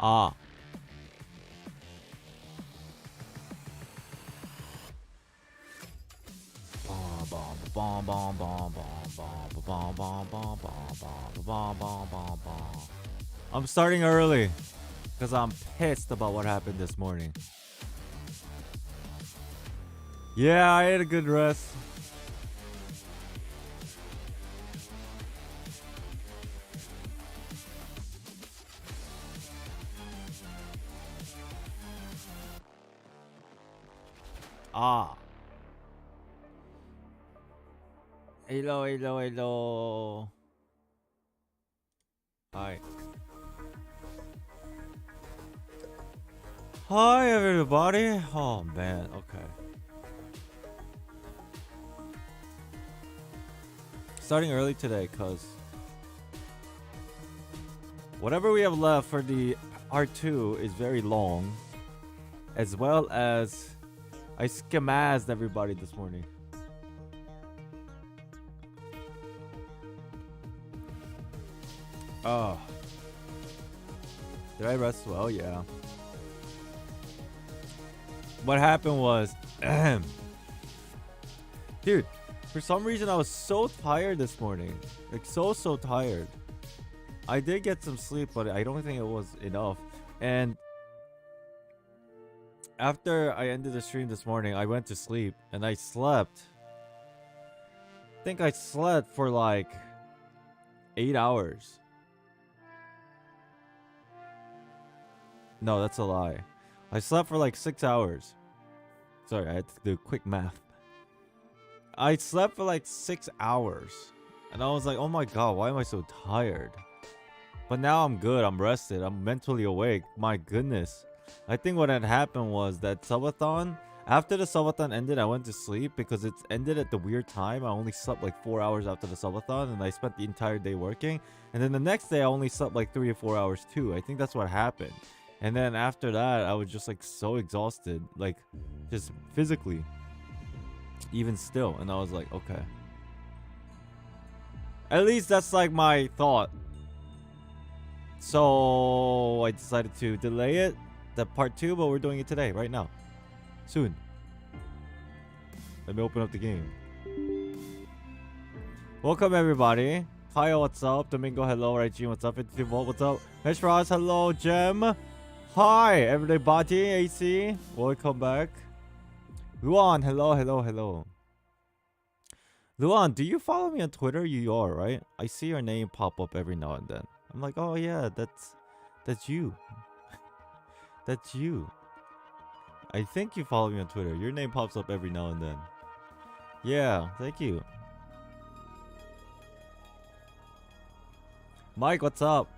Ah. I'm starting early because I'm pissed about what happened this morning. Yeah, I had a good rest. Ah. Hello, hello, hello. Hi. Hi, everybody. Oh, man. Okay. Starting early today because whatever we have left for the R2 is very long, as well as I schemazed everybody this morning. Oh. Did I rest well? Yeah. What happened was, dude, for some reason I was so tired this morning. Like so tired. I did get some sleep, but I don't think it was enough. And after I ended the stream this morning, I went to sleep and I slept. I think I slept for like 8 hours. No, that's a lie. I slept for like 6 hours. Sorry, I had to do quick math. I slept for like 6 hours. And I was like, oh my god, why am I so tired? But now I'm good. I'm rested. I'm mentally awake. My goodness. I think what had happened was that subathon, after the subathon ended, I went to sleep because it ended at the weird time. I only slept like 4 hours after the subathon and I spent the entire day working. And then the next day I only slept like 3 or 4 hours too. I think that's what happened. And then after that, I was just like so exhausted, like just physically, even still. And I was like, okay. At least that's like my thought. So I decided to delay it, the part 2, but we're doing it today, right now. Soon. Let me open up the game. Welcome everybody. Kyle, what's up? Domingo, hello. Regine, what's up? 52 Volt, what's up? Mesh Ross, hello. Gem. Hi, everybody. AC, welcome back. Luan, hello, hello, hello. Luan, do you follow me on Twitter? You are, right? I see your name pop up every now and then. I'm like, oh yeah, that's you. That's you. I think you follow me on Twitter. Your name pops up every now and then. Yeah, thank you. Mike, what's up?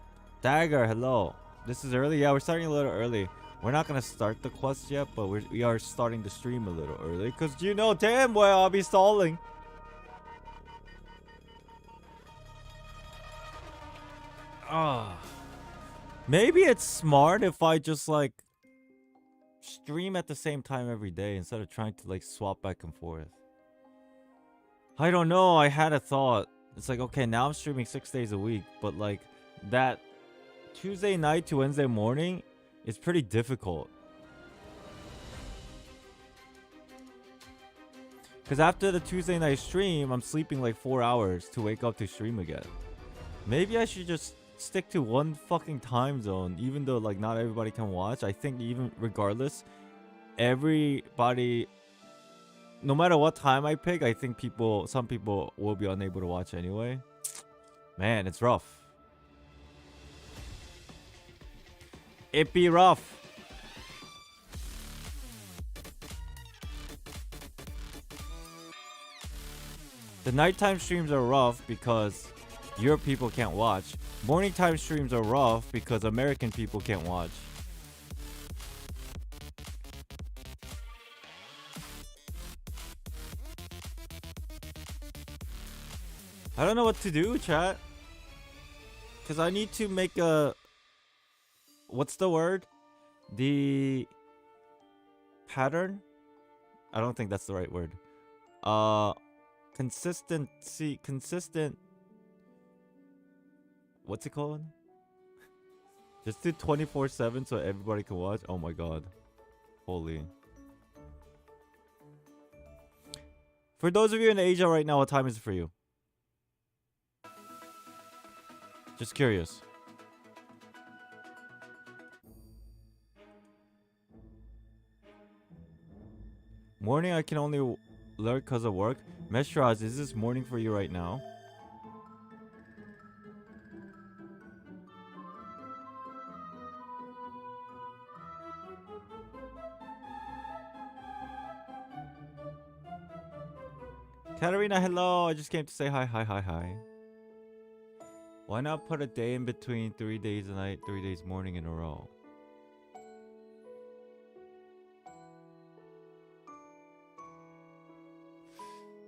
Dagger, hello. This is early. Yeah, we're starting a little early. We're not gonna start the quest yet, but we are starting the stream a little early because you know damn well I'll be stalling. Maybe it's smart if I just like stream at the same time every day instead of trying to like swap back and forth. I don't know. I had a thought. It's like, okay, now I'm streaming 6 days a week, but like that Tuesday night to Wednesday morning is pretty difficult. Because after the Tuesday night stream, I'm sleeping like 4 hours to wake up to stream again. Maybe I should just stick to one fucking time zone, even though like not everybody can watch. I think even regardless, everybody, no matter what time I pick, I think some people will be unable to watch anyway. Man, it's rough. It be rough. The nighttime streams are rough because your people can't watch. Morning time streams are rough because American people can't watch. I don't know what to do, chat. Because I need to make a... What's the word? The... pattern? I don't think that's the right word. Consistency... Consistent... What's it called? Just do 24/7 so everybody can watch. Oh my god. Holy. For those of you in Asia right now, what time is it for you? Just curious. Morning, I can only lurk because of work. Meshraz, is this morning for you right now? Katarina, hello. I just came to say hi, hi, hi, hi. Why not put a day in between 3 days a night, 3 days morning in a row?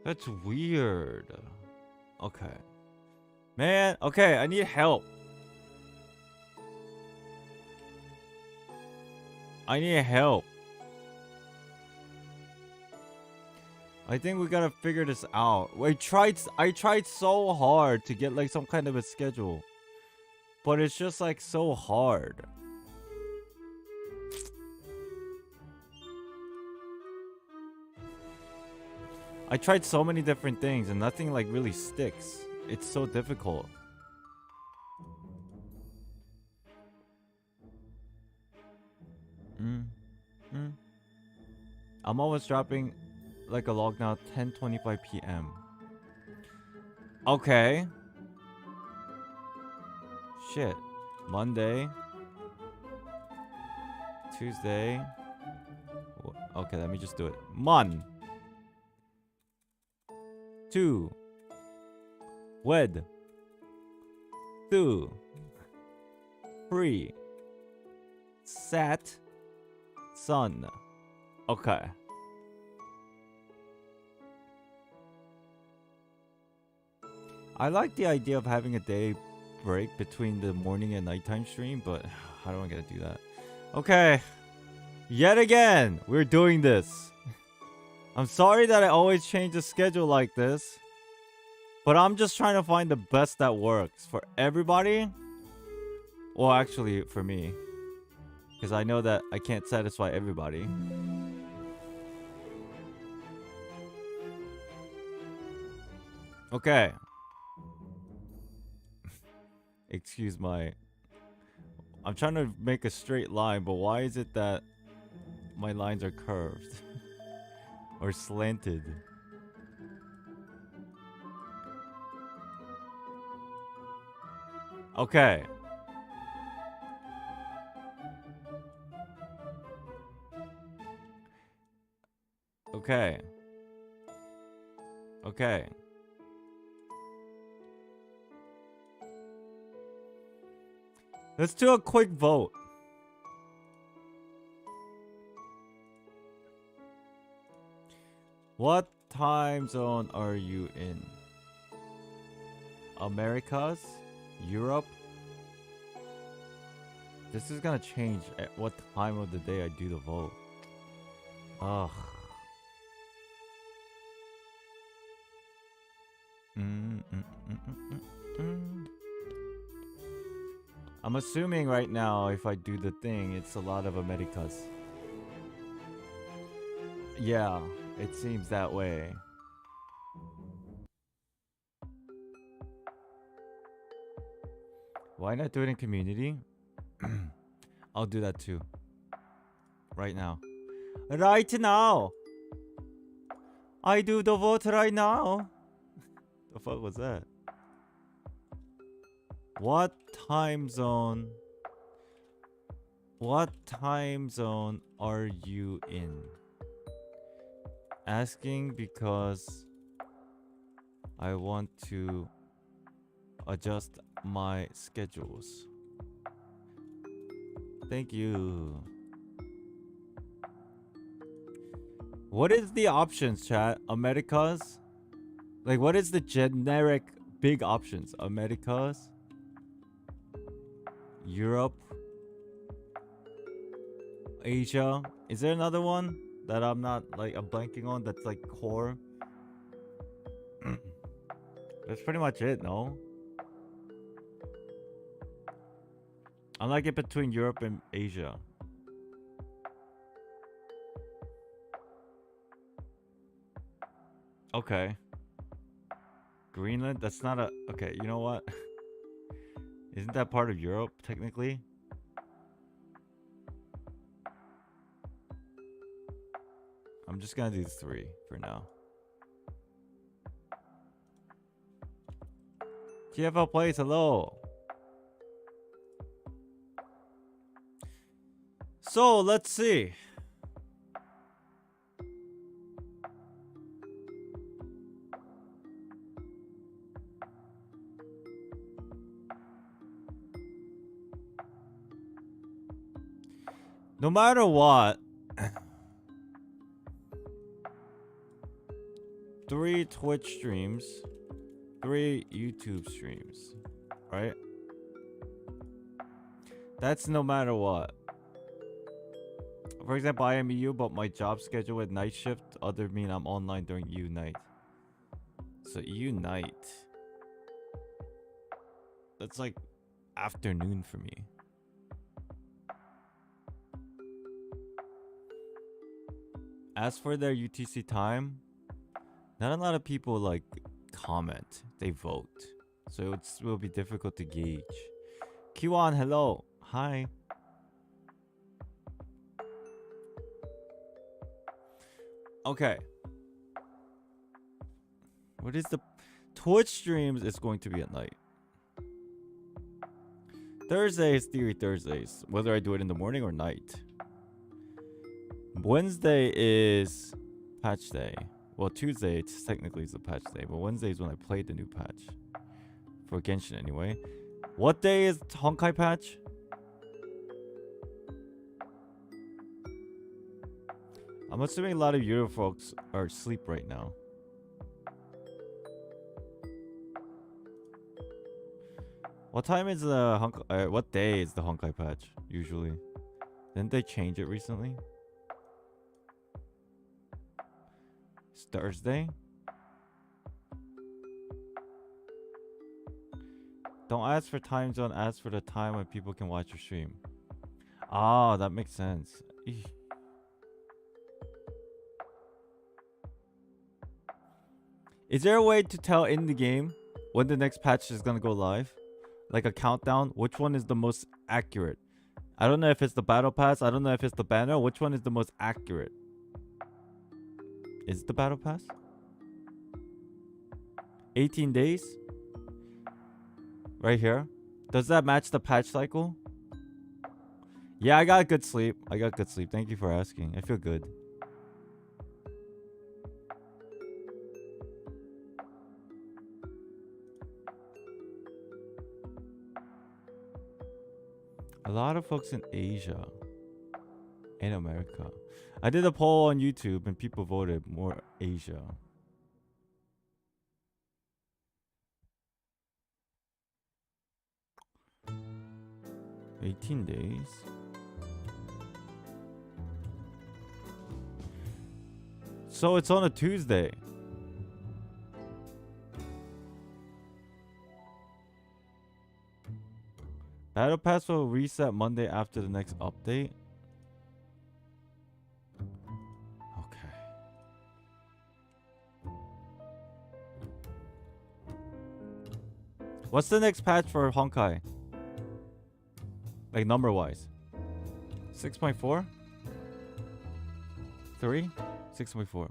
That's weird. Okay. Man, okay, I need help. I need help. I think we gotta figure this out. I tried so hard to get like some kind of a schedule. But it's just like so hard. I tried so many different things and nothing like really sticks. It's so difficult. I'm almost dropping like a log now, 10:25 p.m. Okay. Shit. Monday. Tuesday. Okay, let me just do it. Mon. 2. Wed. 2. 3. Sat. Sun. Okay. I like the idea of having a day break between the morning and nighttime stream, but how do I get to do that? Okay. Yet again, we're doing this. I'm sorry that I always change the schedule like this, but I'm just trying to find the best that works for everybody. Well, actually, for me. Because I know that I can't satisfy everybody. Okay. Excuse my... I'm trying to make a straight line, but why is it that my lines are curved? Or slanted? Okay. Okay. Okay. Let's do a quick vote. What time zone are you in? Americas? Europe? This is gonna change at what time of the day I do the vote. Ugh. I'm assuming right now if I do the thing, it's a lot of Americas. Yeah, it seems that way. Why not do it in community? I'll do that too. Right now. Right now! I do the vote right now! The fuck was that? What time zone? What time zone are you in? Asking because I want to adjust my schedules. Thank you. What is the options, chat? Americas? Like, what is the generic big options? Americas? Europe? Asia? Is there another one that I'm not, like, I'm blanking on that's, like, core? That's pretty much it, no? I like it between Europe and Asia. Okay. Greenland? That's not a... Okay, you know what? Isn't that part of Europe, technically? I'm just gonna do 3 for now. GFL plays, hello! So, let's see. No matter what, 3 Twitch streams, 3 YouTube streams, right? That's no matter what. For example, I am EU, but my job schedule with night shift other mean I'm online during EU night. So EU night. That's like afternoon for me. As for their UTC time, not a lot of people like comment. They vote. So it will be difficult to gauge. Kiwan, hello. Hi. Okay. What is the... Twitch streams is going to be at night. Thursdays, Theory Thursdays. Whether I do it in the morning or night. Wednesday is patch day. Well, Tuesday, it's technically the patch day. But Wednesday is when I played the new patch. For Genshin, anyway. What day is Honkai patch? I'm assuming a lot of Euro folks are asleep right now. What time is the Honkai... what day is the Honkai patch, usually? Didn't they change it recently? It's Thursday? Don't ask for time zone, ask for the time when people can watch your stream. Ah, that makes sense. Eesh. Is there a way to tell in the game when the next patch is gonna go live? Like a countdown? Which one is the most accurate? I don't know if it's the battle pass. I don't know if it's the banner. Which one is the most accurate? Is it the battle pass? 18 days? Right here. Does that match the patch cycle? Yeah, I got good sleep. I got good sleep. Thank you for asking. I feel good. A lot of folks in Asia and America. I did a poll on YouTube and people voted more Asia. $18 days. So it's on a Tuesday. Battle Pass will reset Monday after the next update. Okay. What's the next patch for Honkai? Like number wise. 6.4? 3? 6.4.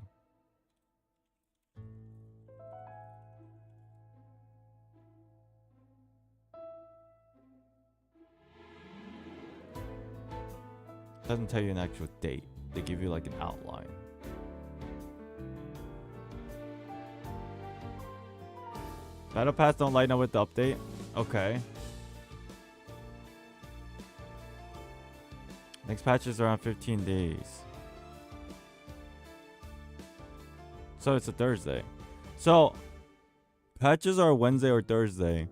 Doesn't tell you an actual date. They give you like an outline. Battle Pass don't line up with the update? Okay. Next patch is around 15 days. So it's a Thursday. So patches are Wednesday or Thursday.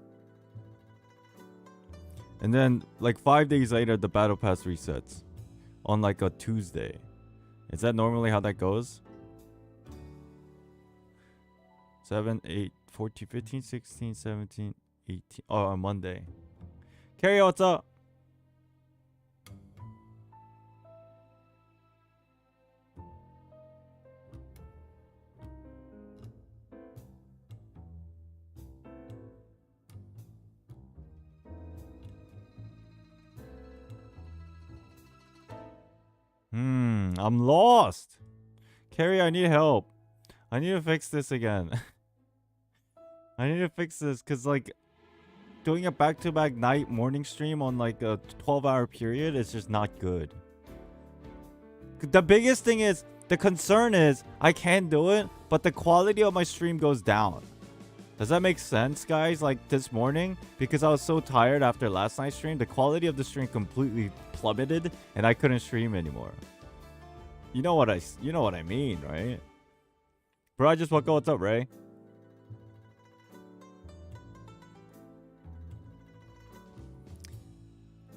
And then like 5 days later the Battle Pass resets. On like a Tuesday. Is that normally how that goes? 7, 8, 14, 15, 16, 17, 18. Oh, on Monday. Carrie, what's up? I'm lost. Carrie, I need help. I need to fix this again. I need to fix this because, like, doing a back-to-back night morning stream on, like, a 12-hour period is just not good. The biggest thing is, the concern is, I can do it, but the quality of my stream goes down. Does that make sense, guys? Like, this morning, because I was so tired after last night's stream, the quality of the stream completely plummeted, and I couldn't stream anymore. You know what I mean, right? Bro, I just woke up. What's up, Ray?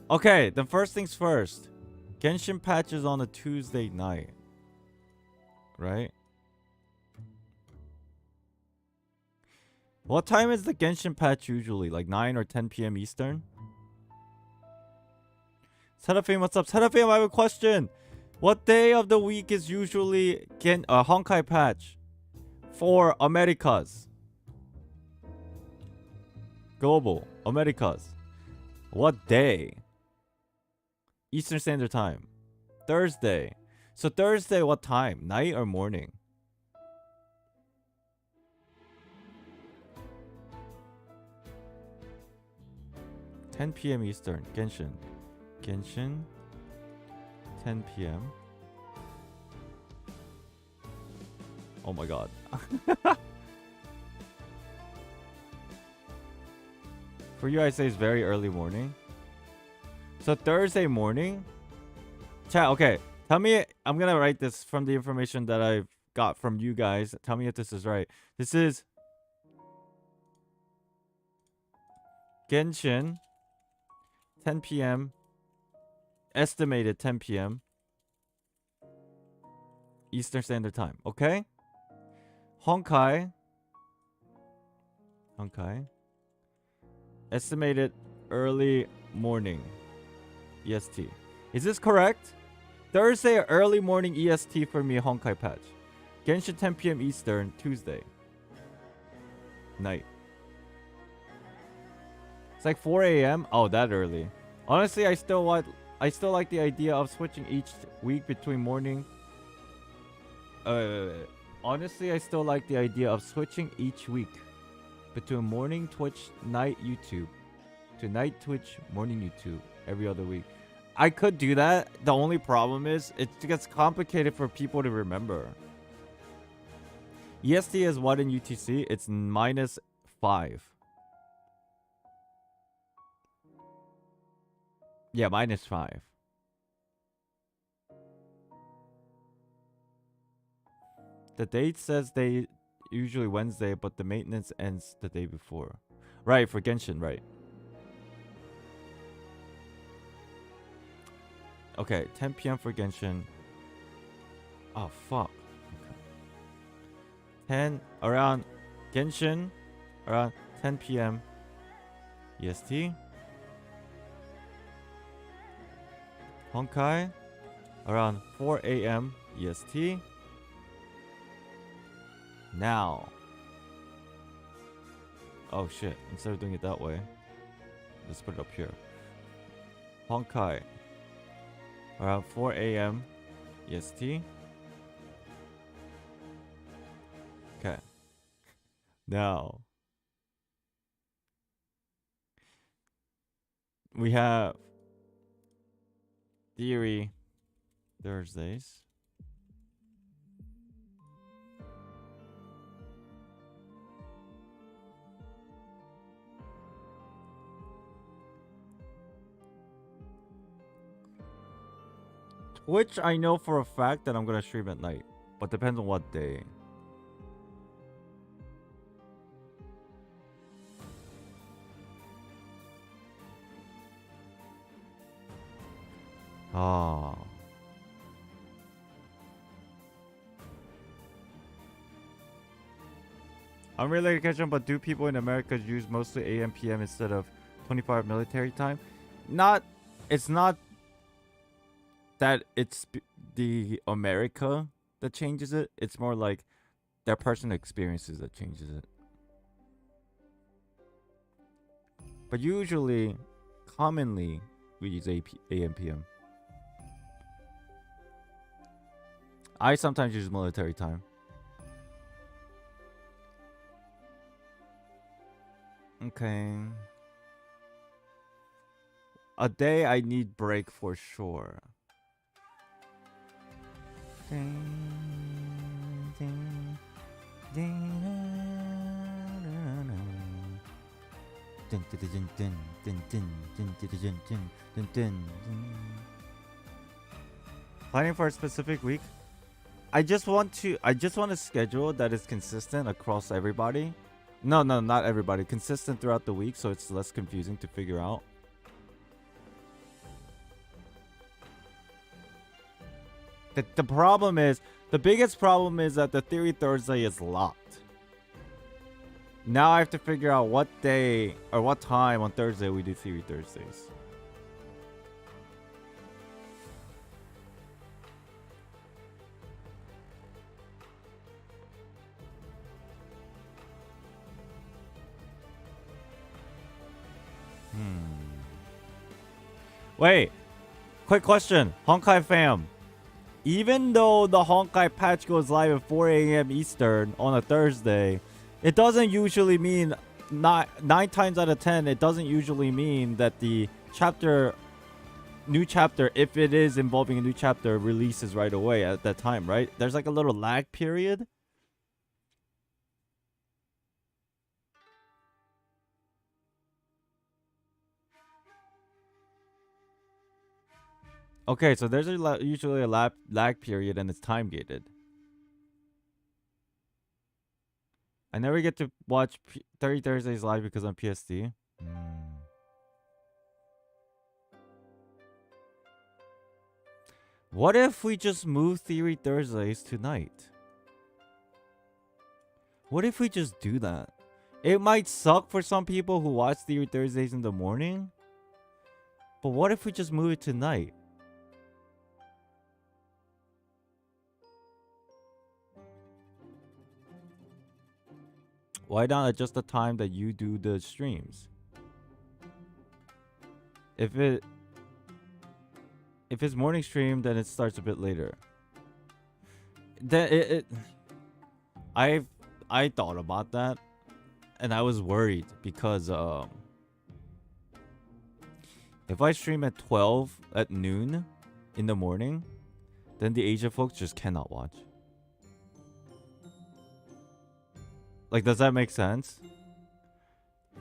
Okay, then first things first. Genshin patch is on a Tuesday night. Right? What time is the Genshin patch usually? Like 9 or 10 p.m. Eastern? Seraphim, what's up? Seraphim, I have a question. What day of the week is usually Honkai patch for Americas? Global, Americas. What day? Eastern Standard Time. Thursday. So Thursday, what time? Night or morning? (10 p.m. Eastern). Genshin. 10 p.m. Oh my god. For you, I say it's very early morning. So Thursday morning? Chat, okay. Tell me, I'm gonna write this from the information that I've got from you guys. Tell me if this is right. This is Genshin, 10 p.m. Estimated 10 p.m. Eastern Standard Time. Okay? Honkai. Estimated early morning. EST. Is this correct? Thursday early morning EST for me, Honkai patch. Genshin 10 p.m. Eastern, Tuesday. Night. It's like 4 a.m. Oh, that early. Honestly, I still like the idea of switching each week between morning. Honestly, I still like the idea of switching each week between morning Twitch, night YouTube, to night Twitch, morning YouTube every other week. I could do that. The only problem is it gets complicated for people to remember. EST is what in UTC? It's -5. Yeah, -5. The date says they usually Wednesday, but the maintenance ends the day before. Right, for Genshin, right. Okay, 10 p.m. for Genshin. Oh, fuck. Okay. 10, around Genshin, around 10 p.m. EST. Honkai, around 4 a.m. EST. Now. Oh shit, instead of doing it that way, let's put it up here. Honkai, around 4 a.m. EST. Okay. Now. We have Theory Thursdays. Twitch, I know for a fact that I'm gonna stream at night, but depends on what day. Oh. I'm really catching up, but do people in America use mostly AM PM instead of 24-hour military time? It's not that it's the America that changes it. It's more like their personal experiences that changes it. But usually, commonly, we use AM PM. I sometimes use military time. Okay. A day I need break for sure. Planning for a specific week. I just want a schedule that is consistent across everybody. No, not everybody. Consistent throughout the week, so it's less confusing to figure out. The problem is, the biggest problem is that the Theory Thursday is locked. Now I have to figure out what day or what time on Thursday we do Theory Thursdays. Wait, quick question, Honkai fam. Even though the Honkai patch goes live at 4 a.m. Eastern on a Thursday, it doesn't usually mean 9 times out of 10. It doesn't usually mean that the new chapter, if it is involving a new chapter, releases right away at that time, right? There's like a little lag period. Okay, so there's usually a lag period and it's time gated. I never get to watch 30 Thursdays live because I'm PSD. What if we just move Theory Thursdays tonight? What if we just do that? It might suck for some people who watch Theory Thursdays in the morning. But what if we just move it tonight? Why not adjust the time that you do the streams? If it's morning stream, then it starts a bit later. Then I thought about that, and I was worried because if I stream at 12 at noon in the morning, then the Asia folks just cannot watch. Like, does that make sense?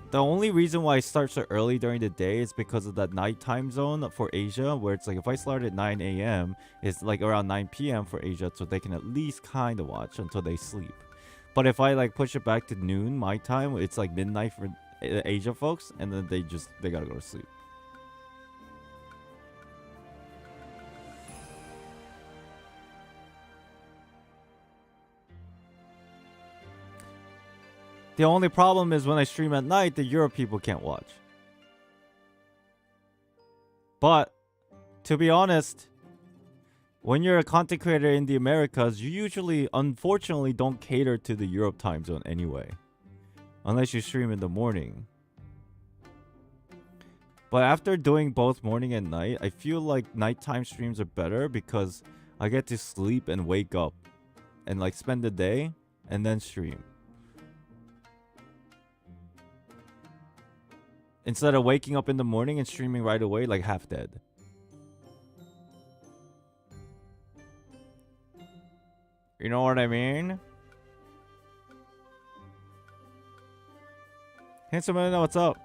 The only reason why I start so early during the day is because of that nighttime zone for Asia, where it's like if I start at 9 a.m., it's like around 9 p.m. for Asia, so they can at least kind of watch until they sleep. But if I like push it back to noon my time, it's like midnight for Asia folks, and then they gotta go to sleep. The only problem is when I stream at night, the Europe people can't watch. But, to be honest, when you're a content creator in the Americas, you usually, unfortunately, don't cater to the Europe time zone anyway. Unless you stream in the morning. But after doing both morning and night, I feel like nighttime streams are better because I get to sleep and wake up and like spend the day and then stream. Instead of waking up in the morning and streaming right away like half dead. You know what I mean? Handsome man, what's up?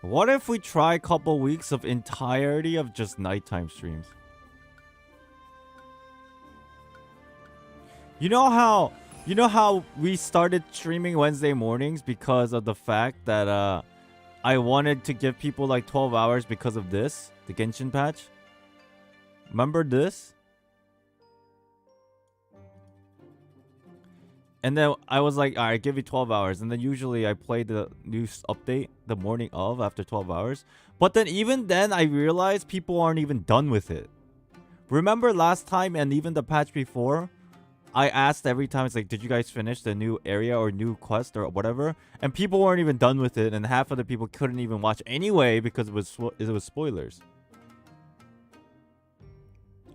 What if we try a couple weeks of entirety of just nighttime streams? You know how we started streaming Wednesday mornings because of the fact that I wanted to give people like 12 hours because of this, the Genshin patch? Remember this? And then I was like, alright, give you 12 hours. And then usually I play the news update the morning of after 12 hours. But then even then I realized people aren't even done with it. Remember last time and even the patch before? I asked every time, it's like, did you guys finish the new area or new quest or whatever? And people weren't even done with it, and half of the people couldn't even watch anyway because it was spoilers.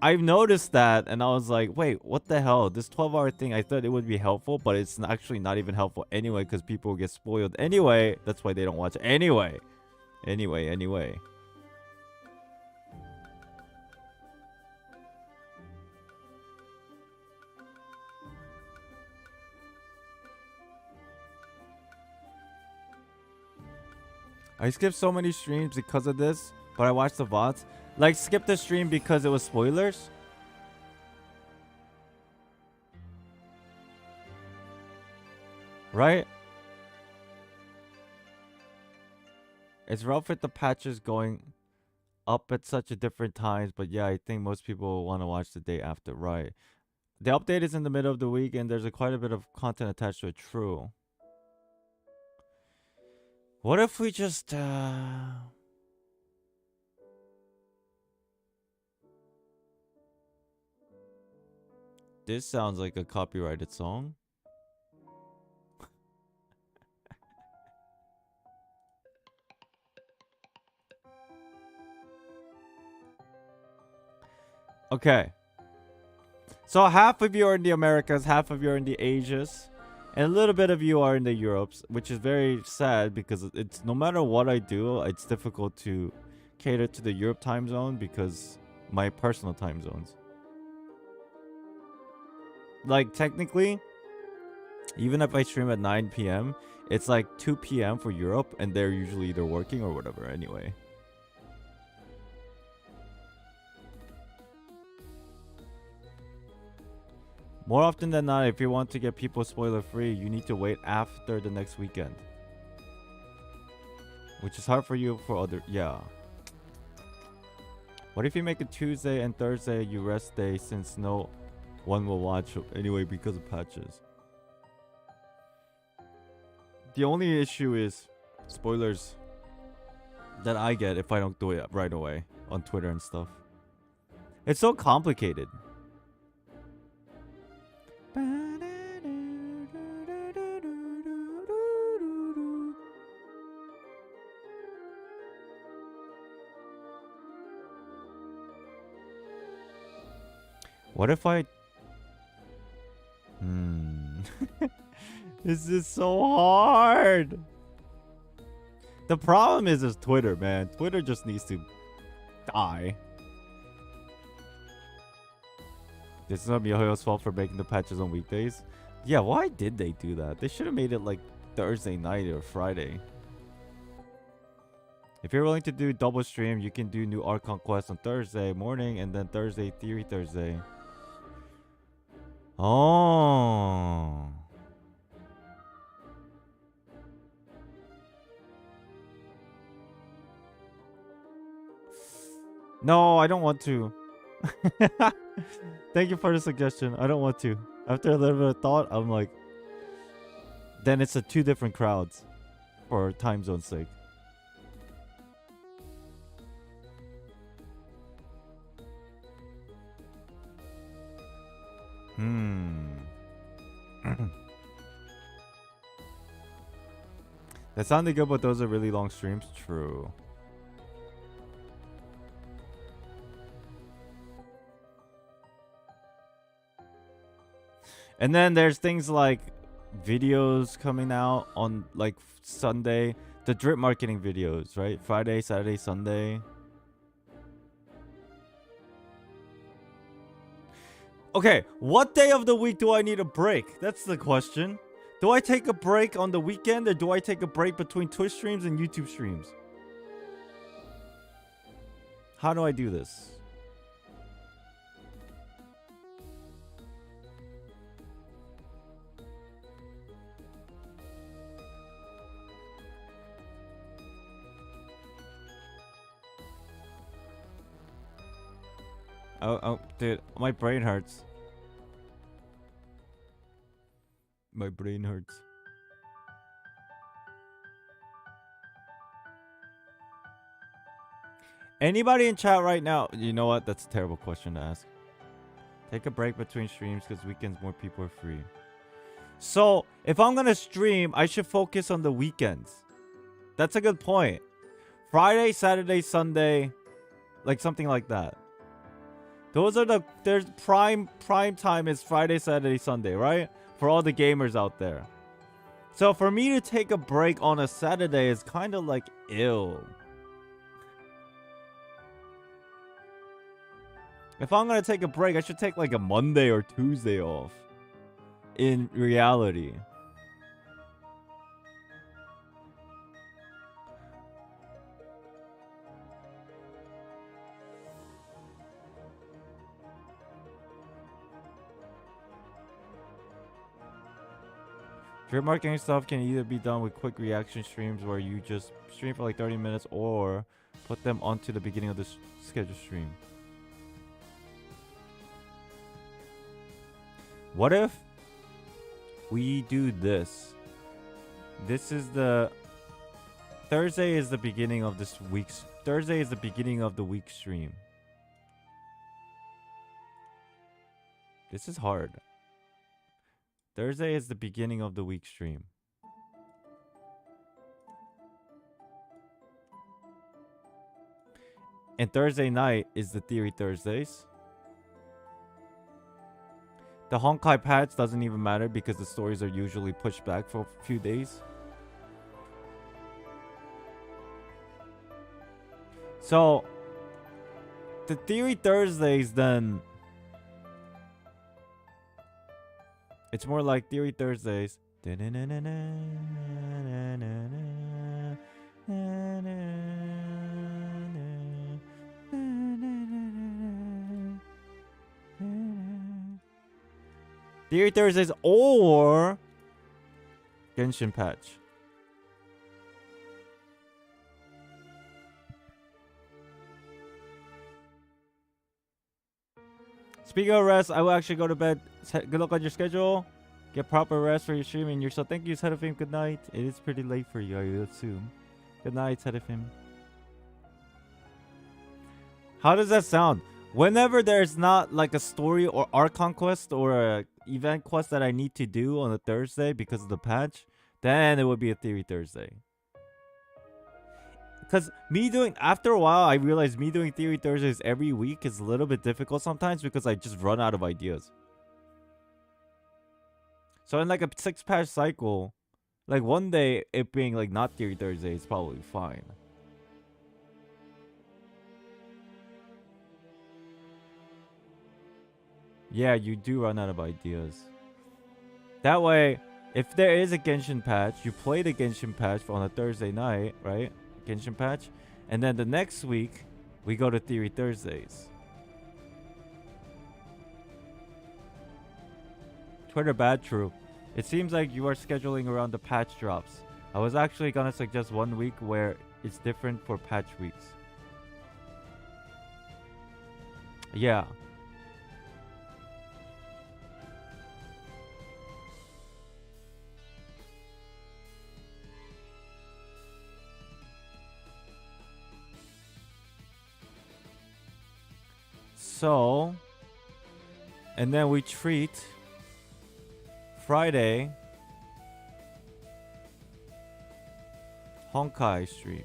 I've noticed that, and I was like, wait, what the hell? This 12-hour thing, I thought it would be helpful, but it's actually not even helpful anyway because people get spoiled anyway. That's why they don't watch it anyway. Anyway. I skipped so many streams because of this, but I watched the VODs. Like, skip the stream because it was spoilers? Right? It's rough with the patches going up at such a different times, but yeah, I think most people want to watch the day after, right? The update is in the middle of the week, and there's quite a bit of content attached to it, true. What if we just, This sounds like a copyrighted song. Okay. So half of you are in the Americas, half of you are in the Asias, and a little bit of you are in the Europes, which is very sad because it's no matter what I do, it's difficult to cater to the Europe time zone because my personal time zones. Like technically, even if I stream at 9 p.m., it's like 2 p.m. for Europe, and they're usually either working or whatever anyway. More often than not, if you want to get people spoiler free, you need to wait after the next weekend. Which is hard for you for other... Yeah. What if you make it Tuesday and Thursday you rest day since no one will watch anyway because of patches? The only issue is spoilers that I get if I don't do it right away on Twitter and stuff. It's so complicated. What if I... This is so hard. The problem is Twitter, man. Twitter just needs to die. This is not MiHoYo's fault for making the patches on weekdays. Yeah, why did they do that? They should have made it like Thursday night or Friday. If you're willing to do double stream, you can do new Archon Quest on Thursday morning and then Thursday Theory Thursday. Oh. No, I don't want to. Thank you for the suggestion. I don't want to. After a little bit of thought, I'm like, then it's two different crowds for time zone sake. That sounded good, but those are really long streams. True. And then there's things like videos coming out on like Sunday. The drip marketing videos, right? Friday, Saturday, Sunday. Okay, what day of the week do I need a break? That's the question. Do I take a break on the weekend or do I take a break between Twitch streams and YouTube streams? How do I do this? Oh, dude, my brain hurts. My brain hurts. Anybody in chat right now? You know what? That's a terrible question to ask. Take a break between streams because weekends more people are free. So, if I'm gonna stream, I should focus on the weekends. That's a good point. Friday, Saturday, Sunday, like something like that. Those are there's prime time is Friday, Saturday, Sunday, right? For all the gamers out there. So for me to take a break on a Saturday is kind of like ill. If I'm gonna take a break, I should take like a Monday or Tuesday off. In reality. Drip marketing stuff can either be done with quick reaction streams where you just stream for like 30 minutes or put them onto the beginning of the scheduled stream. What if we do this? This is the Thursday is the beginning of this week's Thursday is the beginning of the week stream. This is hard. Thursday is the beginning of the week stream. And Thursday night is the Theory Thursdays. The Honkai patch doesn't even matter because the stories are usually pushed back for a few days. So, the Theory Thursdays then... It's more like Theory Thursdays. Theory Thursdays or Genshin patch. Speaking of rest, I will actually go to bed. Good luck on your schedule. Get proper rest for your streaming. So thank you, Seraphim. Good night. It is pretty late for you, I assume. Good night, Seraphim. How does that sound? Whenever there's not like a story or Archon quest or a event quest that I need to do on a Thursday because of the patch, then it would be a Theory Thursday. Because after a while, I realized me doing Theory Thursdays every week is a little bit difficult sometimes because I just run out of ideas. So in like a 6-patch cycle, like one day it being like not Theory Thursday is probably fine. Yeah, you do run out of ideas. That way, if there is a Genshin patch, you play the Genshin patch on a Thursday night, right? Genshin patch. And then the next week, we go to Theory Thursdays. Twitter bad true. It seems like you are scheduling around the patch drops. I was actually gonna suggest 1 week where it's different for patch weeks. Yeah. So, and then we treat Friday Honkai streams.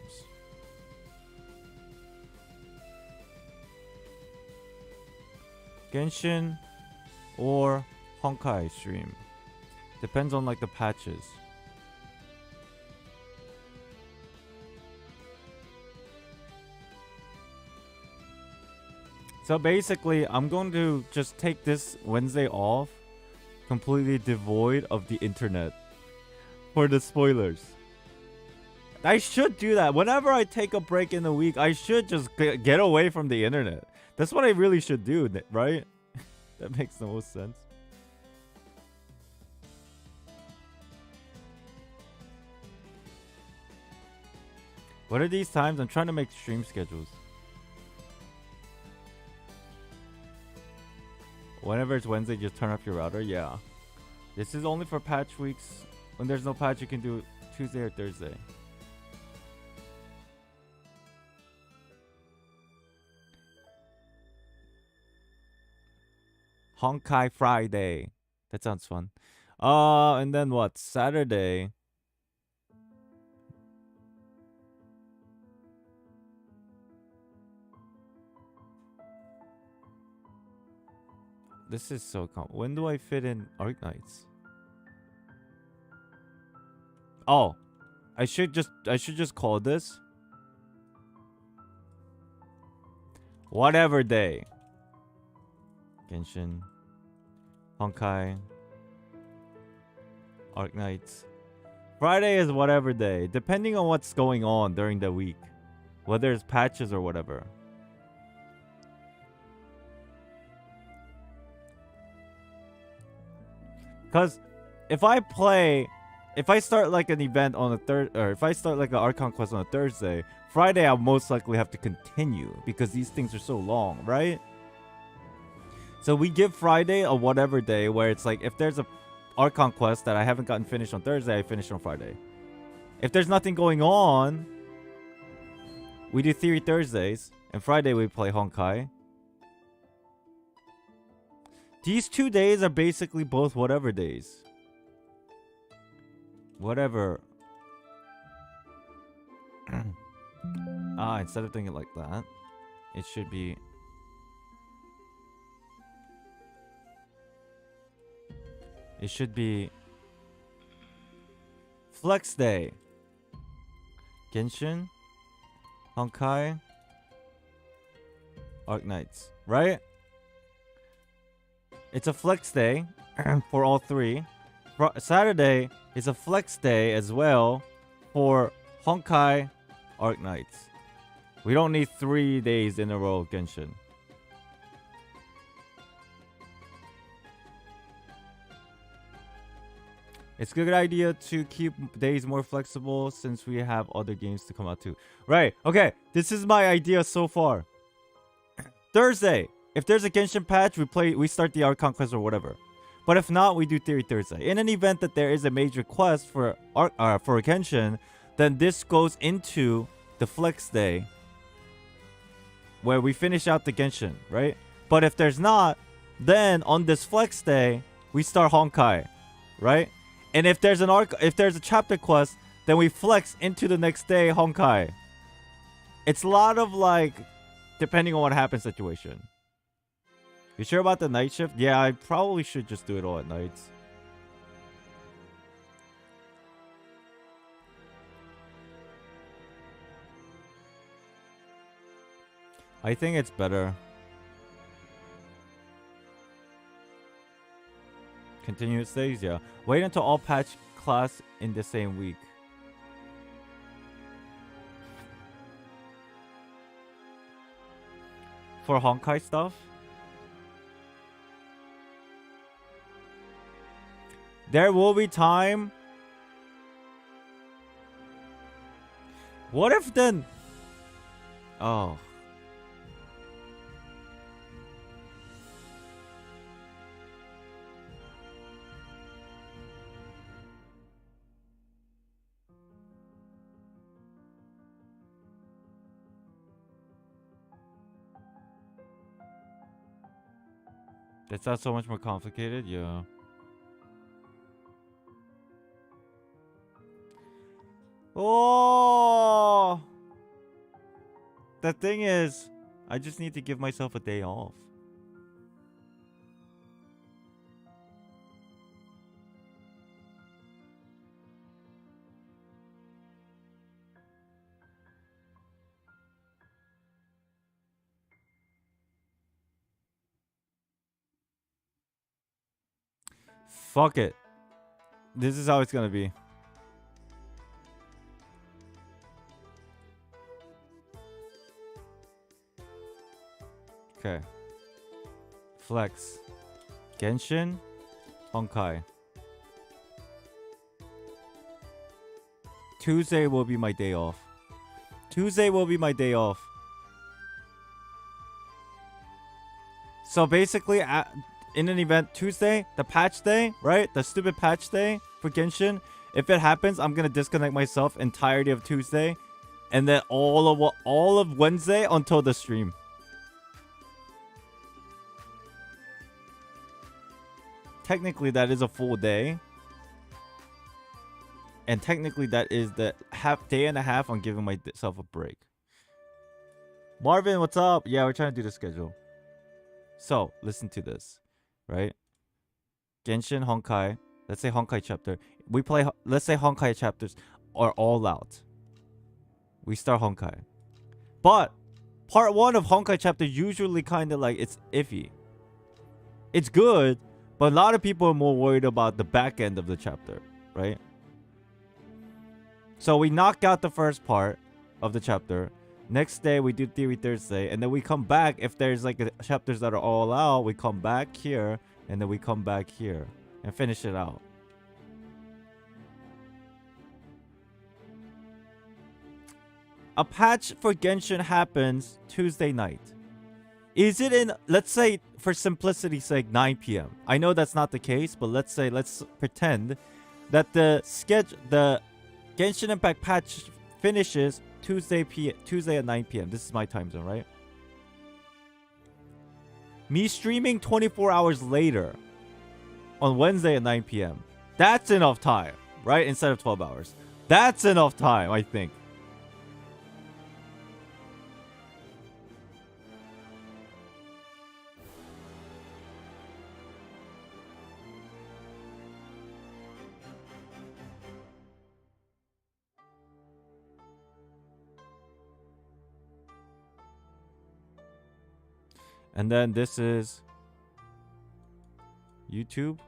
Genshin or Honkai stream. Depends on like the patches. So basically, I'm going to just take this Wednesday off, completely devoid of the internet for the spoilers. I should do that. Whenever I take a break in the week, I should just get away from the internet. That's what I really should do, right? That makes the most sense. What are these times? I'm trying to make stream schedules. Whenever it's Wednesday, just turn off your router. Yeah. This is only for patch weeks. When there's no patch, you can do Tuesday or Thursday. Honkai Friday. That sounds fun. And then what? Saturday. This is so when do I fit in Arknights? Oh, I should just call this whatever day. Genshin, Honkai, Arknights. Friday is whatever day, depending on what's going on during the week, whether it's patches or whatever. Because if I start like an event on a or if I start like an Archon quest on a Thursday, Friday I'll most likely have to continue because these things are so long, right? So we give Friday a whatever day where it's like if there's a Archon quest that I haven't gotten finished on Thursday, I finish on Friday. If there's nothing going on, we do Theory Thursdays, and Friday we play Honkai. These 2 days are basically both whatever days. Whatever. Instead of doing it like that, it should be... It should be... Flex Day. Genshin. Honkai. Arknights. Right? It's a flex day for all three. Saturday is a flex day as well for Honkai, Arknights. We don't need 3 days in a row of Genshin. It's a good idea to keep days more flexible since we have other games to come out too. Right, okay, this is my idea so far. Thursday. If there's a Genshin patch, we start the Archon quest or whatever. But if not, we do Theory Thursday. In an event that there is a major quest for Genshin, then this goes into the Flex Day, where we finish out the Genshin, right? But if there's not, then on this Flex Day, we start Honkai, right? And if there's a chapter quest, then we flex into the next day Honkai. It's a lot of like, depending on what happens situation. You sure about the night shift? Yeah, I probably should just do it all at nights. I think it's better. Continuous days, yeah. Wait until all patch class in the same week. For Honkai stuff? There will be time. What if then... Oh. That's not so much more complicated, yeah. Oh! The thing is, I just need to give myself a day off. Fuck it. This is how it's gonna be. Okay. Flex. Genshin. Honkai. Tuesday will be my day off. Tuesday will be my day off. So basically, in an event Tuesday, the patch day, right? The stupid patch day for Genshin. If it happens, I'm gonna disconnect myself entirety of Tuesday, and then all of Wednesday until the stream. technically that is a full day. And technically that is the day and a half I'm giving myself a break. Marvin, what's up? Yeah, we're trying to do the schedule. So, listen to this, right? Genshin, Honkai. Let's say Honkai chapter. We play, let's say Honkai chapters are all out. We start Honkai. But part 1 of Honkai chapter usually kind of like, it's iffy. It's good, but a lot of people are more worried about the back end of the chapter, right? So we knock out the first part of the chapter. Next day we do Theory Thursday, and then we come back. If there's like chapters that are all out, we come back here, and then we come back here and finish it out. A patch for Genshin happens Tuesday night. Is it in, let's say, for simplicity's sake, 9 p.m.? I know that's not the case, but let's pretend that the Genshin Impact patch finishes Tuesday at 9 p.m. This is my time zone, right? Me streaming 24 hours later on Wednesday at 9 p.m. That's enough time, right? Instead of 12 hours. That's enough time, I think. And then this is YouTube.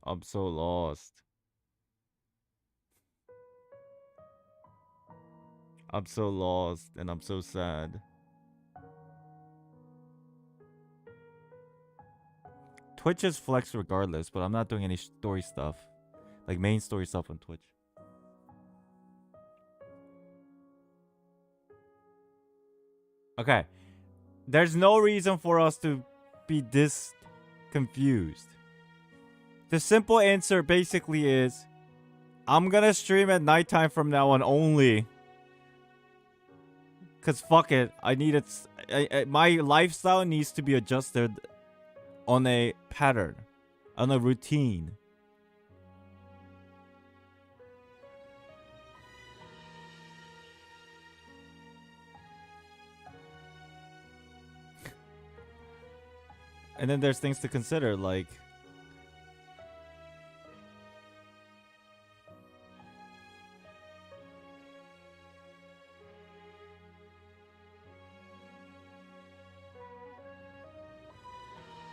I'm so lost. I'm so lost and I'm so sad. Twitch is flex regardless, but I'm not doing any story stuff. Like main story stuff on Twitch. Okay. There's no reason for us to be this confused. The simple answer basically is I'm gonna stream at nighttime from now on only. Cause fuck it, I need it. My lifestyle needs to be adjusted on a pattern, on a routine. And then there's things to consider, like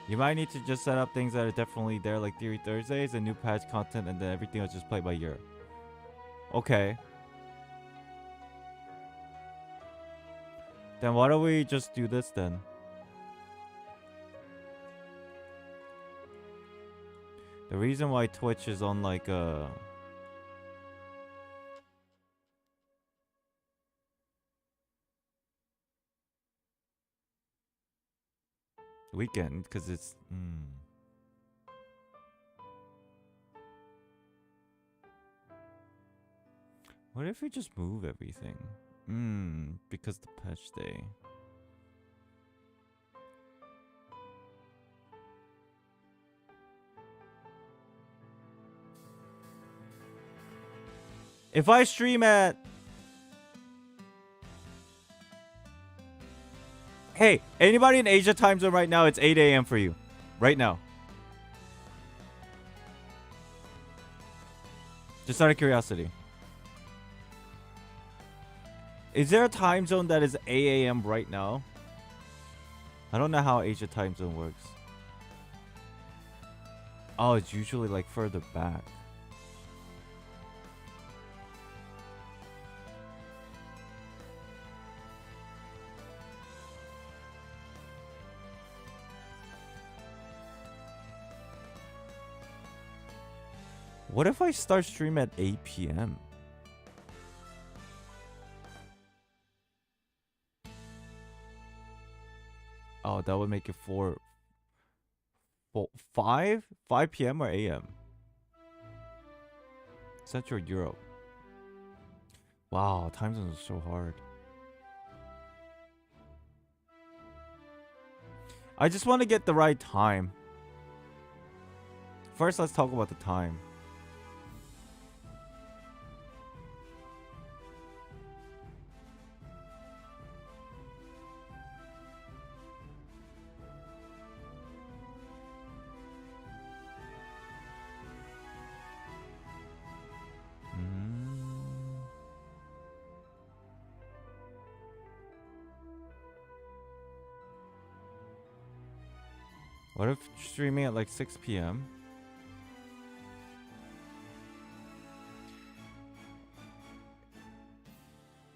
you might need to just set up things that are definitely there, like Theory Thursdays and new patch content, and then everything else just play by ear. Okay. Then why don't we just do this then? The reason why Twitch is on like a weekend, because it's What if we just move everything? Because the patch day. If I stream at... Hey, anybody in Asia time zone right now, it's 8 a.m. for you. Right now. Just out of curiosity. Is there a time zone that is 8 a.m. right now? I don't know how Asia time zone works. Oh, it's usually like further back. What if I start stream at 8 p.m.? Oh, that would make it 5 p.m. or a.m. Central Europe. Wow, time zones are so hard. I just want to get the right time. First, let's talk about the time. What if streaming at like 6 p.m.?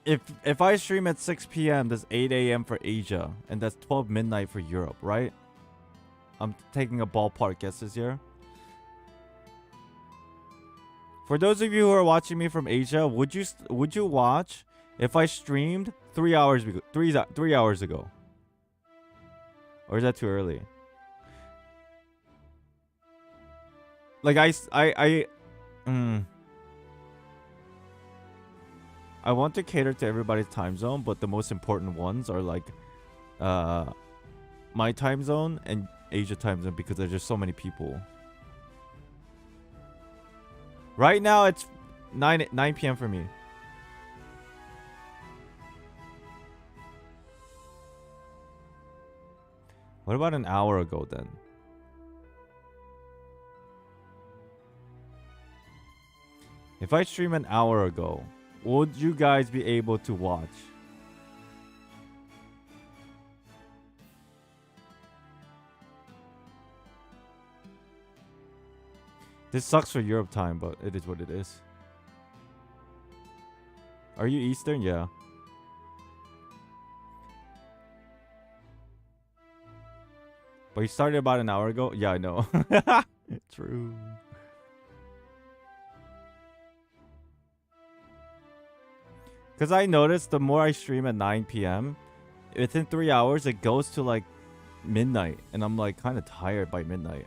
If I stream at 6 p.m., that's 8 a.m. for Asia, and that's 12 midnight for Europe, right? I'm taking a ballpark guesses here. For those of you who are watching me from Asia, would you watch if I streamed 3 hours ago, 3 hours ago? Or is that too early? Like I want to cater to everybody's time zone, but the most important ones are like my time zone and Asia time zone because there's just so many people. Right now it's 9 p.m. for me. What about an hour ago then? If I stream an hour ago, would you guys be able to watch? This sucks for Europe time, but it is what it is. Are you Eastern? Yeah. But you started about an hour ago? Yeah, I know. True. Because I noticed the more I stream at 9 p.m., within 3 hours, it goes to like midnight. And I'm like kind of tired by midnight.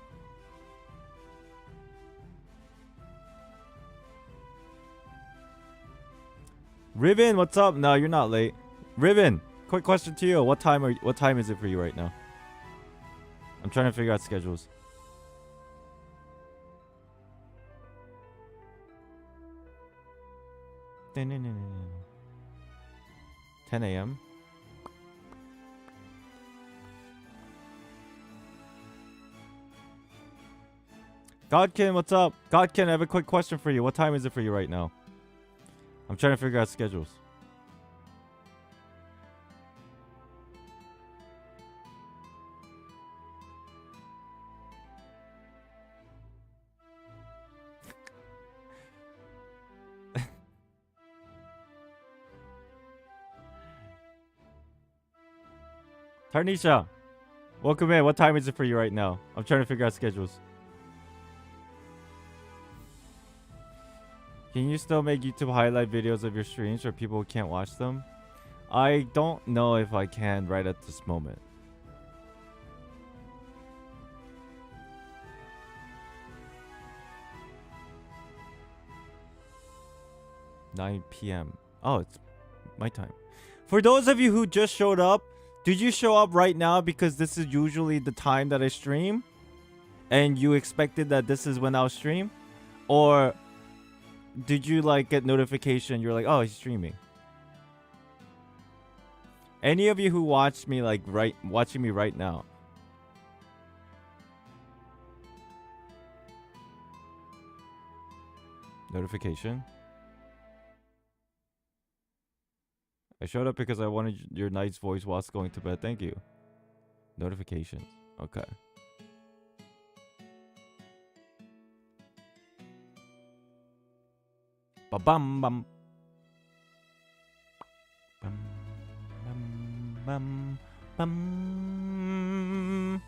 Riven, what's up? No, you're not late. Riven, quick question to you. What time is it for you right now? I'm trying to figure out schedules. No, no, no, no, no. 10 a.m. Godkin, what's up? Godkin, I have a quick question for you. What time is it for you right now? I'm trying to figure out schedules. Tarnisha, welcome in. What time is it for you right now? I'm trying to figure out schedules. Can you still make YouTube highlight videos of your streams where people can't watch them? I don't know if I can right at this moment. $9 p.m. Oh, it's my time. For those of you who just showed up, did you show up right now because this is usually the time that I stream? And you expected that this is when I'll stream? Or did you like get notification? You're like, oh, he's streaming. Any of you who watched me like watching me right now? Notification. I showed up because I wanted your night's voice whilst going to bed. Thank you. Notifications. Okay. Ba-bum bum. Bum bum bum bum.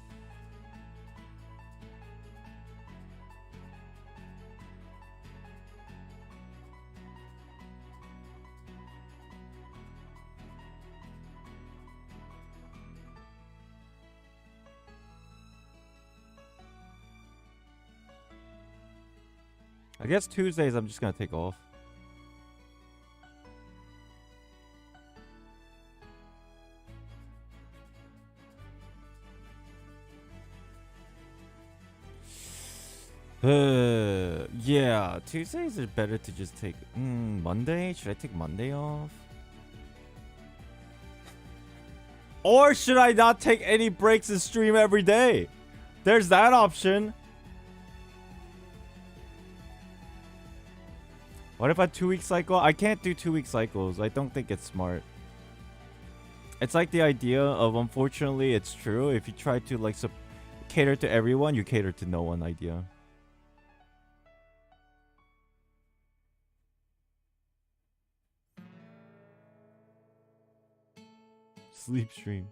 I guess Tuesdays I'm just gonna take off. Yeah, Tuesdays are better to just take. Monday? Should I take Monday off? Or should I not take any breaks and stream every day? There's that option. What if a 2-week cycle? I can't do 2-week cycles. I don't think it's smart. It's like the idea of, unfortunately, it's true. If you try to like cater to everyone, you cater to no one idea. Sleep stream.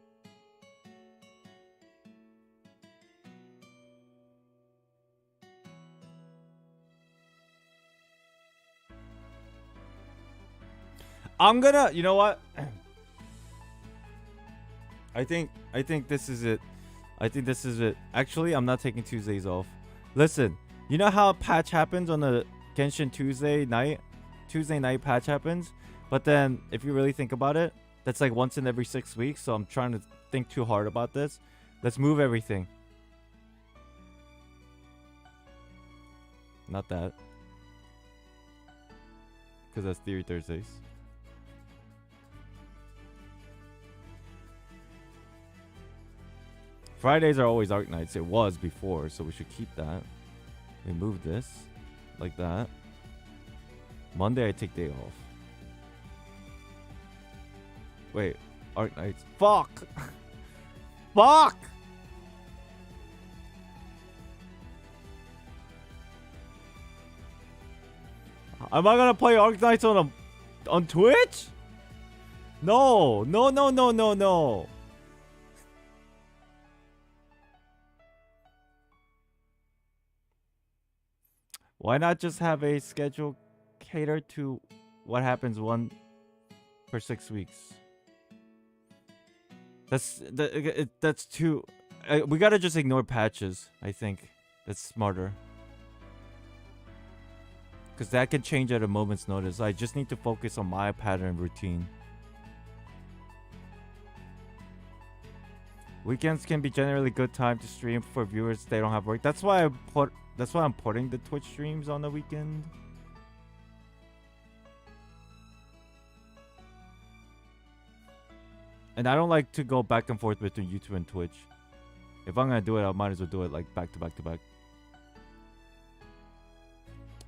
I'm gonna, you know what? I think this is it. I think this is it. Actually, I'm not taking Tuesdays off. Listen, you know how a patch happens on the Genshin Tuesday night? Tuesday night patch happens. But then, if you really think about it, that's like once in every 6 weeks. So I'm trying to think too hard about this. Let's move everything. Not that. Because that's Theory Thursdays. Fridays are always Arc Nights. It was before, so we should keep that. We move this. Like that. Monday I take day off. Wait. Arc Nights. Fuck! Fuck! Am I gonna play Arc Nights on Twitch? No! No, no, no, no, no! Why not just have a schedule catered to what happens one per 6 weeks? That's too. We gotta just ignore patches. I think that's smarter. Because that can change at a moment's notice. I just need to focus on my pattern routine. Weekends can be generally good time to stream for viewers they don't have work. That's why I'm putting the Twitch streams on the weekend. And I don't like to go back and forth between YouTube and Twitch. If I'm gonna do it, I might as well do it like back to back to back.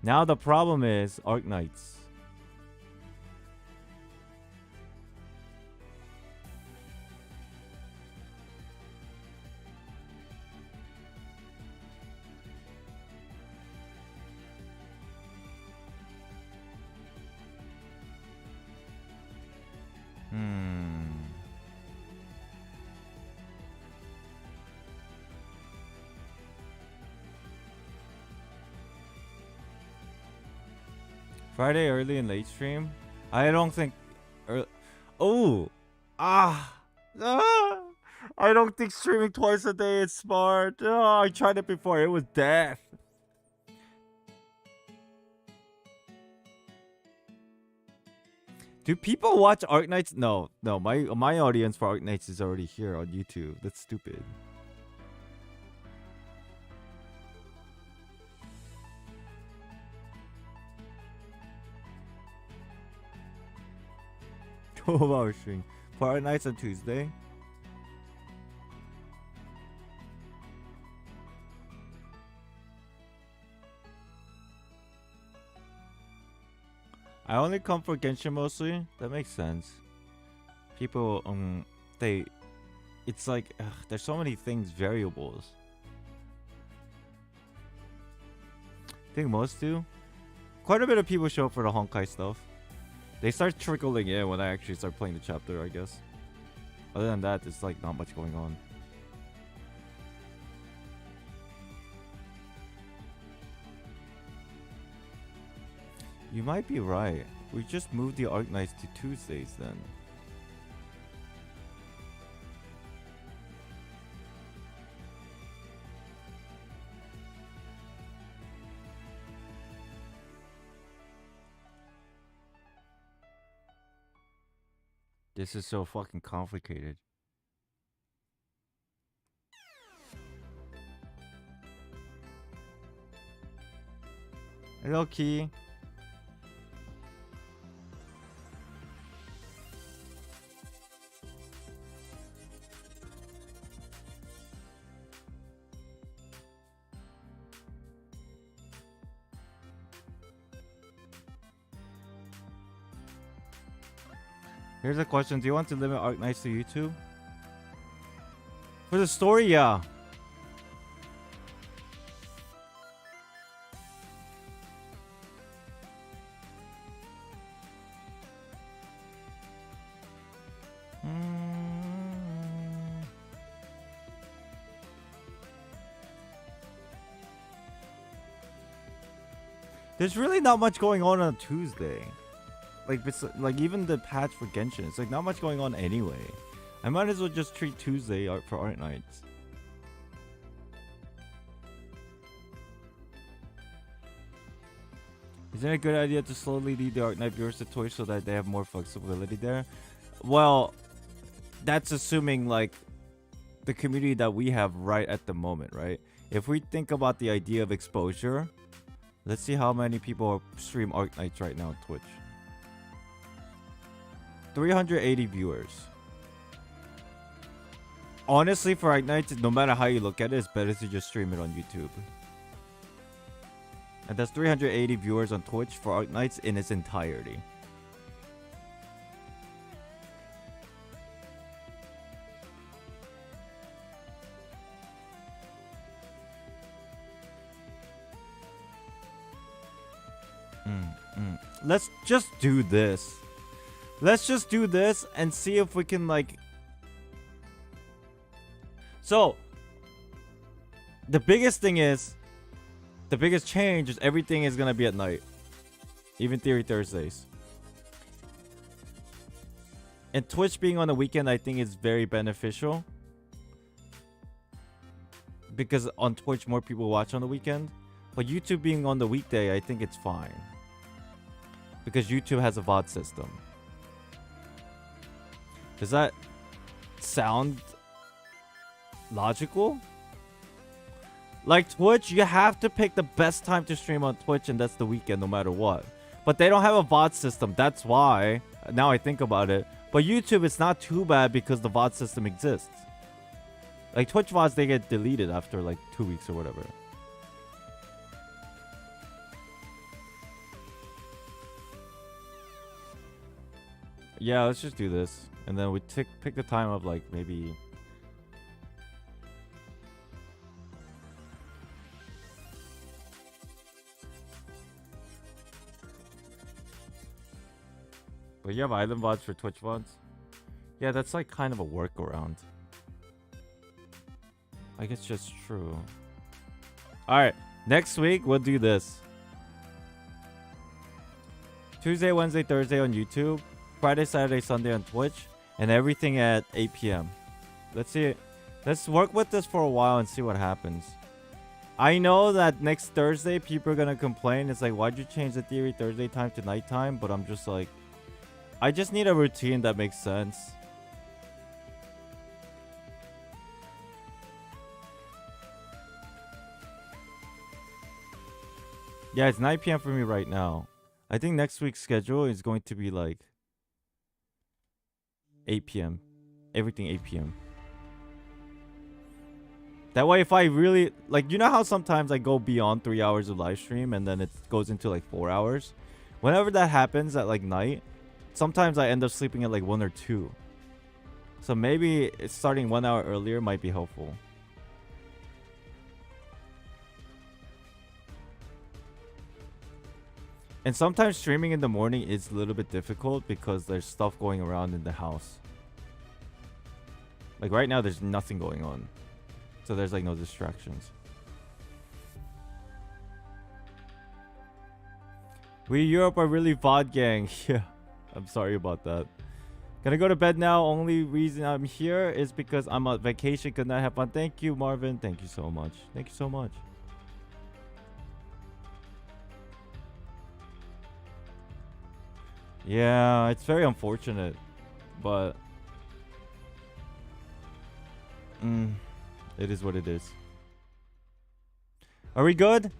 Now the problem is Arc Nights. Friday early and late stream? I don't think... I don't think streaming twice a day is smart. Oh, I tried it before. It was death. Do people watch Arc Nights? No. My audience for Arc Nights is already here on YouTube. That's stupid. Hour stream. Party nights on Tuesday. I only come for Genshin mostly. That makes sense. People, it's like, there's so many things, variables. I think most do. Quite a bit of people show up for the Honkai stuff. They start trickling in when I actually start playing the chapter, I guess. Other than that, it's like not much going on. You might be right. We just moved the Arc Nights to Tuesdays then. This is so fucking complicated. Hello, Key. Here's a question. Do you want to limit Arc Knights to YouTube? For the story, yeah. There's really not much going on Tuesday. Like even the patch for Genshin, it's like not much going on anyway. I might as well just treat Tuesday for Art Nights. Isn't it a good idea to slowly lead the Art Night viewers to Twitch so that they have more flexibility there? Well, that's assuming like the community that we have right at the moment, right? If we think about the idea of exposure, let's see how many people stream Art Nights right now on Twitch. 380 viewers. Honestly, for Art Nights, no matter how you look at it, it's better to just stream it on YouTube. And that's 380 viewers on Twitch for Art Nights in its entirety. Let's just do this. Let's just do this and see if we can like... So, the biggest thing is, the biggest change is everything is gonna be at night. Even Theory Thursdays. And Twitch being on the weekend, I think is very beneficial. Because on Twitch, more people watch on the weekend. But YouTube being on the weekday, I think it's fine. Because YouTube has a VOD system. Does that sound logical? Like Twitch, you have to pick the best time to stream on Twitch, and that's the weekend no matter what. But they don't have a VOD system. That's why. Now I think about it. But YouTube, it's not too bad because the VOD system exists. Like Twitch VODs, they get deleted after like 2 weeks or whatever. Yeah, let's just do this. And then we pick the time of like maybe... But you have Island VODs for Twitch VODs? Yeah, that's like kind of a workaround. Like it's just true. Alright, next week we'll do this. Tuesday, Wednesday, Thursday on YouTube. Friday, Saturday, Sunday on Twitch. And everything at 8 p.m. Let's see it. Let's work with this for a while and see what happens. I know that next Thursday people are gonna complain. It's like, why'd you change the Theory Thursday time to nighttime? But I'm just like, I just need a routine that makes sense. Yeah, it's 9 p.m. for me right now. I think next week's schedule is going to be like 8 p.m. Everything 8 p.m. That way, if I really... Like, you know how sometimes I go beyond 3 hours of live stream and then it goes into like 4 hours? Whenever that happens at like night, sometimes I end up sleeping at like 1 or 2. So maybe it's starting 1 hour earlier might be helpful. And sometimes streaming in the morning is a little bit difficult because there's stuff going around in the house. Like right now, there's nothing going on. So there's like no distractions. We Europe are really VOD gang. Yeah, I'm sorry about that. Gonna go to bed now. Only reason I'm here is because I'm on vacation. Could not have fun. Thank you, Marvin. Thank you so much. Thank you so much. Yeah, it's very unfortunate. But it is what it is. Are we good?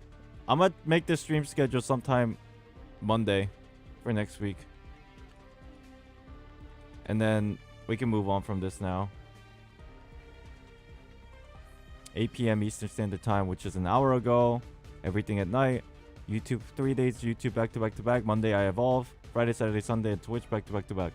I'm gonna make this stream schedule sometime Monday for next week. And then we can move on from this now. 8 p.m. Eastern Standard Time, which is an hour ago. Everything at night. YouTube 3 days, YouTube back to back to back. Monday I Evolve. Friday, Saturday, Sunday, and Twitch back to back to back.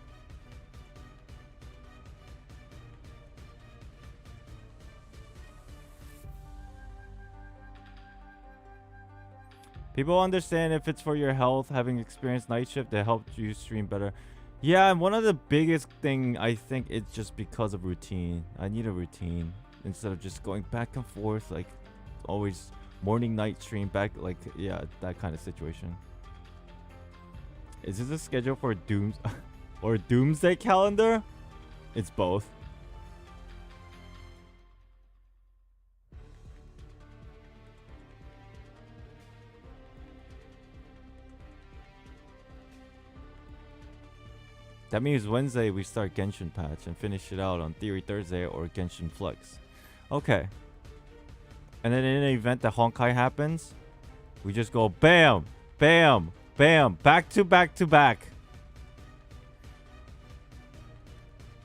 People understand if it's for your health, having experienced night shift, that helps you stream better. Yeah, and one of the biggest thing, I think it's just because of routine. I need a routine instead of just going back and forth, like always morning, night stream, back, like, yeah, that kind of situation. Is this a schedule for Dooms or Doomsday calendar? It's both. That means Wednesday we start Genshin patch and finish it out on Theory Thursday or Genshin Flex. Okay. And then in an event that Honkai happens, we just go bam, bam, bam, back to back to back.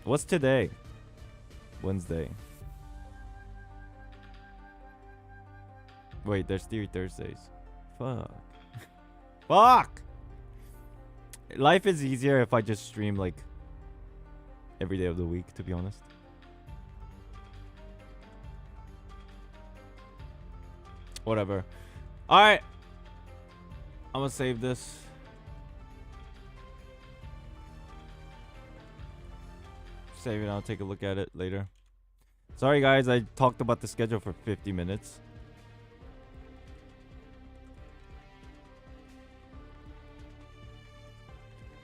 What's today? Wednesday. Wait, there's Theory Thursdays. Fuck. Fuck! Life is easier if I just stream like every day of the week, to be honest. Whatever. Alright. I'm gonna save this. Save it. I'll take a look at it later. Sorry guys, I talked about the schedule for 50 minutes.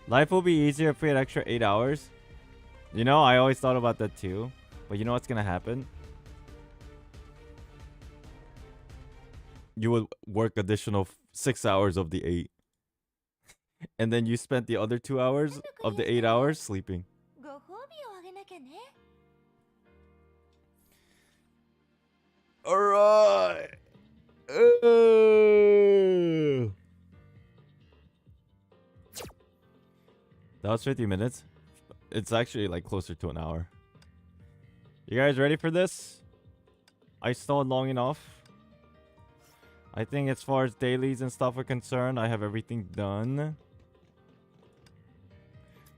Life will be easier if we had extra 8 hours. You know, I always thought about that too. But you know what's gonna happen? You would work additional 6 hours of the 8. And then you spent the other 2 hours of the 8 hours sleeping. Alright. That was 50 minutes. It's actually like closer to an hour. You guys ready for this? I stalled long enough. I think as far as dailies and stuff are concerned, I have everything done.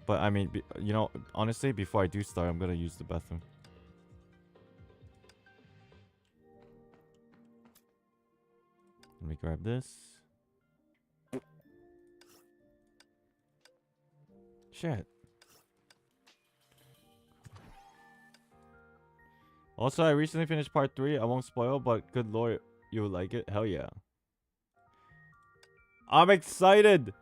But I mean, you know, honestly, before I do start, I'm gonna use the bathroom. Let me grab this. Shit. Also, I recently finished part 3. I won't spoil, but good lord, you will like it. Hell yeah. I'm excited.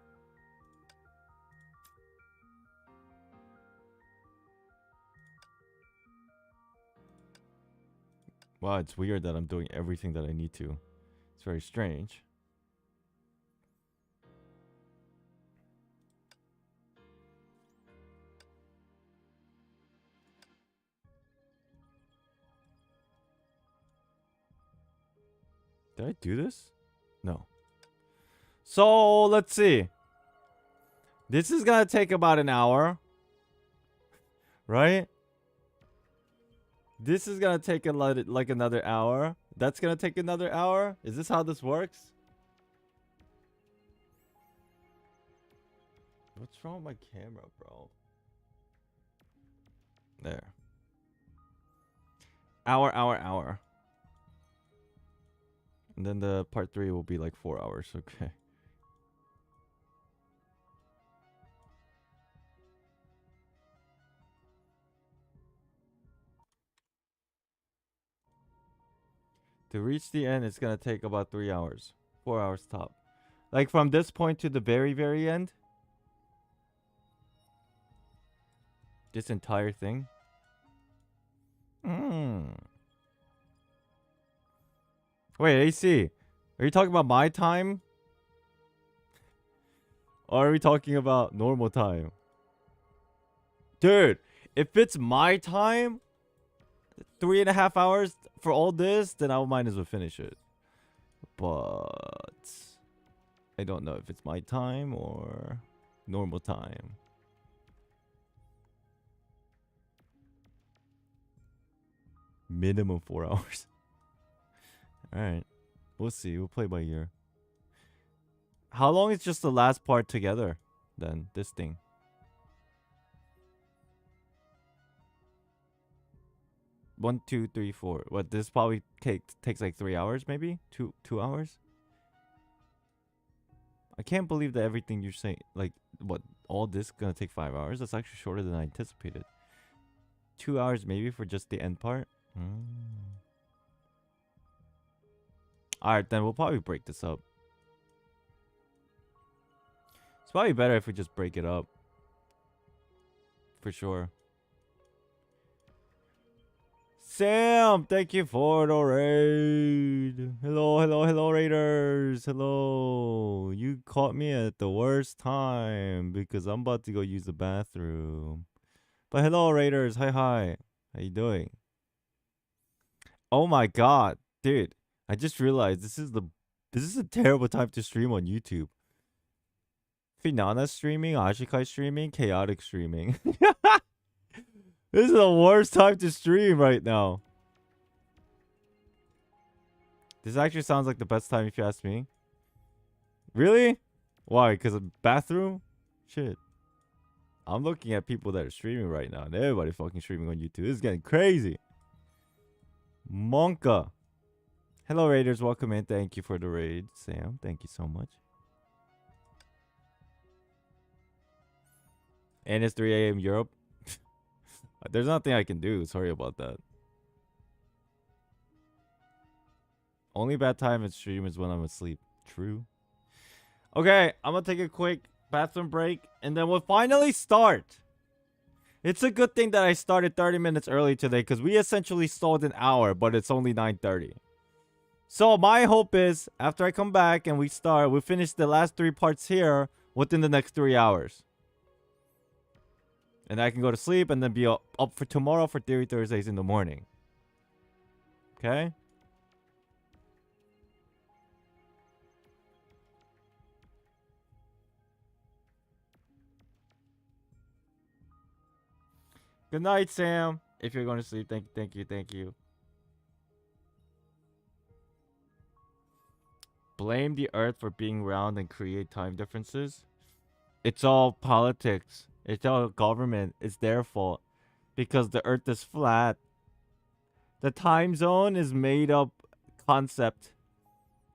Wow, it's weird that I'm doing everything that I need to. It's very strange. Did I do this? No. So, let's see. This is gonna take about an hour. Right? This is gonna take like another hour. That's gonna take another hour. Is this how this works? What's wrong with my camera, bro? There. Hour. And then the part 3 will be like 4 hours. Okay. To reach the end, it's gonna take about 3 hours. 4 hours top. Like from this point to the very, very end. This entire thing. Wait, AC. Are you talking about my time? Or are we talking about normal time? Dude, if it's my time, 3.5 hours for all this, then I might as well finish it. But I don't know if it's my time or normal time. Minimum 4 hours. Alright. We'll see. We'll play by ear. How long is just the last part together then? This thing. One, two, three, four. What, this probably takes like 3 hours maybe? 2 hours? I can't believe that everything you're saying, like, what, all this gonna take 5 hours? That's actually shorter than I anticipated. 2 hours maybe for just the end part? Alright, then we'll probably break this up. It's probably better if we just break it up. For sure. Sam, thank you for the raid. Hello, raiders. Hello. You caught me at the worst time because I'm about to go use the bathroom. But hello, raiders. Hi. How you doing? Oh my god, dude. I just realized this is a terrible time to stream on YouTube. Finana streaming, Ashikai streaming, chaotic streaming. This is the worst time to stream right now. This actually sounds like the best time if you ask me. Really? Why? Because of bathroom? Shit. I'm looking at people that are streaming right now. And everybody fucking streaming on YouTube. This is getting crazy. Monka. Hello, raiders. Welcome in. Thank you for the raid. Sam, thank you so much. And it's 3 a.m. Europe. There's nothing I can do. Sorry about that. Only bad time in stream is when I'm asleep. True. Okay, I'm gonna take a quick bathroom break and then we'll finally start. It's a good thing that I started 30 minutes early today because we essentially stalled an hour, but it's only 9:30. So my hope is after I come back and we finish the last 3 parts here within the next 3 hours. And I can go to sleep and then be up for tomorrow for Theory Thursdays in the morning. Okay? Good night, Sam. If you're going to sleep, thank you. Blame the earth for being round and create time differences. It's all politics. It's all government. It's their fault. Because the earth is flat. The time zone is made up concept.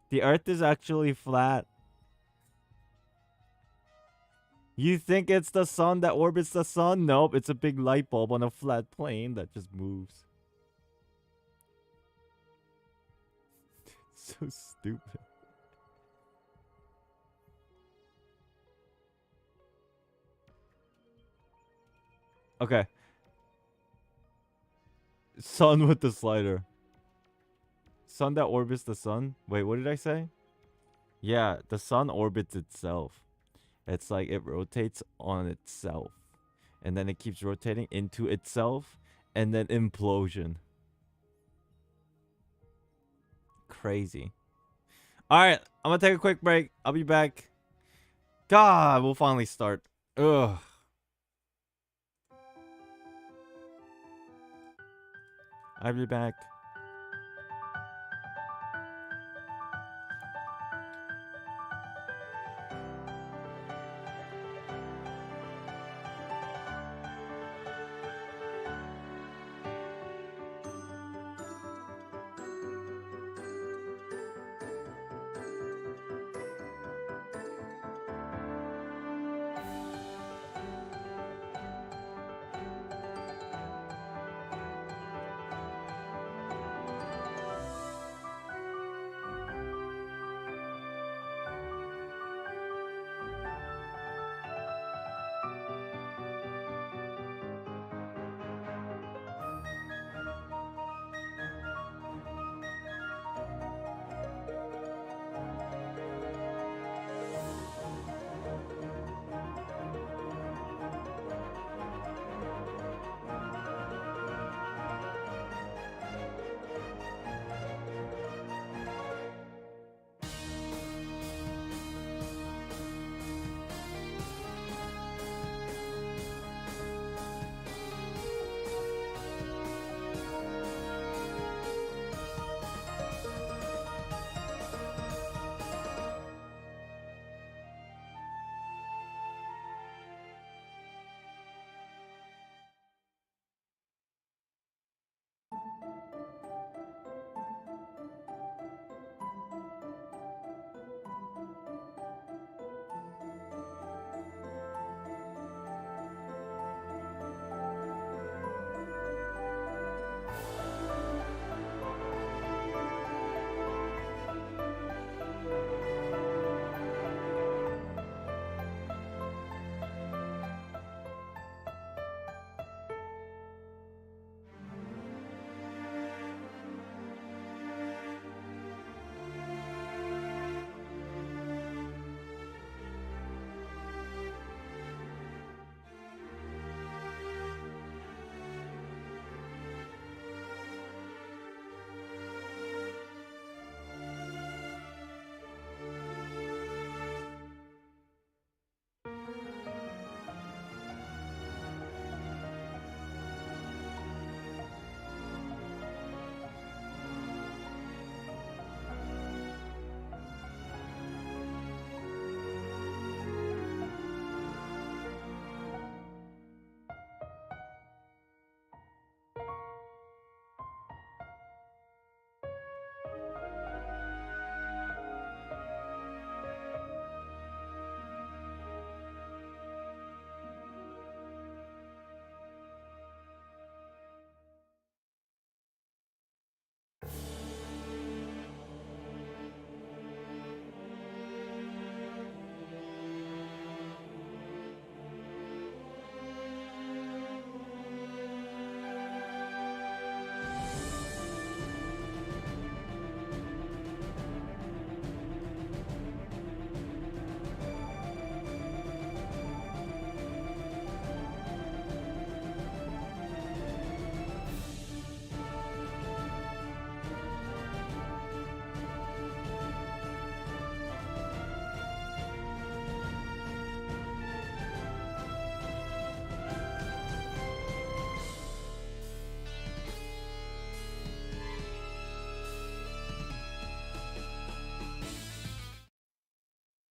The earth is actually flat. You think it's the sun that orbits the sun? Nope, it's a big light bulb on a flat plane that just moves. So stupid. Okay. Sun with the slider. Sun that orbits the sun? Wait, what did I say? Yeah, the sun orbits itself. It's like it rotates on itself. And then it keeps rotating into itself. And then implosion. Crazy. Alright, I'm gonna take a quick break. I'll be back. God, we'll finally start. Ugh. I'll be back.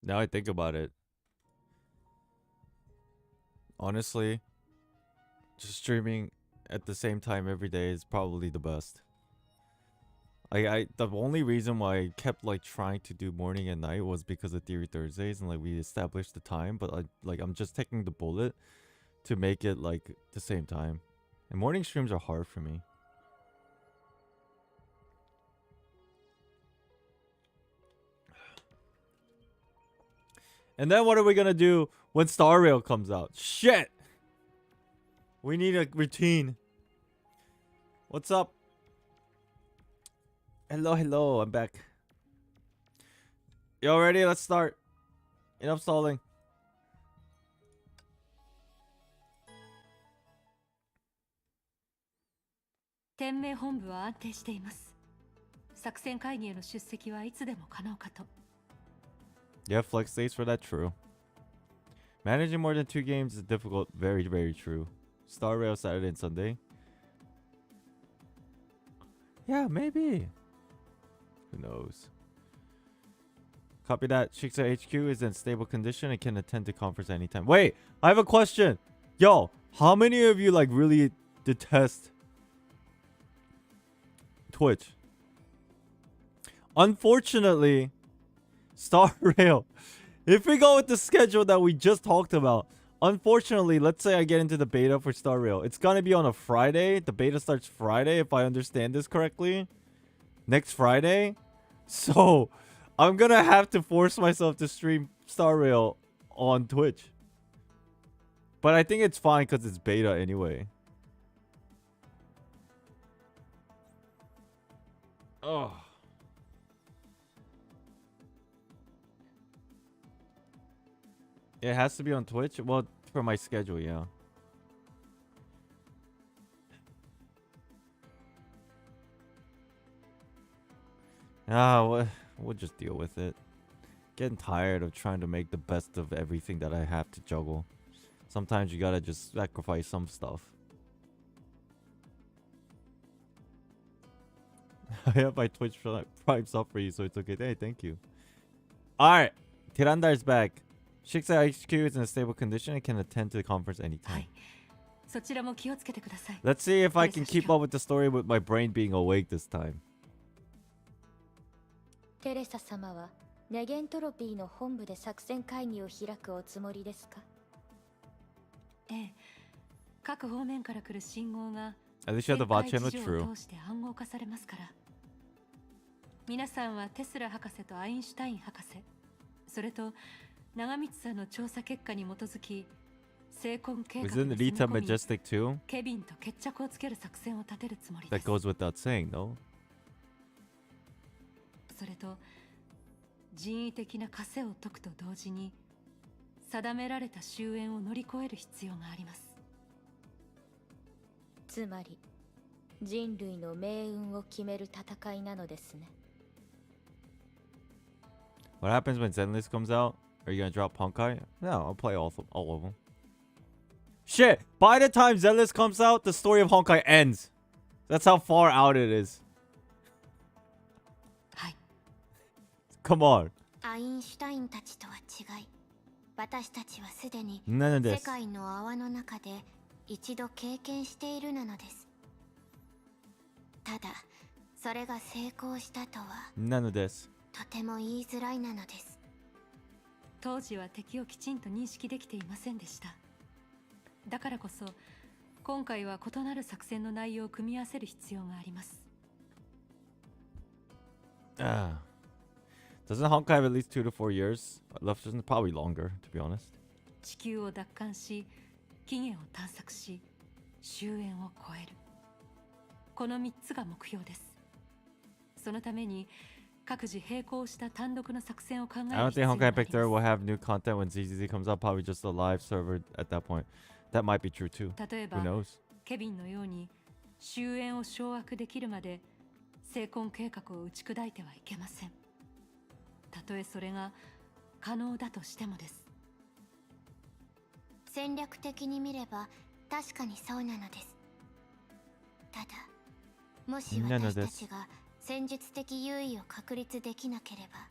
Now I think about it. Honestly, just streaming at the same time every day is probably the best. The only reason why I kept like trying to do morning and night was because of Theory Thursdays and like we established the time, but I'm just taking the bullet to make it like the same time. And morning streams are hard for me. And then what are we gonna do when Star Rail comes out? Shit! We need a routine. What's up? Hello, I'm back. Y'all ready? Let's start. Enough stalling. Yeah, flex states for that, true. Managing more than 2 games is difficult, very, very true. Star Rail Saturday and Sunday. Yeah, maybe. Who knows? Copy that. Shiksa HQ is in stable condition and can attend to conference anytime. Wait, I have a question. Yo, how many of you like really detest Twitch? Unfortunately, Star Rail, if we go with the schedule that we just talked about, unfortunately, let's say I get into the beta for Star Rail. It's gonna be on a Friday. The beta starts Friday, if I understand this correctly. Next Friday. So, I'm gonna have to force myself to stream Star Rail on Twitch. But I think it's fine because it's beta anyway. Oh. It has to be on Twitch? Well, for my schedule, yeah. We'll just deal with it. Getting tired of trying to make the best of everything that I have to juggle. Sometimes you gotta just sacrifice some stuff. I have my Twitch Prime sub for you, so it's okay. Hey, thank you. Alright. Tiranda is back. Shiksa HQ is in a stable condition and can attend to the conference anytime. Let's see if I can keep up with the story with my brain being awake this time. テレサ様はネゲントロピーの本部で作戦会議を開くおつもりですか？ええ、各方面から来る信号が At least you have the VOD channel, true. 通して暗号化されますから。皆さんはテスラ博士とアインシュタイン博士、それと長光さんの調査結果に基づき、成婚計画に Rita Majestic too? ケビンと決着をつける作戦を立てるつもりです。That goes without saying, no? それと人為的な枷を解くと同時に定められた終焉を乗り越える必要があります。つまり人類の命運を決める戦いなのですね。What happens when Zenless comes out? Are you gonna drop Honkai? No, I'll play all of them. Shit! By the time Zenless comes out, the story of Honkai ends. That's how far out it is. Come on. アインシュタインたちとは違い、私たちはすでに None of this. 世界の泡の中で一度経験しているなのです。ただ、それが成功したとは None of this. とても言いづらいなのです。当時は敵をきちんと認識できていませんでした。だからこそ、今回は異なる作戦の内容を組み合わせる必要があります。Doesn't Honkai have at least 2 to 4 years left? Probably longer, to be honest. 地球を奪還し、起源を探索し、終焉を超える。この3つが目標です。そのために各自並行した単独の作戦を考える必要があります。 I don't think Honkai Picture will have new content when ZZZ comes out. Probably just a live server at that point. That might be true too. Who knows? ケビンのように終焉を掌握できるまで成婚計画を打ち砕いてはいけません。たとえそれが可能だとしてもです。戦略的に見れば確かにそうなのです。ただ、もし私たちが戦術的優位を確立できなければ、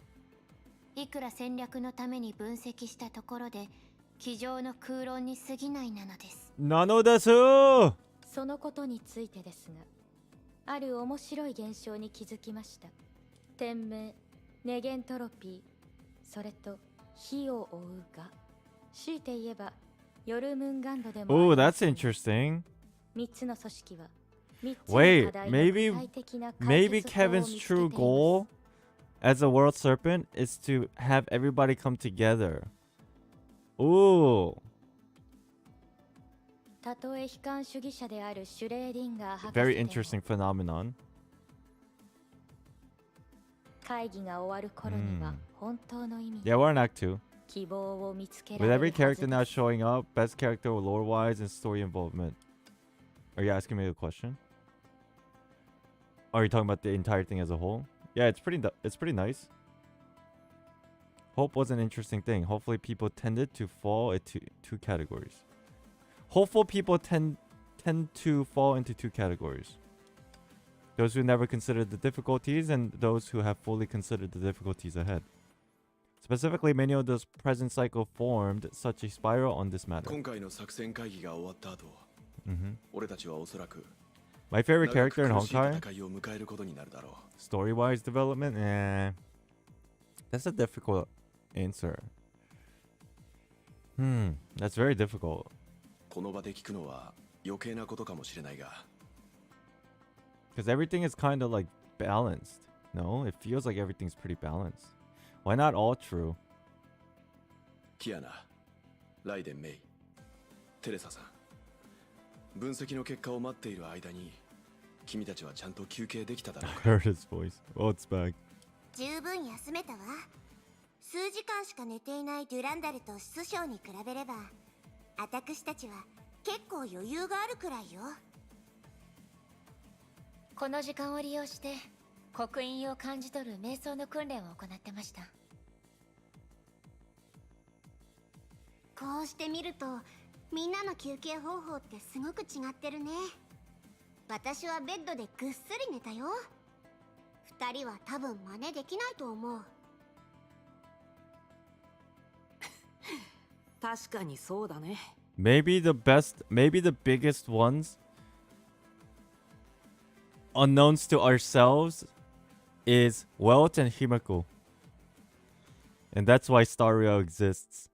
いくら戦略のために分析したところで机上の空論に過ぎないなのです。なのです。そのことについてですが、ある面白い現象に気づきました。天命、ネゲントロピー、それと火を追うが、強いて言えばヨルムンガンドでもあり Oh, ます that's interesting. 3つの組織は3つの Wait, 課題の maybe 具体的な maybe 解決法を見 Kevin's つけてい true ます。 goal as a world serpent is to have everybody come together. Ooh, たとえ悲観主義者であるシュレーディンガー博士 very でも interesting phenomenon. 会議が終わる頃には本当の意味で Yeah, we're in Act 2. 希望を見つけら With れ every るはず character now です。 showing up, best character lore-wise and story involvement. Are you asking me a question? Are you talking about the entire thing as a whole? Yeah, it's pretty nice. Hope was an interesting thing. Hopefully people tended to fall into two categories. Hopeful people tend to fall into two categories. Those who never considered the difficulties and those who have fully considered the difficulties ahead. Specifically, many of those present cycle formed such a spiral on this matter. 今回の作戦会議が終わった後、俺たちはおそらく My favorite 長く character in 苦しい Honkai, 戦いを迎えることになるだろ story-wise development, that's a difficult answer. That's very difficult. う。この場で聞くのは余計なことかもしれないが、 Because everything is kind of like balanced. No? It feels like everything's pretty balanced. Why not all true? キアナ、ライデン・メイ、テレサさん、分析の結果を待っている間に、君たちはちゃんと休憩できただろ I うか。 heard his voice. Oh, it's back. 十分休めたわ。数時間しか寝ていないデュランダルと師匠に比べれば、私たちは結構余裕があるくらいよ。この時間を利用して刻印を感じ取る瞑想の訓練を行ってました。こうして見るとみんなの休憩方法ってすごく違ってるね。私はベッドでぐっすり寝たよ。二人は多分真似できないと思う。確かにそうだね。 Maybe the biggest ones, unknowns to ourselves, is Welt and Himiko. And that's why Stario exists.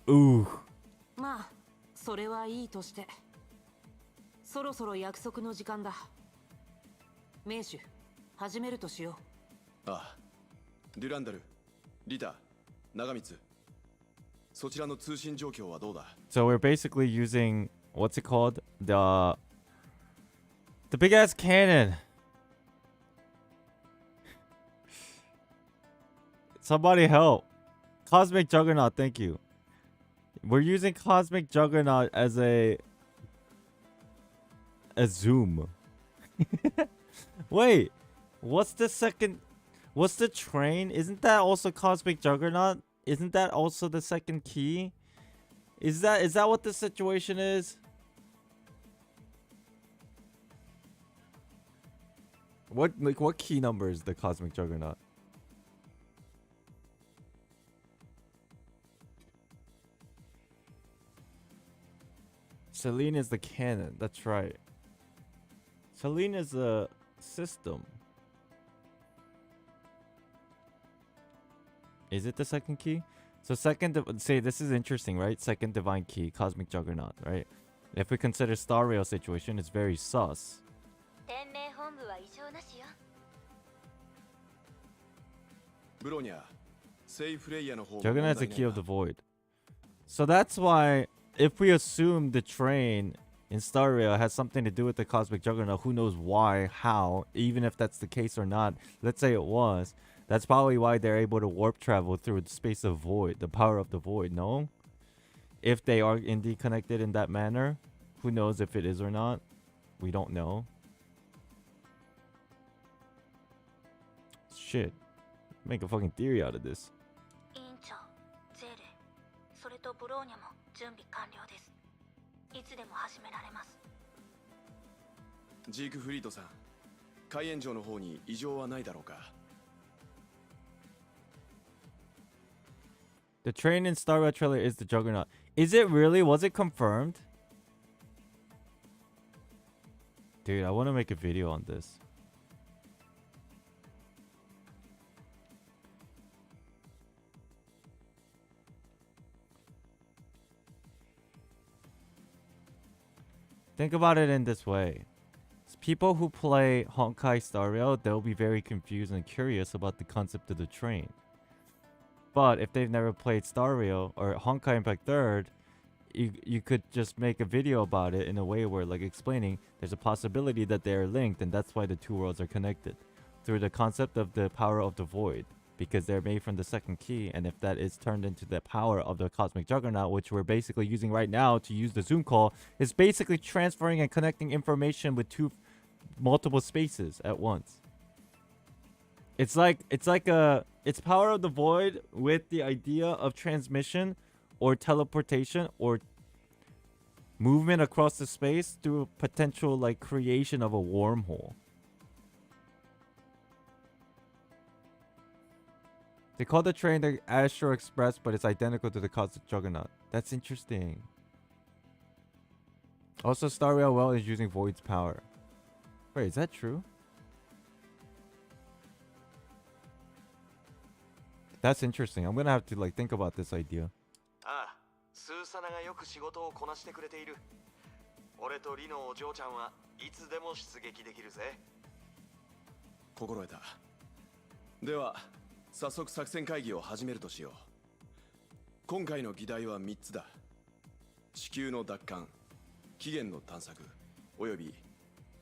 Ooh. まあ、それはいいとして。そろそろ約束の時間だ。名手、始めるとしよああ、デュランダル、リタ、長光、そちらの通信状況はどうだ？ So we're basically using, what's it called? The big ass cannon. Somebody help. Cosmic Juggernaut, thank you. We're using Cosmic Juggernaut as a zoom. Wait, what's the train? Isn't that also Cosmic Juggernaut? Isn't that also the second key? Is that what the situation is? What key number is the Cosmic Juggernaut? Selene is the cannon. That's right. Selene is a system. Is it the second key? So say this is interesting, right? Second divine key, Cosmic Juggernaut, right? If we consider Star Rail situation, it's very sus. 天命本部は異常なしよ。ブロニャ、セイフレイヤの方も Juggernaut is the 問題 key ない of the な。 void. So that's why if we assume the train in Star Rail has something to do with the Cosmic Juggernaut, who knows why, how, even if that's the case or not, let's say it was, that's probably why they're able to warp travel through the space of void, the power of the void, no? If they are indeed connected in that manner, who knows if it is or not? We don't know. Shit. Make a fucking theory out of this. 委員長、ゼーレ、それとブローニャも準備完了です。いつでも始められます。ジークフリートさん、海援場の方に異常はないだろうか？ The train in Star Wars trailer is the Juggernaut. Is it really? Was it confirmed? Dude, I want to make a video on this. Think about it in this way. People who play Honkai Star Rail, they'll be very confused and curious about the concept of the train. But if they've never played Star Rail or Honkai Impact 3rd, you could just make a video about it in a way where, like, explaining there's a possibility that they're linked, and that's why the two worlds are connected through the concept of the power of the void, because they're made from the second key, and if that is turned into the power of the cosmic juggernaut, which we're basically using right now to use the Zoom call, is basically transferring and connecting information with multiple spaces at once. It's power of the void with the idea of transmission or teleportation or movement across the space through a potential, like, creation of a wormhole. They call the train the Astro Express, but it's identical to the Cosmic Juggernaut. That's interesting. Also, Star Rail Well is using Void's power. Wait, is that true? That's interesting. I'm gonna have to, like, think about this idea. ああ、スーサナがよく仕事をこなしてくれている。俺とリのお嬢ちゃんはいつでも出撃できるぜ。心得た。では、早速作戦会議を始めるとしよう。今回の議題は3つだ。地球の奪還、起源の探索、および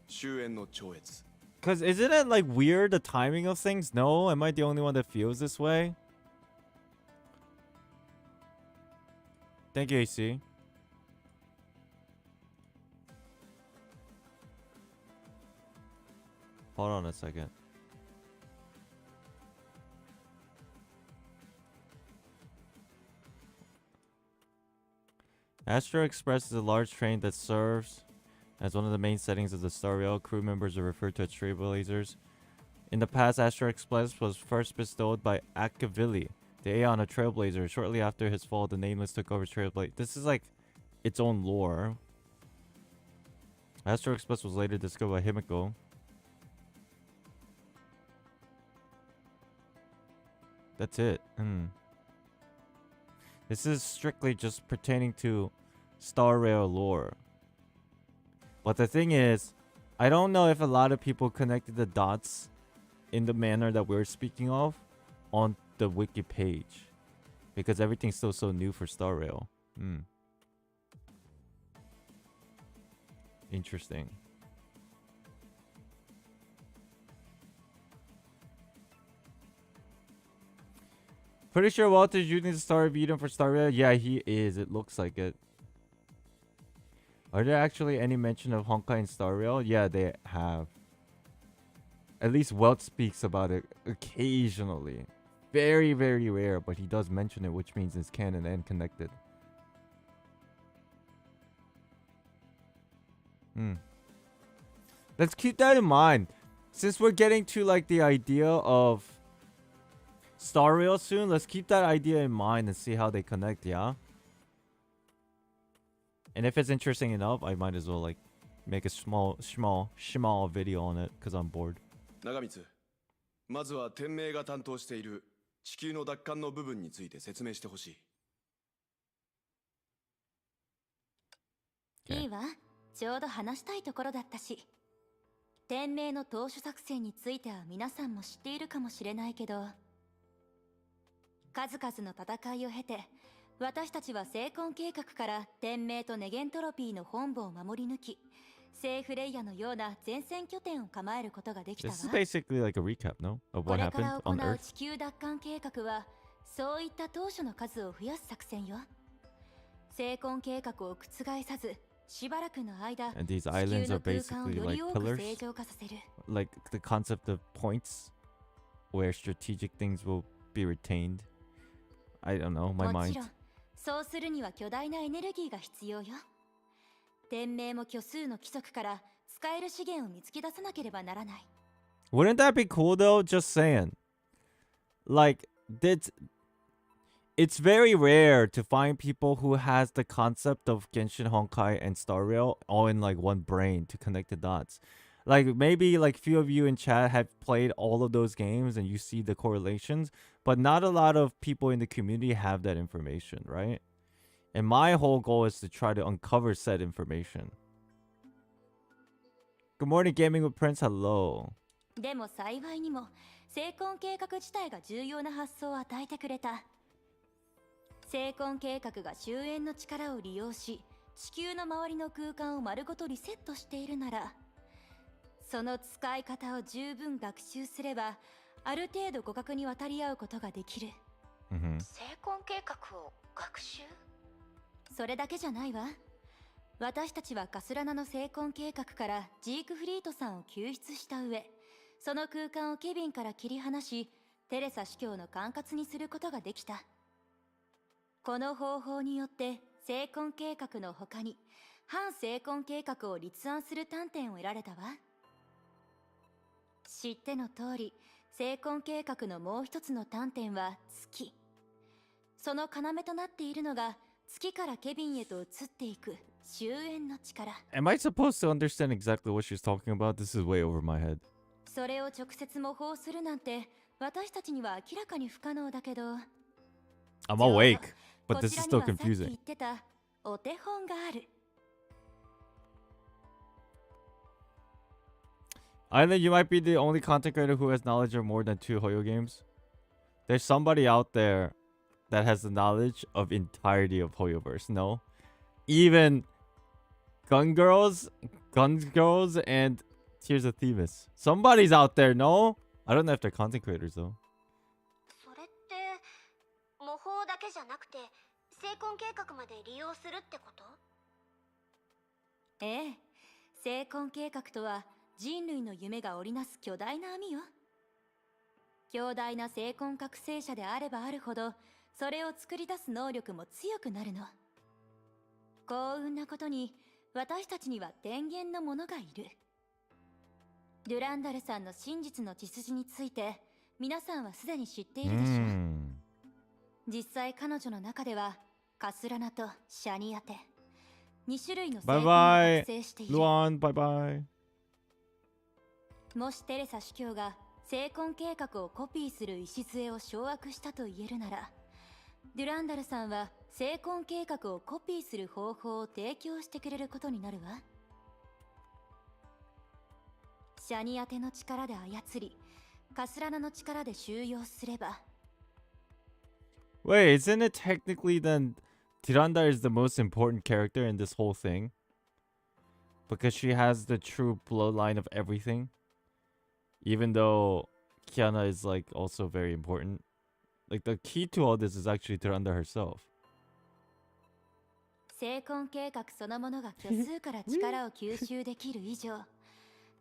終焉の超越。Cause isn't it, like, weird, the timing of things? No? Am I the only one that feels this way? Thank you, AC. Hold on a second. Astro Express is a large train that serves as one of the main settings of the Star Rail. Crew members are referred to as trailblazers. In the past, Astro Express was first bestowed by Akavili, the Aeon, a trailblazer. Shortly after his fall, the Nameless took over Trailblazer. This is like its own lore. Astro Express was later discovered by Himiko. That's it. This is strictly just pertaining to Star Rail lore. But the thing is, I don't know if a lot of people connected the dots in the manner that we're speaking of on the wiki page, because everything's still so new for Star Rail. Interesting. Pretty sure Walter's using the Star of Eden for Star Rail. Yeah, he is. It looks like it. Are there actually any mention of Honkai in Star Rail? Yeah, they have. At least Welt speaks about it occasionally. Very, very rare, but he does mention it, which means it's canon and connected. Let's keep that in mind. Since we're getting to, like, the idea of Star Rail soon, let's keep that idea in mind and see how they connect, yeah? And if it's interesting enough, I might as well, like, make a small video on it, because I'm bored. 長光、まずは天命が担当している地球の奪還の部分について説明してほしい。いいわ。ちょうど話したいところだったし。天命の投手作戦については皆さんも知っているかもしれないけど、数々の戦いを経て、私たちは聖魂計画から天命とネゲントロピーの本部を守り抜き、聖フレイヤのような前線拠点を構えることができたわ。This is basically like a recap, no? Of こ what れから happened 行 on う Earth. 地球奪還計画は、そういった当初の数を増やす作戦よ。聖魂計画を覆さず、しばらくの間、 And these 地 islands 球 are の空間を basically よ like り多く pillars. 正常化させる。 Like the concept of points where strategic things will be retained. I don't know, my もち mind. ろん、そうするには巨大なエネルギーが必要よ。天命も虚数の規則から使える資源を見つけ出さなければならない。Wouldn't that be cool though? Just saying. Like, it's very rare to find people who has the concept of Genshin, Honkai, and Star Rail all in like one brain to connect the dots. Like maybe like few of you in chat have played all of those games and you see the correlations, but not a lot of people in the community have that information, right? And my whole goal is to try to uncover said information. Good morning, Gaming with Prince. Hello. でも幸いにも成婚計画自体が重要な発想を与えてくれた。成婚計画が終焉の力を利用し、地球の周りの空間を丸ごとリセットしているなら、その使い方を十分学習すれば、ある程度互角に渡り合うことができる。Mm-hmm. 成婚計画を学習？それだけじゃないわ。私たちはカスラナの成婚計画からジークフリートさんを救出した上、その空間をケビンから切り離し、テレサ司教の管轄にすることができた。この方法によって成婚計画の他に反成婚計画を立案する観点を得られたわ。知っての通り、成婚計画のもう一つの端点は月。その要となっているのが月からケビンへと移っていく終焉の力。Am I supposed to understand exactly what she's talking about? This is way over my head. それを直接模倣するなんて私たちには明らかに不可能だけど。I'm awake, but こ this ち is らに still はさっき言 confusing. ってたお手本がある。I think you might be the only content creator who has knowledge of more than 2 Hoyo games. There's somebody out there that has the knowledge of entirety of Hoyoverse. No, even Gun Girls, and Tears of Thieves. Somebody's out there. No, I don't know if they're content creators though. それって模倣だけじゃなくて成婚計画まで利用するってこと？ええ、成婚計画とは人類の夢が織りなす巨大な網よ。強大な成婚覚醒者であればあるほど、それを作り出す能力も強くなるの。幸運なことに、私たちには天元の者がいる。デュランダルさんの真実の血筋について、皆さんはすでに知っているでしょう。実際彼女の中では、カスラナとシャニアテ、2種類の成婚が覚醒している。Luan, bye bye. もしテレサ司教が成婚計画をコピーする礎を掌握したと言えるなら、デュランダルさんは成婚計画をコピーする方法を提供してくれることになるわ。シャニアテの力で操り、カスラナの力で収容すれば。Wait, isn't it technically then Tiranda is the most important character in this whole thing? Because she has the true bloodline of everything? Even though Kiana is like also very important. Like the key to all this is actually Tiranda herself. 成婚計画そのものが虚数から力を吸収できる以上、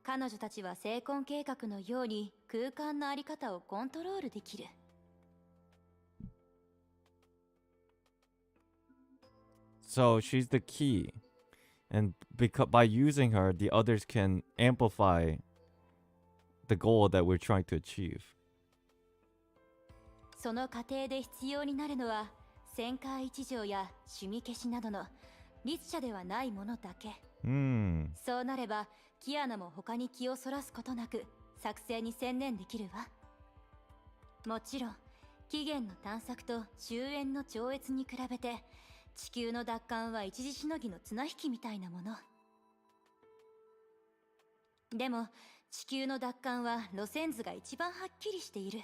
彼女たちは成婚計画のように空間の在り方をコントロールできる。So she's the key. And by using her, the others can amplify the goal that we're trying to achieve. その過程で必要になるのは旋回一条や趣味消しなどの律者ではないものだけ。そうなればキアナも他に気をそらすことなく作成に専念できるわ。もちろん起源の探索と終焉の超越に比べて地球の奪還は一時しのぎの綱引きみたいなもの。でも地球の奪還は路線図が一番はっきりしている。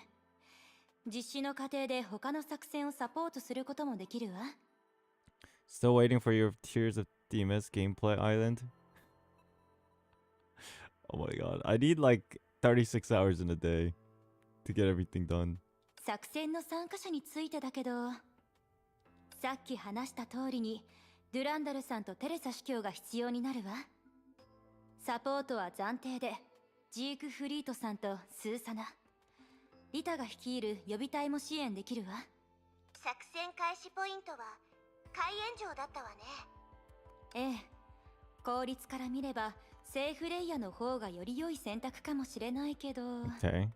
実施の過程で他の作戦をサポートすることもできるわ。Still waiting for your Tears of Themis gameplay island? Oh my god. I need like 36 hours in a day to get everything done. 作戦の参加者についてだけど、さっき話した通りにデュランダルさんとテレサ司教が必要になるわ。サポートは暫定でジークフリートさんとスーサナ、リタが率いる予備隊も支援できるわ。作戦開始ポイントは海援場だったわね。ええ、効率から見ればセーフレイヤの方がより良い選択かもしれないけど、Okay.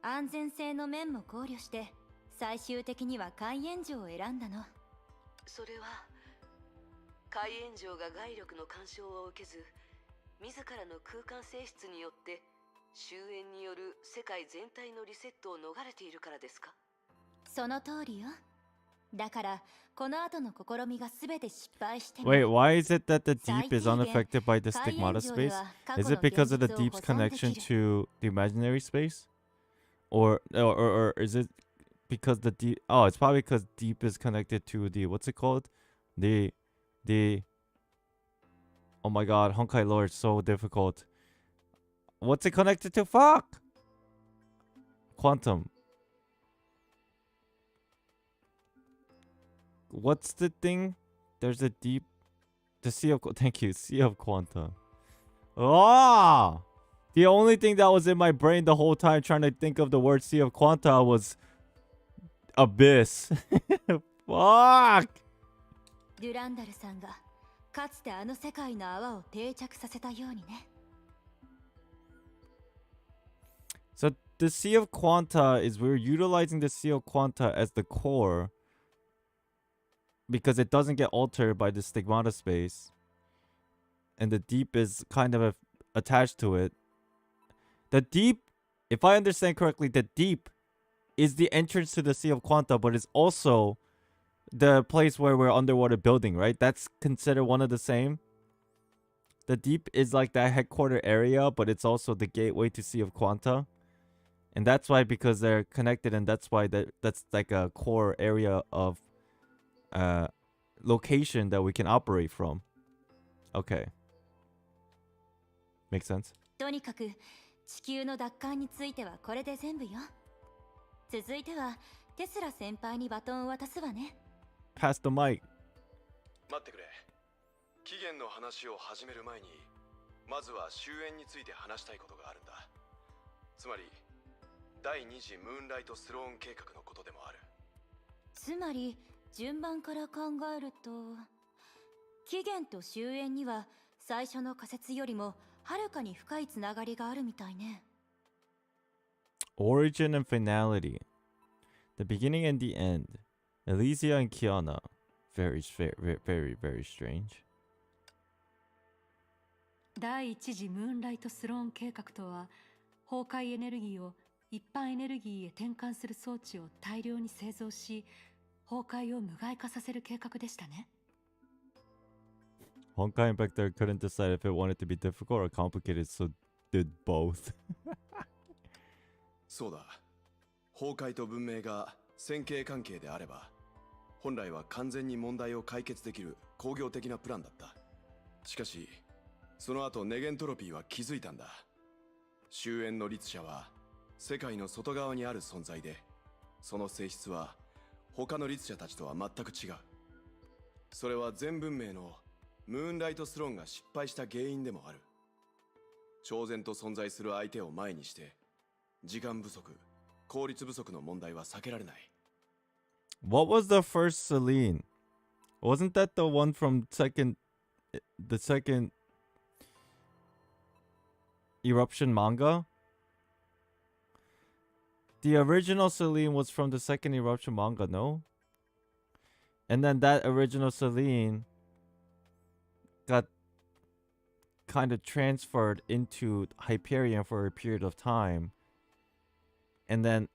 安全性の面も考慮して最終的には海炎城を選んだの。それは海炎城が外力の干渉を受けず、自らの空間性質によって終焉による世界全体のリセットを逃れているからですか？その通りよ。だからこの後の試みが全て失敗しても Wait, why is it that the deep is 最低限 unaffected by the 海 stigmata 炎城で space? は過 Is 去 it の because of the 現実を deep's 保存で connection きる。 to the imaginary space? Or is it because the deep... Oh, it's probably because deep is connected to the... What's it called? The... Oh my god, Honkai lore is so difficult. What's it connected to? Fuck! Quantum. What's the thing? There's a deep... The Sea of... Thank you. Sea of Quanta. Ah! The only thing that was in my brain the whole time trying to think of the word Sea of Quanta was... Abyss. Fuck! デュランダルさんがかつてあの世界の泡を定着させたようにね。So the Sea of Quanta is we're utilizing the Sea of Quanta as the core because it doesn't get altered by the stigmata space. And the deep is kind of attached to it. The deep, if I understand correctly, the deep is the entrance to the Sea of Quanta, but it's also the place where we're underwater building, right? That's considered one of the same. The deep is like that headquarter area, but it's also the gateway to Sea of Quanta. And that's why, because they're connected, and that's why that's like a core area of location that we can operate from. Okay. Makes sense. とにかく地球の奪還についてはこれで全部よ。続いてはテスラ先輩にバトンを渡すわね。Pass the mic. 待ってくれ。期限の話を始める前に、まずは終焉について話したいことがあるんだ。つまり第2次ムーンライトスローン計画のことでもある。つまり順番から考えると、起源と終焉には最初の仮説よりもはるかに深いつながりがあるみたいね。Origin and finality. The beginning and the end. Elysia and Kiana. Very, very, very, very strange. 第一次ムーンライトスローン計画とは、崩壊エネルギーを一般エネルギーへ転換する装置を大量に製造し、崩壊を無害化させる計画でしたね。Honkai and Vector couldn't decide if it wanted to be difficult or complicated, so did both. そうだ。崩壊と文明が線形関係であれば、本来は完全に問題を解決できる工業的なプランだった。しかし、その後ネゲントロピーは気づいたんだ。終焉の律者は世界の外側にある存在で、その性質は他の律者たちとは全く違う。それは全文明のムーンライトスローンが失敗した原因でもある。超然と存在する相手を前にして、時間不足、効率不足の問題は避けられない。What was the first Celine? Wasn't that the one from the second Eruption manga? The original Celine was from the second Eruption manga, no? And then that original Celine got kind of transferred into Hyperion for a period of time. And then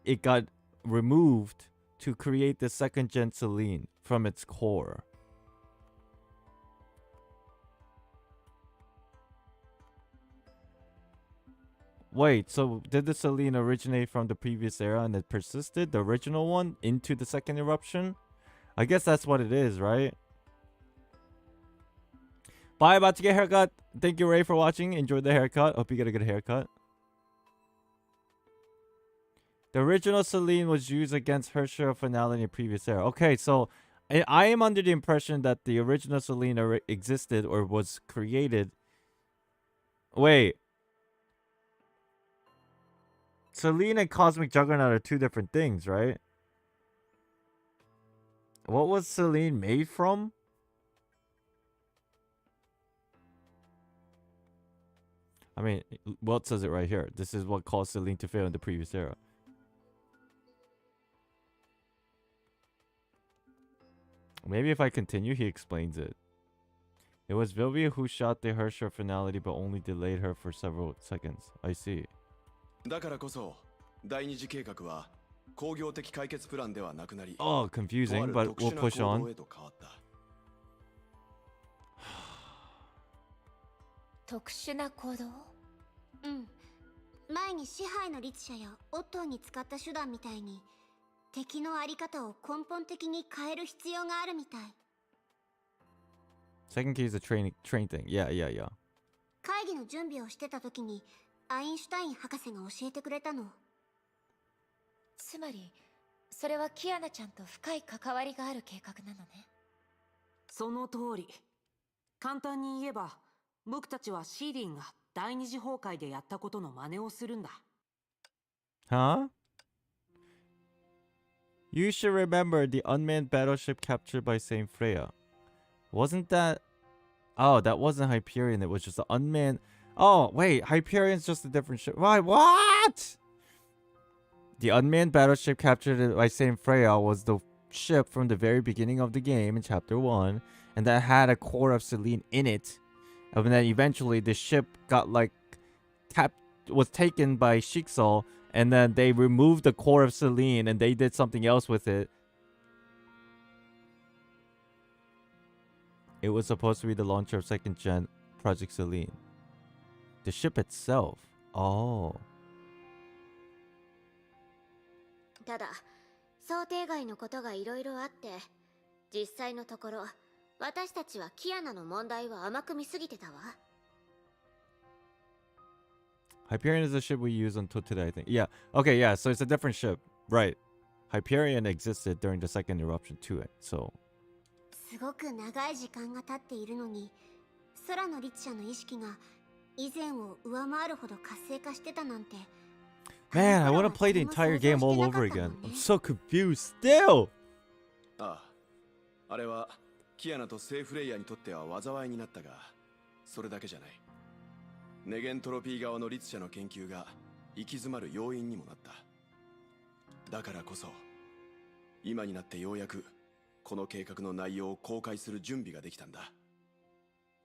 it got removed to create the second gen Celine from its core. Wait, so did the Celine originate from the previous era and it persisted, the original one, into the second eruption? I guess that's what it is, right? Bye, about to get a haircut. Thank you, Ray, for watching. Enjoy the haircut. Hope you get a good haircut. The original Celine was used against Herrscher of Finality in the previous era. Okay, so I am under the impression that the original Celine existed or was created. Wait. Celine and Cosmic Juggernaut are two different things, right? What was Celine made from? I mean, well, it says it right here. This is what caused Celine to fail in the previous era. Maybe if I continue, he explains it. It was Vilvia who shot the Hersher finality, but only delayed her for several seconds. I see. だからこそ第二次計画は工業的解決プランではなくなり、 Oh, とあ confusing, る but 特 we'll 殊な push 行動 on. へと変わった。特殊な行動？うん。前に支配の律者やオットーに使った手段みたいに敵のあり方を根本的に変える必要があるみたい。 Second key is a train thing. Yeah, yeah, yeah. 会議の準備をしてた時にアインシュタイン博士が教えてくれたの。つまりそれはキアナちゃんと深い関わりがある計画なのね。その通り。簡単に言えば僕たちはシーリンが第二次崩壊でやったことの真似をするんだ。 Huh? You should remember the unmanned battleship captured by Saint Freya. Wasn't that... Oh, that wasn't Hyperion. It was just an unmanned... Oh, wait. Hyperion's just a different ship. Why? What? The unmanned battleship captured by Saint Freya was the ship from the very beginning of the game in Chapter 1. And that had a core of Selene in it. And then eventually the ship got like... was taken by Shixal. And then they removed the core of Selene and they did something else with it. It was supposed to be the launcher of second gen Project Selene. The ship itself. Oh. ただ、想定外のことがいろいろあって、実際のところ、私たちはキアナの問題を甘く見すぎてたわ。Hyperion is a ship we use until today, I think. Yeah. Okay, yeah. So it's a different ship. Right. Hyperion existed during the second eruption too. So. すごく長い時間が経っているのに、空の律者の意識が以前を上回るほど活性化してたなんて。Man, I want to play the entire game all over again. I'm so confused still. ああ、あれはキアナとセーフレイヤーにとっては災いになったが、それだけじゃない。ネゲントロピー側の律者の研究が行き詰まる要因にもなった。だからこそ、今になってようやくこの計画の内容を公開する準備ができたんだ。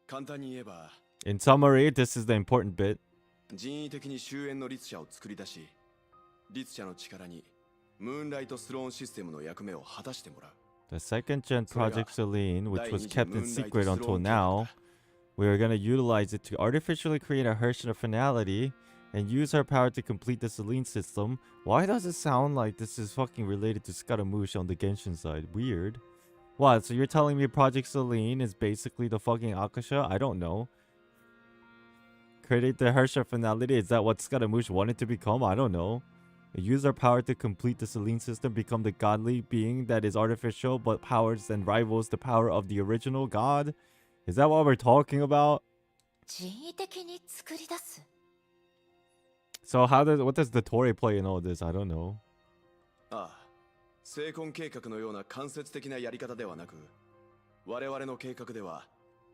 簡単に言えば、In summary, this is the important bit. 人為的に終焉の律者を作り出し、律者の力にムーンライトスローンシステムの役目を果たしてもらう。The second gen Project Selene, which was kept in secret until now, we are going to utilize it to artificially create a Hersher of finality and use her power to complete the Selene system. Why does it sound like this is fucking related to Scaramouche on the Genshin side? Weird. What, so you're telling me Project Selene is basically the fucking Akasha? I don't know. Create the Hersher finality, is that what Scaramouche wanted to become? I don't know. Use our power to complete the Selene system, become the godly being that is artificial but powers and rivals the power of the original god? Is that what we're talking about? 人為的に作り出す？ So what does the Tory play in all this? I don't know. ああ、成婚計画のような間接的なやり方ではなく、我々の計画では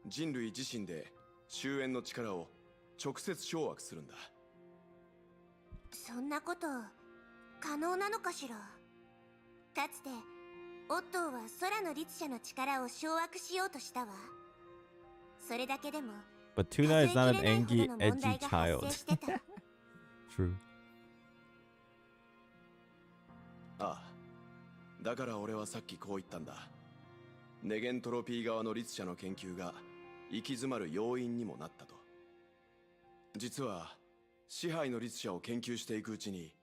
人類自身で終焉の力を直接掌握するんだ。そんなこと可能なのかしら。かつてオットーは空の律者の力を掌握しようとしたわ。それだけでも But Tuna is not an angry, edgy child. True. ああ、だから俺はさっきこう言ったんだ。ネゲントロピー側の律者の研究が行き詰まる要因にもなったと。実は支配の律者を研究していくうちに、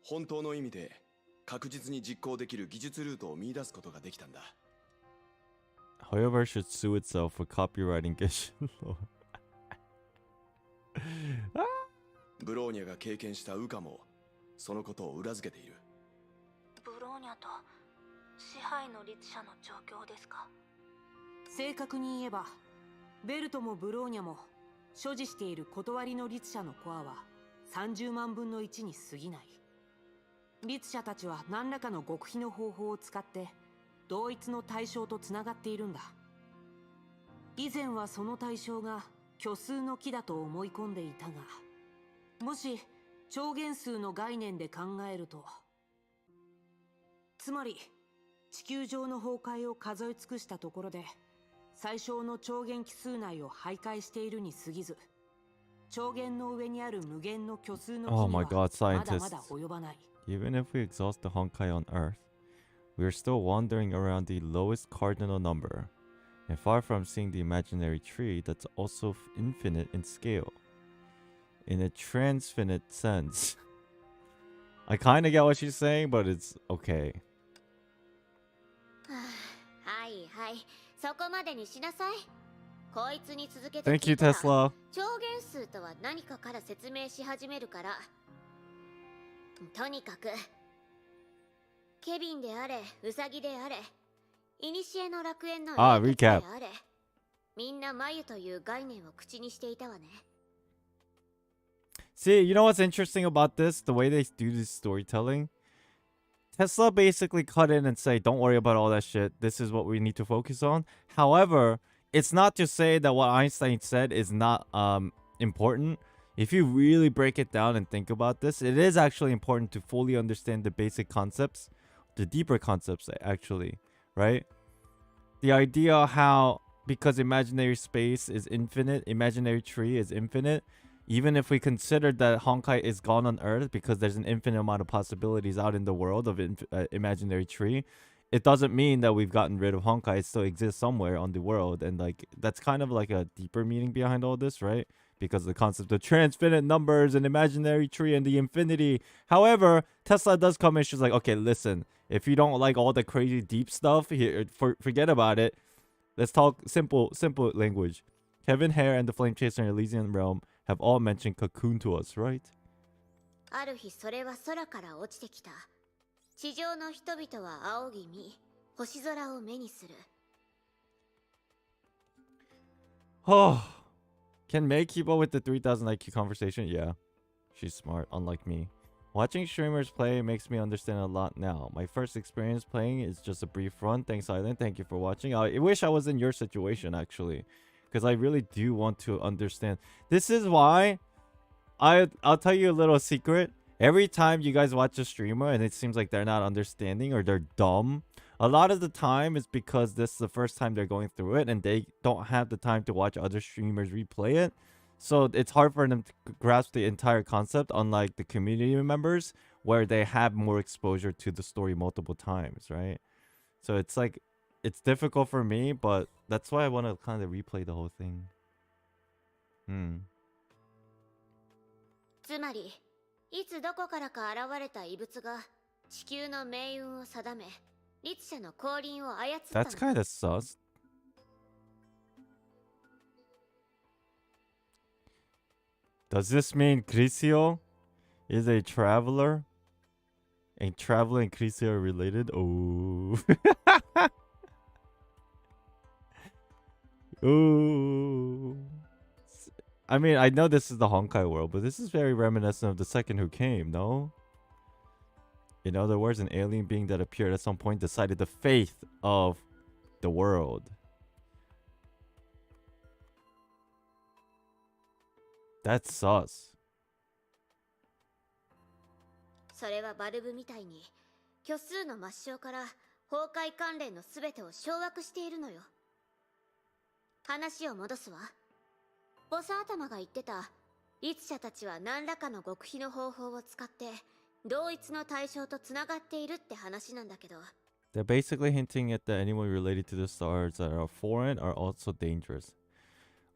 本当の意味で確実に実行できる技術ルートを見出すことができたんだ。However, should sue itself for copywriting Genshin lore. ブローニャが経験したウカもそのことを裏付けている。ブローニャと支配の律者の状況ですか？正確に言えばベルトもブローニャも所持している断りの律者のコアは30万分の1に過ぎない。律者たちは何らかの極秘の方法を使って同一の対象とつながっているんだ。以前はその対象が虚数の木だと思い込んでいたが、もし超元数の概念で考えると、つまり地球上の崩壊を数え尽くしたところで最小の超限奇数内を徘徊しているに過ぎず、超限の上にある無限の虚数の Oh 木に my は god, まだま scientists. だ及ばない。 Even if we exhaust the Honkai on Earth, we are still wandering around the lowest cardinal number, and far from seeing the imaginary tree that's also infinite in scale. In a transfinite sense. I kind of get what she's saying, but it's okay. はいはい、そこまでにしなさい。こいつに続けて Thank 聞 you, いたら Tesla. 超限数とは何かから説明し始めるから。とにかくケビンであれウサギであれ、古の楽園の英傑であれ、みんな眉という概念を口にしていたわね。 See, you know what's interesting about this? The way they do this storytelling? Tesla basically cut in and say, don't worry about all that shit. This is what we need to focus on. However, it's not to say that what Einstein said is not important. If you really break it down and think about this, it is actually important to fully understand the basic concepts, the deeper concepts actually, right? The idea how, because imaginary space is infinite, imaginary tree is infinite, even if we consider that Honkai is gone on Earth because there's an infinite amount of possibilities out in the world of imaginary tree, it doesn't mean that we've gotten rid of Honkai. It still exists somewhere on the world, and like that's kind of like a deeper meaning behind all this, right? Because the concept of transfinite numbers and imaginary tree and the infinity. However, Tesla does come in. She's like, okay, listen, if you don't like all the crazy deep stuff here, forget about it. Let's talk simple language. Kevin Hare and the Flame Chaser in Elysian Realm have all mentioned cocoon to us, right? ある日それは空から落ちてきた。地上の人々は仰ぎ見、星空を目にする。 Oh, can May keep up with the 3000 IQ conversation? Yeah, she's smart, unlike me. Watching streamers play makes me understand a lot now. My first experience playing is just a brief run. Thanks, Island. Thank you for watching. I wish I was in your situation, actually, because I really do want to understand. This is why I'll tell you a little secret. Every time you guys watch a streamer and it seems like they're not understanding or they're dumb, a lot of the time it's because this is the first time they're going through it and they don't have the time to watch other streamers replay it. So it's hard for them to grasp the entire concept, unlike the community members where they have more exposure to the story multiple times, right? So it's like, it's difficult for me, but that's why I want to kind of replay the whole thing. つまり、いつどこからか現れた異物が地球の命運を定め、律者の降臨を操ったの。 That's kind of sus. Does this mean Crisio is a traveler? And traveler and Crisio are related? Oh. Ooh. I mean, I know this is the Honkai world, but this is very reminiscent of the second who came, no? In other words, an alien being that appeared at some point decided the fate of the world. That's sus. それはバルブみたいに虚数の抹消から崩壊関連のすべてを掌握しているのよ。話を戻すわ。ボサ頭が言ってた律者たちは何らかの極秘の方法を使って同一の対象とつながっているって話なんだけど。 They're basically hinting at that anyone related to the stars that are foreign are also dangerous.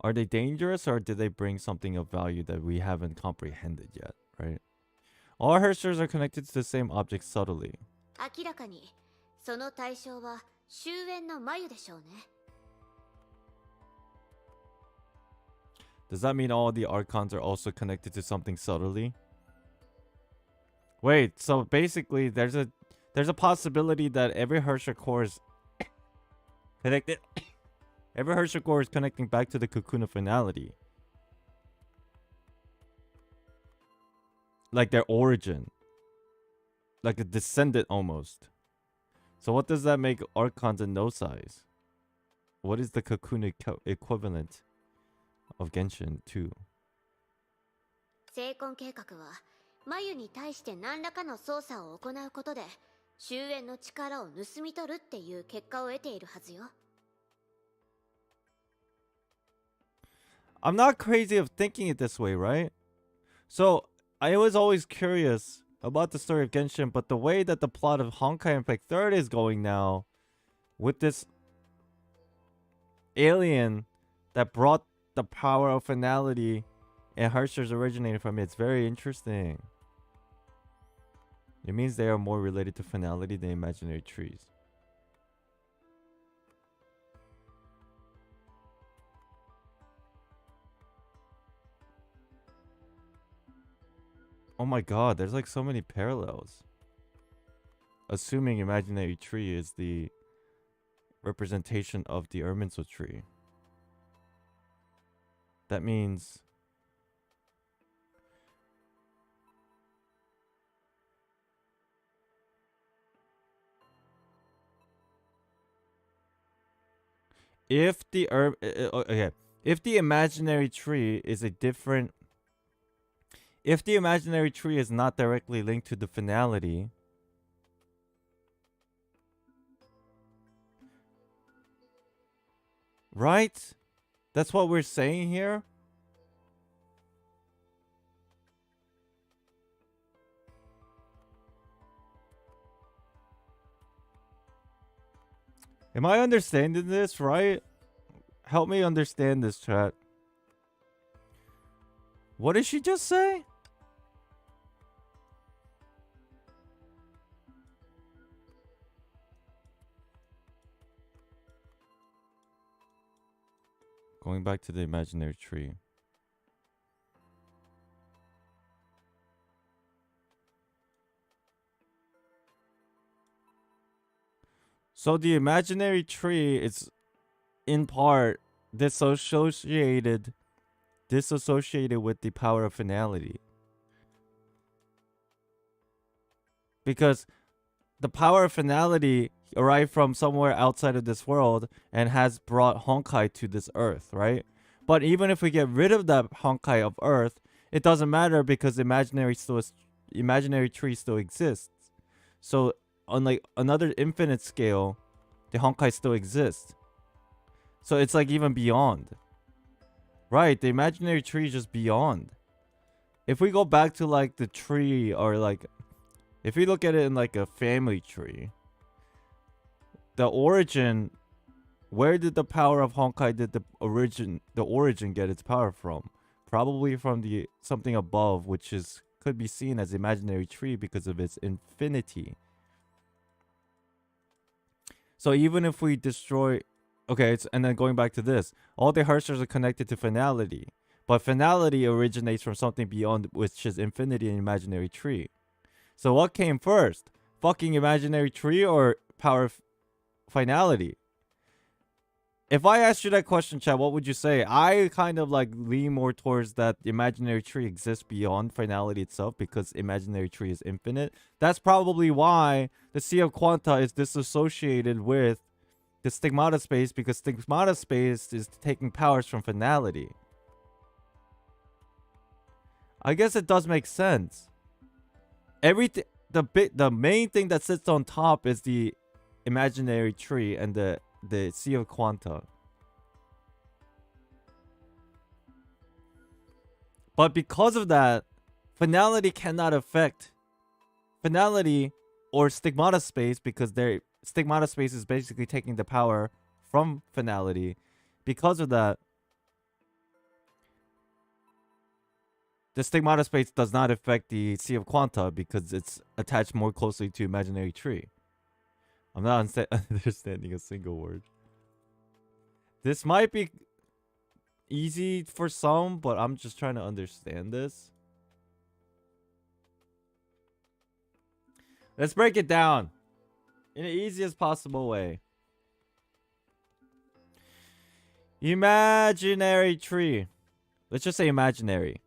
Are they dangerous or did they bring something of value that we haven't comprehended yet, right? All Herschers are connected to the same object subtly. 明らかにその対象は終焉の眉でしょうね。 Does that mean all the archons are also connected to something subtly? Wait, so basically there's a possibility that every Herrscher core is connected. Every Herrscher core is connecting back to the cocoon of finality. Like their origin. Like a descendant almost. So what does that make archons in no size? What is the cocoon equivalent of Genshin 2? 成婚計画は眉に対して何らかの操作を行うことで終焉の力を盗み取るっていう結果を得ているはずよ。I'm not crazy of thinking it this way, right? So, I was always curious about the story of Genshin, but the way that the plot of Honkai Impact 3 is going now, with this alien that brought the power of finality and Heartstars originated from it, it's very interesting. It means they are more related to finality than imaginary trees. Oh my god, there's like so many parallels. Assuming imaginary tree is the representation of the Irminsul tree. That means if the if the imaginary tree is a different, if the imaginary tree is not directly linked to the finality, right? That's what we're saying here. Am I understanding this right? Help me understand this, chat. What did she just say? Going back to the imaginary tree. So the imaginary tree is in part disassociated with the power of finality. Because the power of finality arrived from somewhere outside of this world and has brought Honkai to this earth, right? But even if we get rid of that Honkai of earth, it doesn't matter because imaginary tree still exists. So on like another infinite scale, the Honkai still exists. So it's like even beyond. Right, the imaginary tree is just beyond. If we go back to like the tree, or like if we look at it in like a family tree, the origin, where did the power of Honkai, did the origin get its power from? Probably from the something above, which is could be seen as imaginary tree because of its infinity. So even if we destroy, okay, and then going back to this, all the Heartstars are connected to finality, but finality originates from something beyond, which is infinity and imaginary tree. So what came first? Fucking imaginary tree or power of finality? If I asked you that question, chat, what would you say? I kind of like lean more towards that the imaginary tree exists beyond finality itself because imaginary tree is infinite. That's probably why the Sea of Quanta is disassociated with the Stigmata space, because Stigmata space is taking powers from finality. I guess it does make sense. Everything, the main thing that sits on top is the imaginary tree and the Sea of Quanta. But because of that, finality cannot affect finality or Stigmata space, because their Stigmata space is basically taking the power from finality. Because of that, the Stigmata space does not affect the Sea of Quanta because it's attached more closely to imaginary tree. I'm not understanding a single word. This might be easy for some, but I'm just trying to understand this. Let's break it down in the easiest possible way. Imaginary tree. Let's just say imaginary.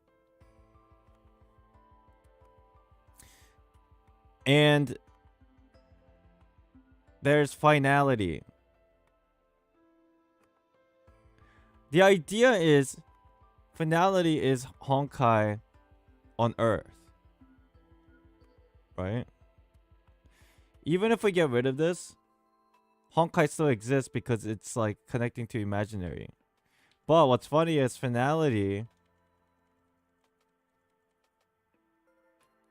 And there's finality. The idea is finality is Honkai on Earth. Right? Even if we get rid of this, Honkai still exists because it's like connecting to imaginary. But what's funny is finality,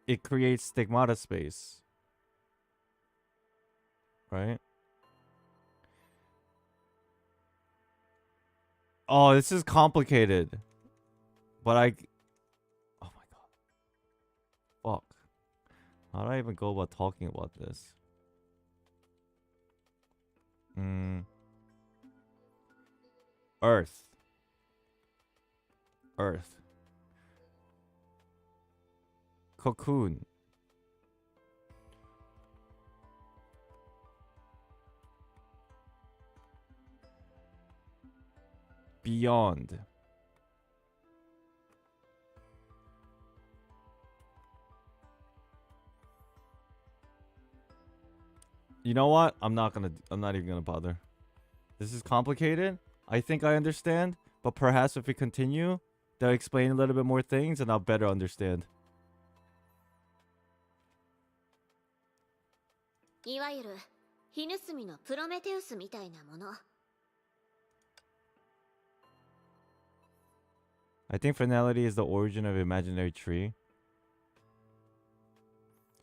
it creates stigmata space. Right? Oh, this is complicated. But oh my god. Fuck. How do I even go about talking about this? Earth. Cocoon. Beyond. You know what? I'm not even gonna bother. This is complicated. I think I understand, but perhaps if we continue, they'll explain a little bit more things and I'll better understand. いわゆる火盗みのプロメテウスみたいなもの。 I think finality is the origin of imaginary tree.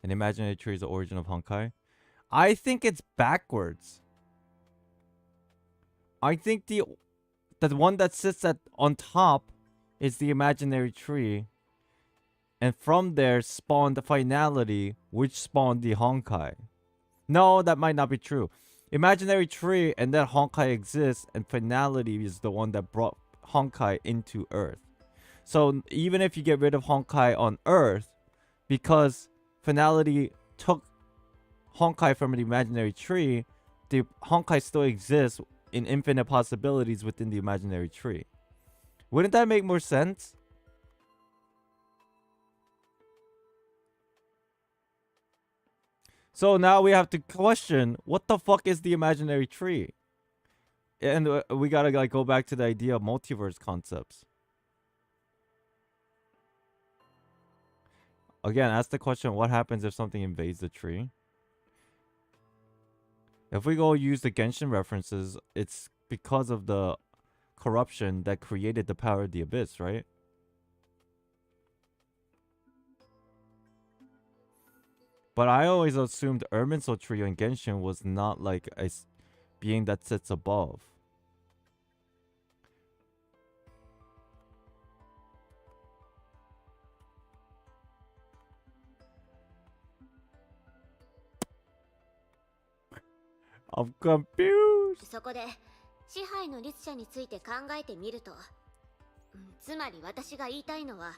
And imaginary tree is the origin of Honkai. I think it's backwards. I think the one that sits on top is the imaginary tree. And from there spawned the finality, which spawned the Honkai. No, that might not be true. Imaginary tree and then Honkai exists, and finality is the one that brought Honkai into Earth. So even if you get rid of Honkai on Earth, because finality took Honkai from an imaginary tree, the Honkai still exists in infinite possibilities within the imaginary tree. Wouldn't that make more sense? So now we have to question, what the fuck is the imaginary tree? And we gotta like go back to the idea of multiverse concepts. Again, ask the question, what happens if something invades the tree? If we go use the Genshin references, it's because of the corruption that created the power of the abyss, right? But I always assumed Irminsul Trio in Genshin was not like a being that sits above. I'm confused. そこで支配の律者について考えてみると、つまり私が言いたいのは、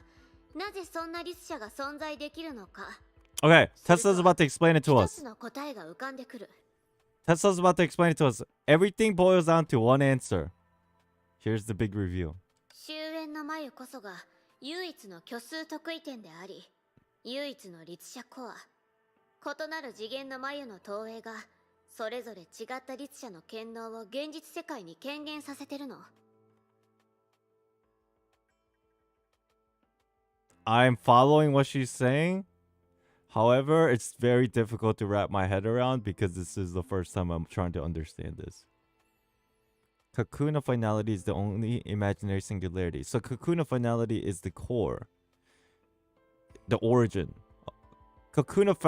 なぜそんな律者が存在できるのか。 Okay, Tesla's about to explain it to us. 一つの答えが浮かんでくる。 Tesla's about to explain it to us. Everything boils down to one answer. Here's the big reveal. 終焉の眉こそが唯一の虚数得意点であり、唯一の律者コア。異なる次元の眉の投影がそれぞれ違った律者の権能を現実世界に権限させてるの。 I'm following what she's saying. However, it's very difficult to wrap my head around because this is the first time I'm trying to understand this. Cocoon of finality is the only imaginary singularity. So cocoon of finality is the core. The origin. Cocoon of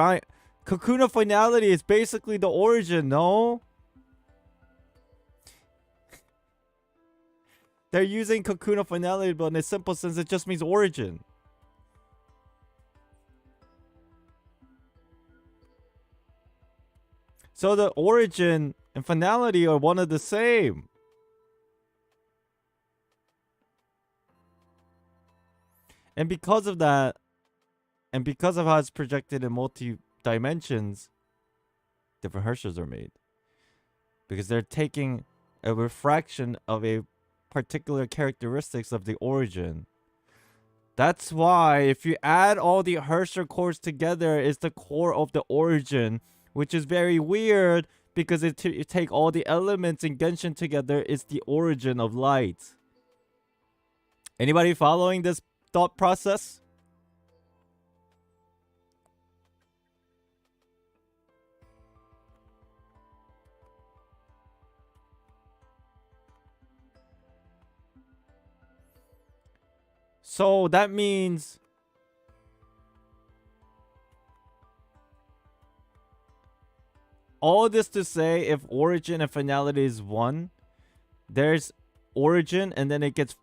finality is basically the origin, no? They're using cocoon of finality, but in a simple sense, it just means origin. So the origin and finality are one of the same. And because of that, and because of how it's projected in multi-dimensions, different Herschels are made. Because they're taking a refraction of a particular characteristics of the origin. That's why if you add all the Herschel cores together, it's the core of the origin, which is very weird because you take all the elements in Genshin together, it's the origin of light. Anybody following this thought process? So that means all this to say, if origin and finality is one, there's origin and then it gets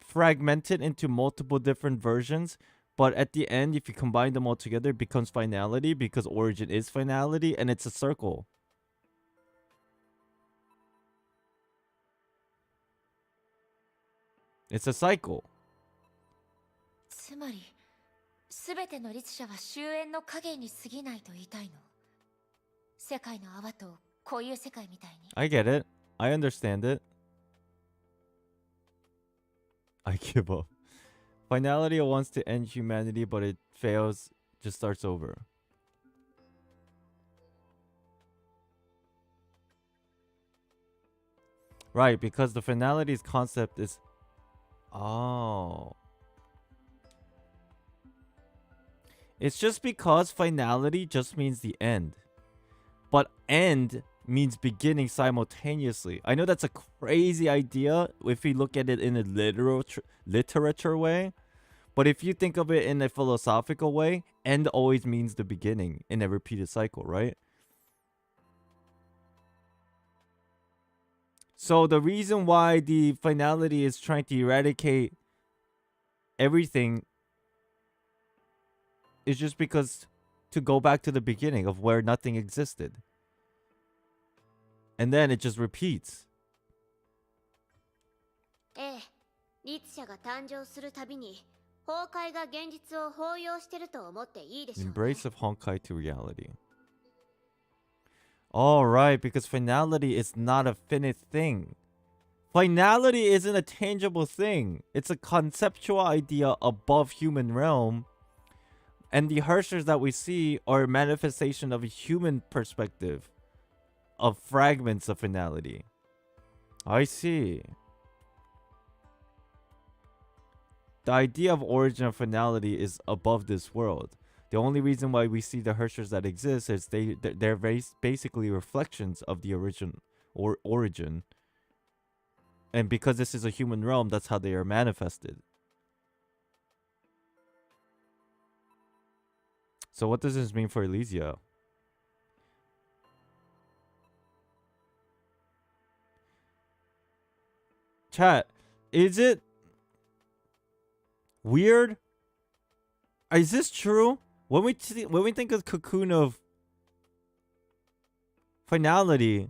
fragmented into multiple different versions. But at the end, if you combine them all together, it becomes finality because origin is finality and it's a circle. It's a cycle. つまり全ての律者は終焉の影に過ぎないと言いたいの。世界の泡とこういう世界みたいに。 I get it. I understand it. I give up. Finality wants to end humanity, but it fails, just starts over. Right, because the finality's concept is... Oh. It's just because finality just means the end. But end means beginning simultaneously. I know that's a crazy idea if we look at it in a literature way. But if you think of it in a philosophical way, end always means the beginning in a repeated cycle, right? So the reason why the finality is trying to eradicate everything is just because to go back to the beginning of where nothing existed. And then it just repeats. ええ、律者が誕生するたびに崩壊が現実を包容してると思っていいでしょうね。 Embrace of Honkai to reality. Alright, because finality is not a finite thing. Finality isn't a tangible thing. It's a conceptual idea above human realm. And the Herschers that we see are a manifestation of a human perspective. Of fragments of finality. I see. The idea of origin of finality is above this world. The only reason why we see the Herschers that exist is they're basically reflections of the origin. And because this is a human realm, that's how they are manifested. So what does this mean for Elysia? Chat, is it weird? Is this true? When we think of cocoon of finality,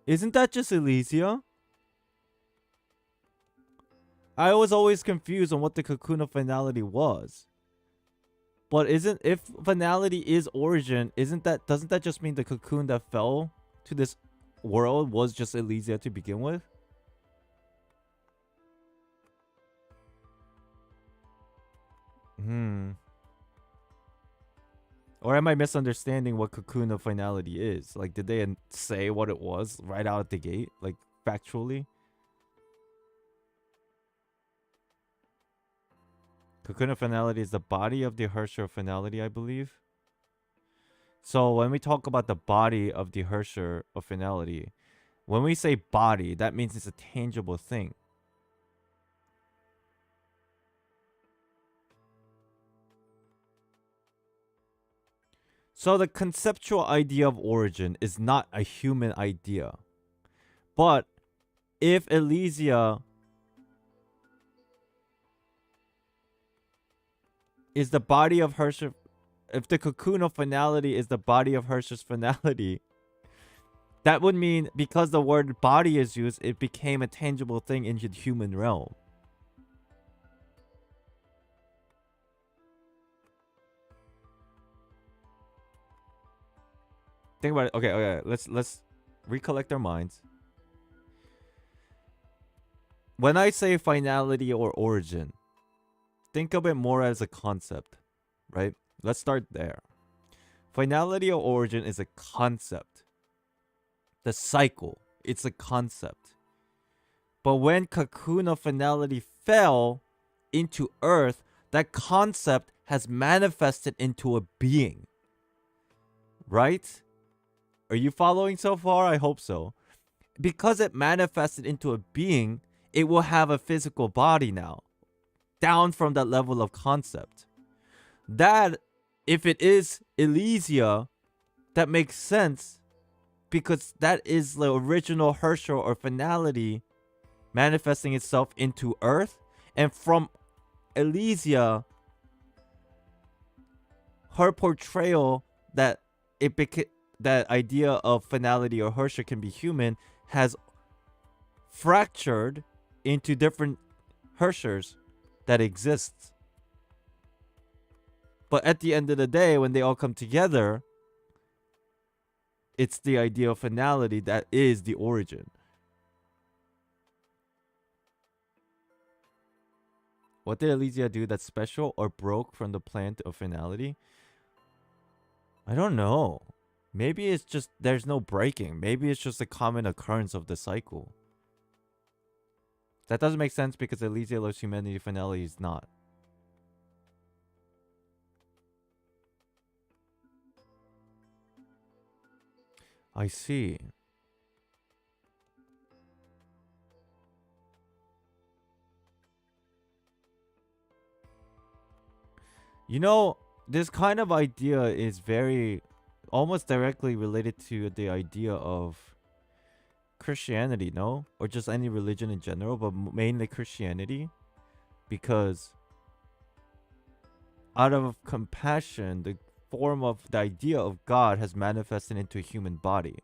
isn't that just Elysia? I was always confused on what the cocoon of finality was. But if finality is origin, doesn't that just mean the cocoon that fell to this world was just Elysia to begin with? Or am I misunderstanding what cocoon of finality is? Like, did they say what it was right out at the gate? Like, factually? Cocoon of finality is the body of the Herrscher of finality, I believe. So when we talk about the body of the Herrscher of finality, when we say body, that means it's a tangible thing. So the conceptual idea of origin is not a human idea. But if Elysia is the body of Herrscher, if the cocoon of finality is the body of Herrscher's finality, that would mean because the word body is used, it became a tangible thing in the human realm. Think about it. Okay. Let's recollect our minds. When I say finality or origin, think of it more as a concept, right? Let's start there. Finality or origin is a concept. The cycle, it's a concept. But when cocoon of finality fell into Earth, that concept has manifested into a being. Right? Are you following so far? I hope so. Because it manifested into a being, it will have a physical body now. down from that level of concept. That, if it is Elysia, that makes sense because that is the original Herschel or finality manifesting itself into Earth, and from Elysia, her portrayal that that idea of finality or Herschel can be human has fractured into different Herschels that exist. But at the end of the day, when they all come together, it's the idea of finality that is the origin. What did Elysia do that's special or broke from the plan of finality? I don't know. Maybe it's just there's no breaking. Maybe it's just a common occurrence of the cycle. That doesn't make sense because Elysia loves humanity, finality is not. I see. You know, this kind of idea is very almost directly related to the idea of Christianity, no? Or just any religion in general, but mainly Christianity. Because out of compassion, the form of the idea of God has manifested into a human body.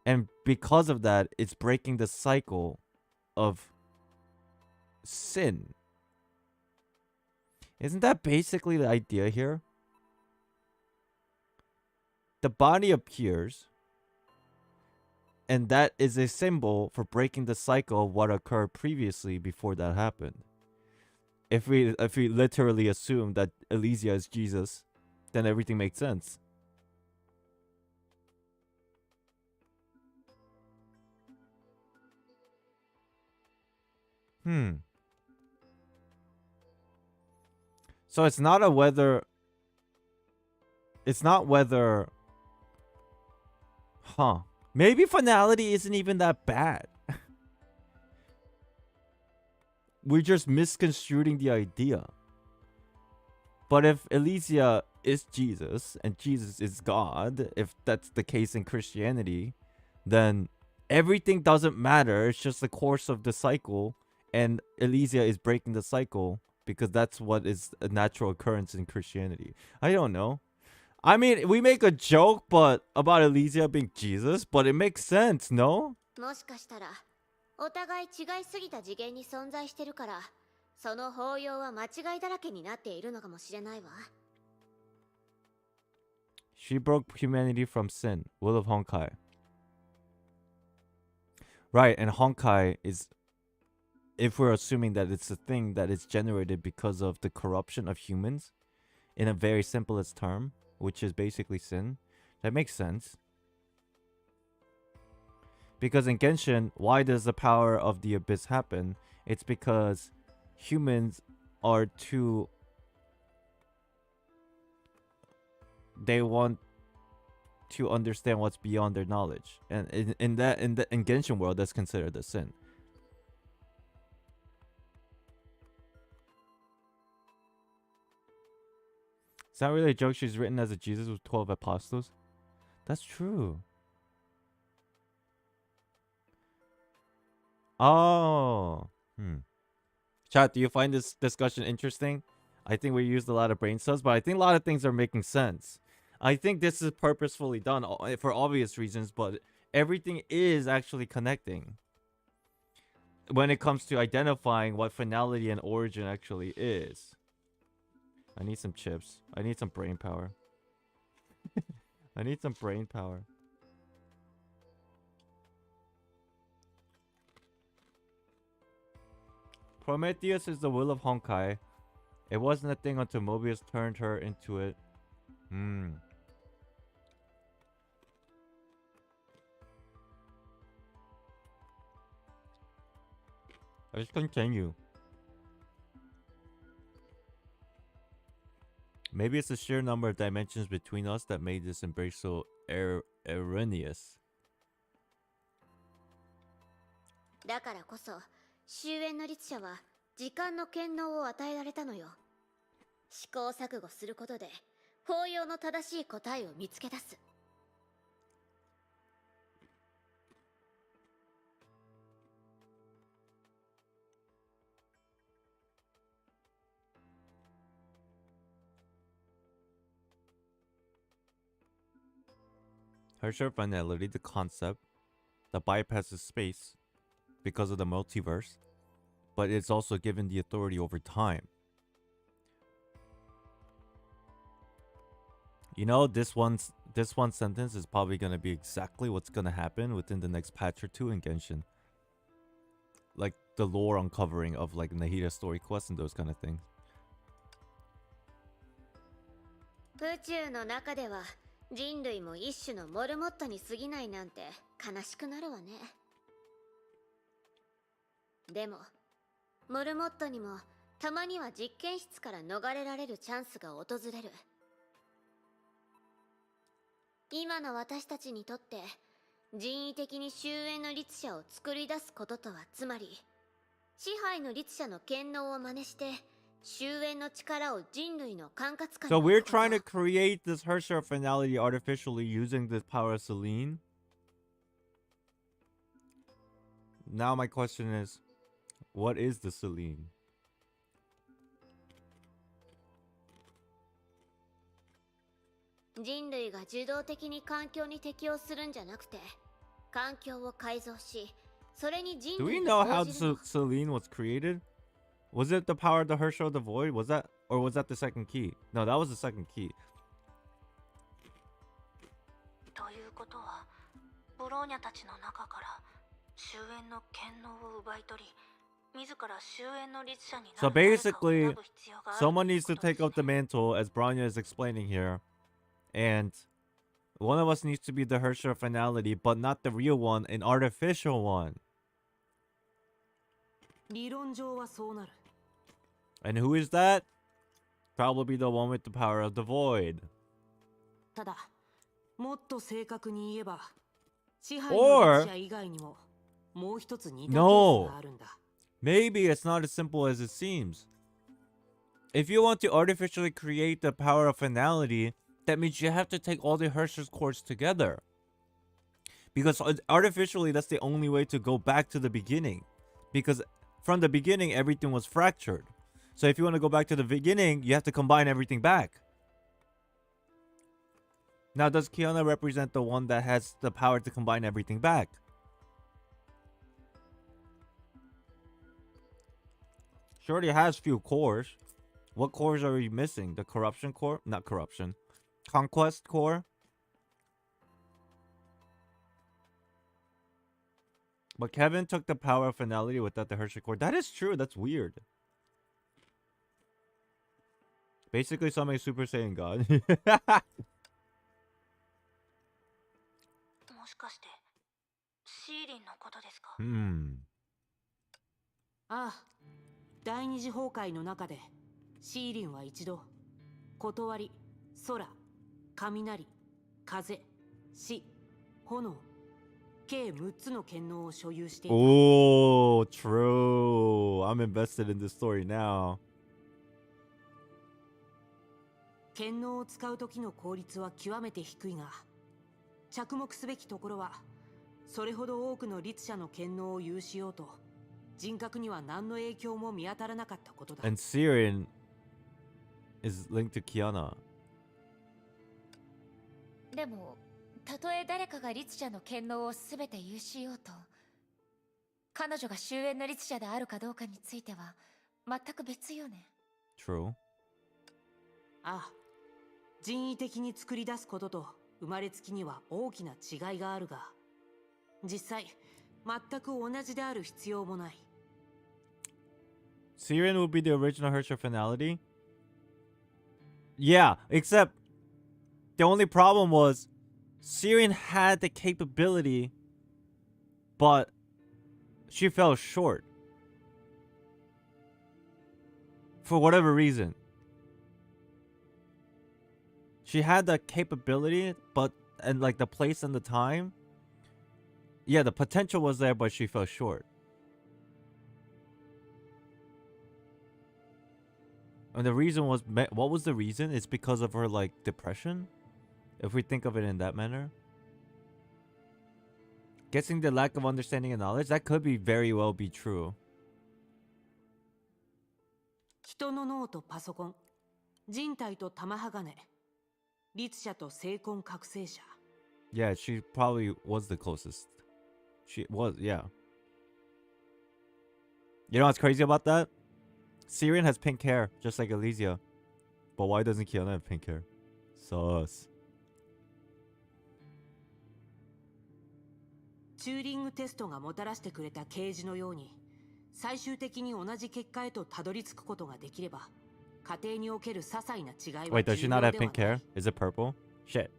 And because of that, it's breaking the cycle of sin. Isn't that basically the idea here? The body appears, and that is a symbol for breaking the cycle of what occurred previously before that happened. If we literally assume that Elysia is Jesus, then everything makes sense. So it's not a whether. It's not whether. Huh. Maybe finality isn't even that bad. We're just misconstruing the idea. But if Elysia is Jesus and Jesus is God, if that's the case in Christianity, then everything doesn't matter. It's just the course of the cycle, and Elysia is breaking the cycle because that's what is a natural occurrence in Christianity. I don't know. I mean, we make a joke but about Elysia being Jesus, but it makes sense, no? もしかしたらお互い違いすぎた次元に存在してるから、その包容は間違いだらけになっているのかもしれないわ。She broke humanity from sin. Will of Honkai. Right, and Honkai is, if we're assuming that it's a thing that is generated because of the corruption of humans, in a very simplest term, which is basically sin, that makes sense. Because in Genshin, why does the power of the abyss happen? It's because humans are too... They want to understand what's beyond their knowledge. And in Genshin world, that's considered a sin. It's not really a joke. She's written as a Jesus with 12 apostles. That's true. Oh. Chat, do you find this discussion interesting? I think we used a lot of brain cells, but I think a lot of things are making sense. I think this is purposefully done for obvious reasons, but everything is actually connecting when it comes to identifying what finality and origin actually is. I need some chips. I need some brain power. I need some brain power. Prometheus is the will of Honkai. It wasn't a thing until Mobius turned her into it. Let's continue. Maybe it's the sheer number of dimensions between us that made this embrace so erroneous. だからこそ終焉の律者は時間の権能を与えられたのよ。試行錯誤することで法要の正しい答えを見つけ出す。Harsher finality, the concept that bypasses space because of the multiverse, but it's also given the authority over time. You know, this one sentence is probably gonna be exactly what's gonna happen within the next patch or two in Genshin. Like the lore uncovering of like Nahida story quests and those kind of things. 宇宙の中では人類も一種のモルモットに過ぎないなんて悲しくなるわね。でもモルモットにもたまには実験室から逃れられるチャンスが訪れる。今の私たちにとって人為的に終焉の律者を作り出すこととはつまり支配の律者の権能を真似して終焉の力を人類の管轄下に So 置 we're くこと。 trying to create this Harsher finality artificially using the power of Selene. Now my question is, what is the Selene? 人類が受動的に環境に適応するんじゃなくて環境を改造しそれに人 Do we 類 know が how 応じるの。 Selene was created? Was it the power of the Harsher of the Void? Was that, or was that the second key? No, that was the second key. ということはブローニャたちの中から終焉の権能を奪い取り自ら終焉の律者になる So 誰かを basically, 選ぶ必要がある someone という needs to ことです take up the ね。 mantle, as Bronya is explaining here, and one of us needs to be the Harsher of finality, but not the real one, an artificial one. 理論上はそうなる。 And who is that? Probably the one with the power of the void. ただもっと正確に言えば支配の律者以外にももう一つ似たケースがあるんだ。 Maybe it's not as simple as it seems. If you want to artificially create the power of finality, that means you have to take all the Harsher's chords together. Because artificially, that's the only way to go back to the beginning. Because from the beginning, everything was fractured. So if you want to go back to the beginning, you have to combine everything back. Now, does Kiana represent the one that has the power to combine everything back? She already has few cores. What cores are we missing? The corruption core? Not corruption. Conquest core? But Kevin took the power of finality without the Hershey core. That is true. That's weird. Basically, summoning Super Saiyan God. もしかしてシーリンのことですか。 ああ、第二次崩壊の中でシーリンは一度断り、空、雷、風、死、炎計6つの権能を所有していた。 Oh, true. I'm invested in this story now. 権能を使う時の効率は極めて低いが着目すべきところはそれほど多くの律者の権能を有しようと人格には何の影響も見当たらなかったことだ。 And Siren is linked to Kiana. でもたとえ誰かが律者の権能を全て有しようと彼女が終焉の律者であるかどうかについては全く別よね。 True. ああ、人為的に作り出すことと生まれつきには大きな違いがあるが実際全く同じである必要もない。 Siren will be the original Harsher finality? Yeah, except the only problem was Siren had the capability, but she fell short. For whatever reason. She had the capability, but and like the place and the time. Yeah, the potential was there, but she fell short. And the reason was, what was the reason? It's because of her like depression. If we think of it in that manner. Guessing the lack of understanding and knowledge, that could be very well be true. 人の脳とパソコン、人体と玉鋼、律者と精魂覚醒者。 Yeah, she probably was the closest. She was, yeah. You know what's crazy about that? Syrian has pink hair, just like Elysia. But why doesn't Kiana have pink hair? Sus. チューリングテストがもたらしてくれた啓示のように、最終的に同じ結果へとたどり着くことができれば、家庭における些細な違いは Wait, does she 重 not 要 have では pink な hair? い。 Is it purple? Shit.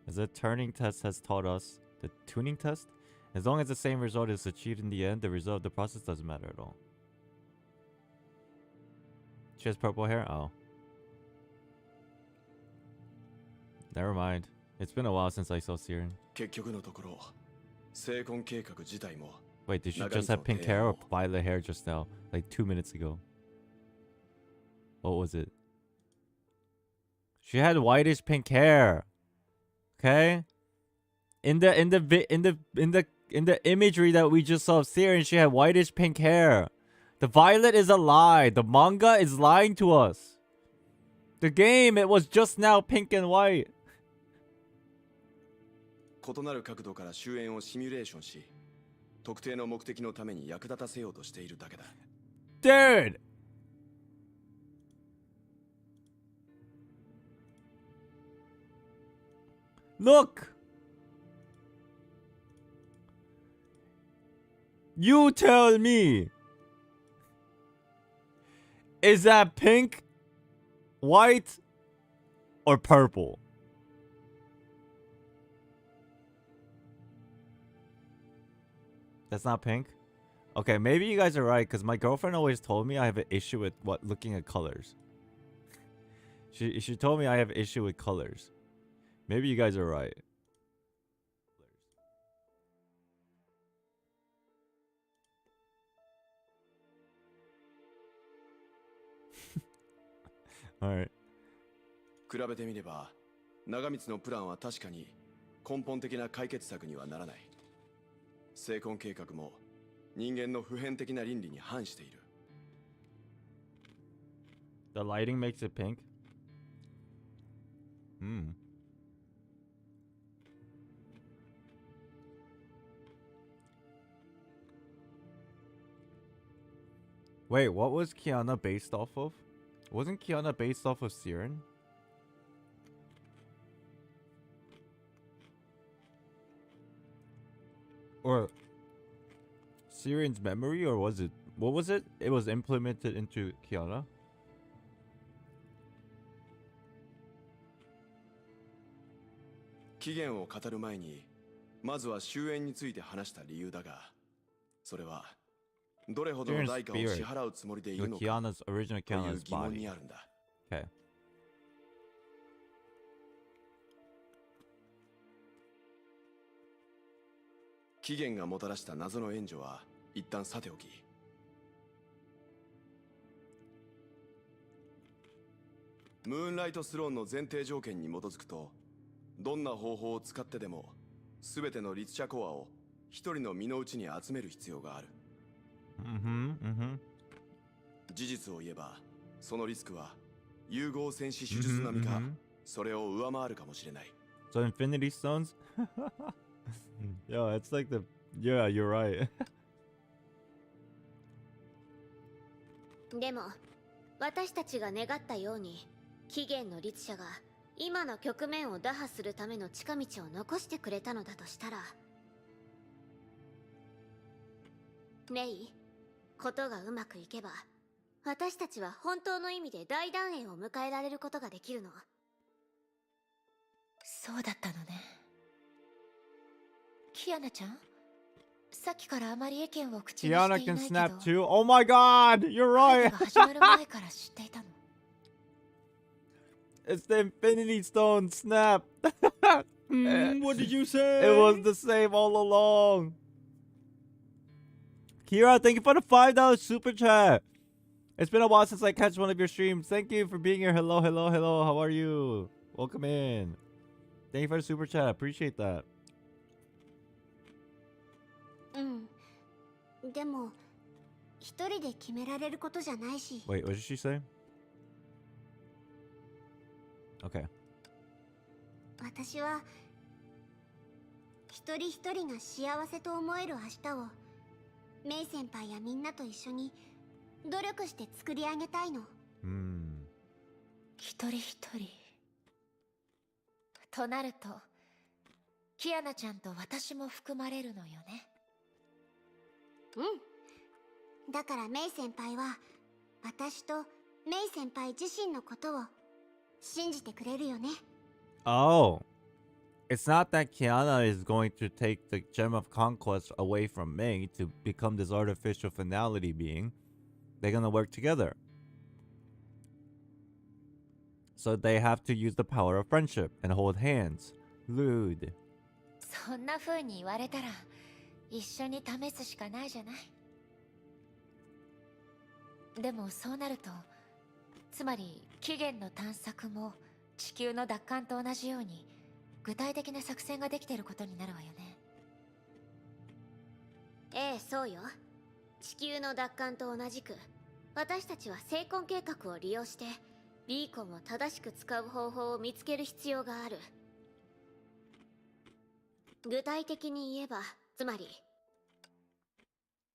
As the turning test has taught us, the tuning test? As long as the same result is achieved in the end, the result of the process doesn't matter at all. She has purple hair? Oh. Never mind. It's been a while since I saw Syrian. 結局のところ、成婚計画自体も Wait, did she just have pink hair or violet hair just now? Like 2 minutes ago. What was it? She had whitish pink hair. Okay? In the imagery that we just saw of Syrian, she had whitish pink hair. The violet is a lie. The manga is lying to us. The game, it was just now pink and white. 異なる角度から終焉をシミュレーションし、特定の目的のために役立たせようとしているだけだ。Dude! Look! You tell me! Is that pink, white, or purple? That's not pink? Okay, maybe you guys are right, because my girlfriend always told me I have an issue with looking at colors. She told me I have an issue with colors. Maybe you guys are right. Alright. 比べてみれば、長光のプランは確かに根本的な解決策にはならない。成婚計画も人間の普遍的な倫理に反している。The lighting makes it pink? Hmm. Wait, what was Kiana based off of? Wasn't Kiana based off of Siren? Or Siren's memory, or was it? What was it? It was implemented into Kiana?期限を語る前に、まずは終焉について話した理由だが、それはどれほどの代価を支払うつもりでいるのかという Kiana's original 疑 Kiana's 問 body. にあるんだ。Okay. 期限がもたらした謎の援助は一旦さておき、ムーンライトスローンの前提条件に基づくと、どんな方法を使ってでも全ての律者コアを一人の身の内に集める必要がある。事実を言えば、そのリスクは融合戦士手術並みか、それを上回るかもしれない。So Infinity Stones? Yo, it's like the... Yeah, you're right. でも私たちが願ったように期限の律者が今の局面を打破するための近道を残してくれたのだとしたら、レイ、ことがうまくいけば私たちは本当の意味で大団円を迎えられることができるの。そうだったのね。キアナちゃん、さっきからあまり意見を口にしていない Kiana け can ど、 snap too. Oh my god, you're 会議 right. が始まる前から知っていたの。It's the Infinity Stone snap. What did you say? It was the same all along. Kira, thank you for the $5 super chat. It's been a while since I catch one of your streams. Thank you for being here. Hello, hello, hello. How are you? Welcome in. Thank you for the super chat. I appreciate that. うん。でも、一人で決められることじゃないし。Wait, what did she say? Okay. 私は一人一人が幸せと思える明日をメイ先輩やみんなと一緒に努力して作り上げたいの。一人一人となるとキアナちゃんと私も含まれるのよね。うん。だからメイ先輩は私とメイ先輩自身のことを信じてくれるよね。Oh. It's not that Kiana is going to take the gem of conquest away from Mei to become this artificial finality being. They're gonna work together. So they have to use the power of friendship and hold hands. Rude. そんな風に言われたら一緒に試すしかないじゃない。でもそうなるとつまり起源の探索も地球の奪還と同じように具体的な作戦ができていることになるわよね。ええ、そうよ。地球の奪還と同じく私たちは聖婚計画を利用してビーコンを正しく使う方法を見つける必要がある。具体的に言えば、つまり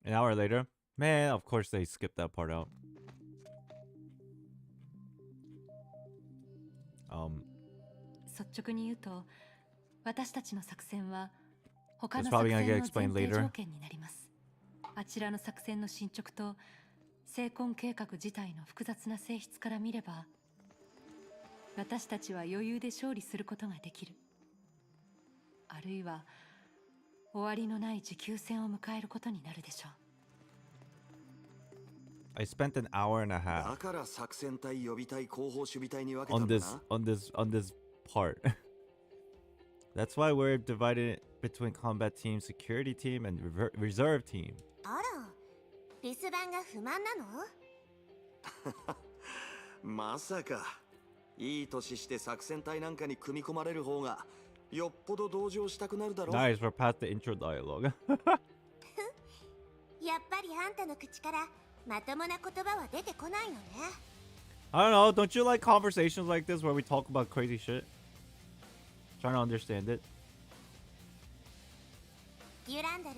An hour later. Man, of course they skipped that part out. 率直に言うと私たちの作戦は他 It's の probably 作 gonna 戦 get の explained 前提 later. 条件になります。あちらの作戦の進捗と聖婚計画自体の複雑な性質から見れば私たちは余裕で勝利することができる。あるいは終わりのない持久戦を迎えることになるでしょう。I spent an hour and a だ half から作戦隊予備隊後方守備隊に分けた on んだ this な。 on this part. That's why we're divided between combat team, security team, and reserve team. あら、留守番が不満なの？まさかいい年して作戦隊なんかに組み込まれる方がよっぽど同情したくなるだろう。 Nice, we're past the intro dialogue. やっぱりあんたの口からまともな言葉は出てこないのね。I don't know, don't you like conversations like this where we talk about crazy shit? Trying to understand it. デュランダル、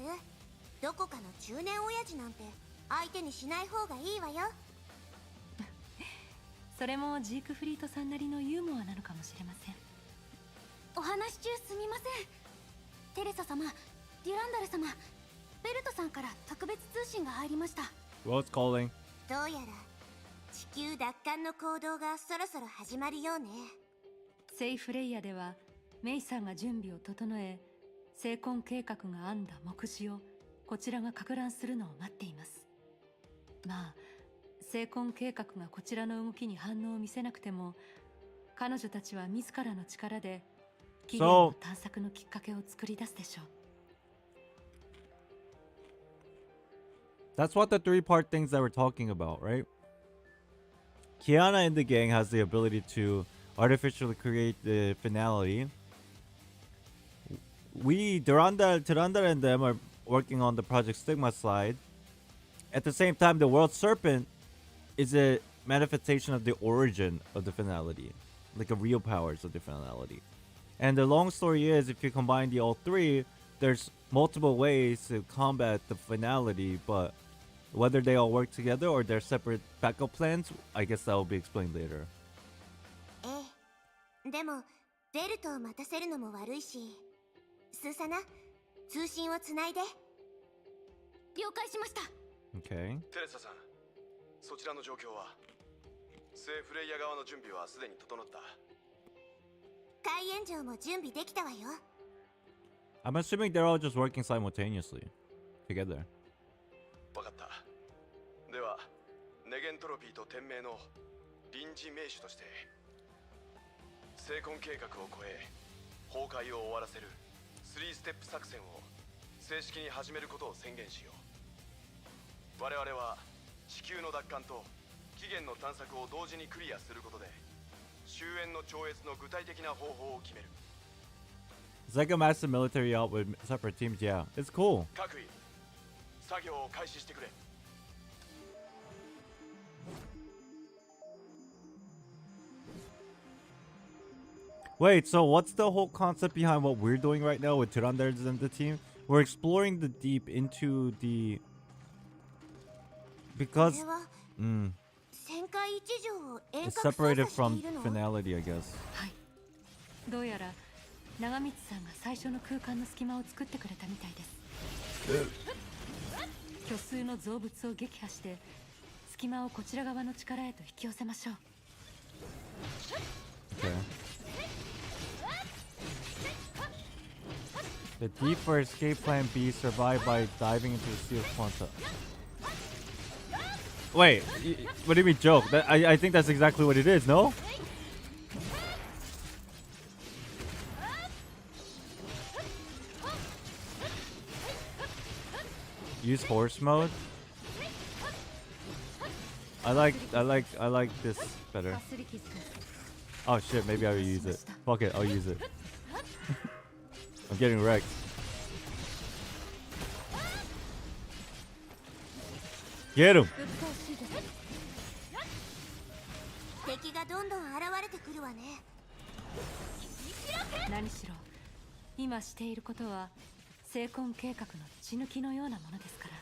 どこかの中年親父なんて相手にしない方がいいわよ。それもジークフリートさんなりのユーモアなのかもしれません。お話中すみません。テレサ様、デュランダル様、ベルトさんから特別通信が入りました。World's calling. どうやら地球奪還の行動がそろそろ始まるようね。セイフレイヤではメイさんが準備を整え聖婚計画が編んだ目次をこちらが攪乱するのを待っています。まあ聖婚計画がこちらの動きに反応を見せなくても彼女たちは自らの力で起源の探索のきっかけを作り出すでしょう。That's what the three-part things that we're talking about, right? Kiana in the gang has the ability to artificially create the finality. Tiranda and them are working on the Project Stigma slide. At the same time, the World Serpent is a manifestation of the origin of the finality, like a real powers of the finality. And the long story is, if you combine the all three, there's multiple ways to combat the finality, but whether they all work together or they're separate backup plans, I guess that will be explained later. ええ、でもベルトを待たせるのも悪いし、スーサナ、通信をつないで。了解しました。 Okay. テレサさん、そちらの状況は？聖フレイヤ側の準備はすでに整った。海援場も準備できたわよ。I'm assuming they're all just working simultaneously together. わかった。では、ネゲントロピーと天命の臨時名手として聖婚計画を超え崩壊を終わらせる3ステップ作戦を正式に始めることを宣言しよう。我々は地球の奪還と期限の探索を同時にクリアすることで終焉の超越の具体的な方法を決める。 It's like a massive military out with separate teams. Yeah, it's cool. 各位作業を開始してくれ。 Wait, so what's the whole concept behind what we're doing right now with Tyranders and the team? We're exploring the deep into the... Because... これは Mm, 旋回一条を遠 it's 隔操 separated 作して from いるの？ finality, I guess. はい。どうやら長光さんが最初の空間の隙間を作ってくれたみたいです。虚数の造物を撃破して隙間をこちら側の力へと引き寄せましょう。 Okay. The deep for escape plan B survived by diving into the sea of quanta. Wait, what do you mean joke? I think that's exactly what it is, no? Use horse mode? I like this better. Oh shit, maybe I will use it. Fuck it, I'll use it. I'm getting wrecked. Get him! 敵がどんどん現れてくるわね。何しろ今していることは成婚計画の血抜きのようなものですから。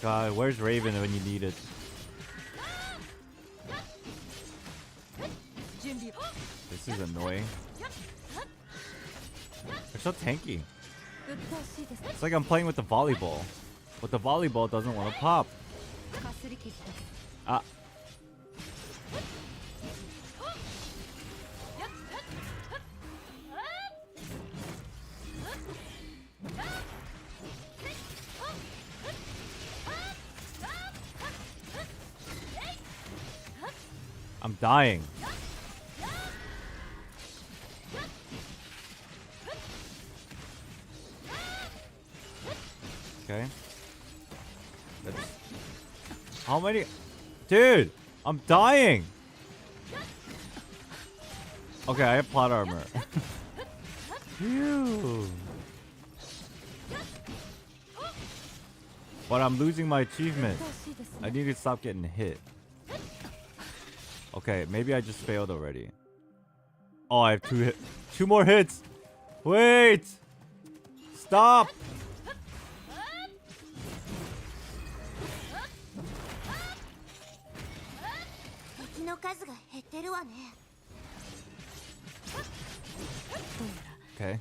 God, where's Raven when you need it? This is annoying. They're so tanky. It's like I'm playing with the volleyball. But the volleyball doesn't want to pop. Ah. I'm dying. Okay. How many? Dude, I'm dying. Okay, I have plot armor. Phew. But I'm losing my achievement. I need to stop getting hit. Okay, maybe I just failed already. Oh, I have two more hits. Wait! Stop! Okay.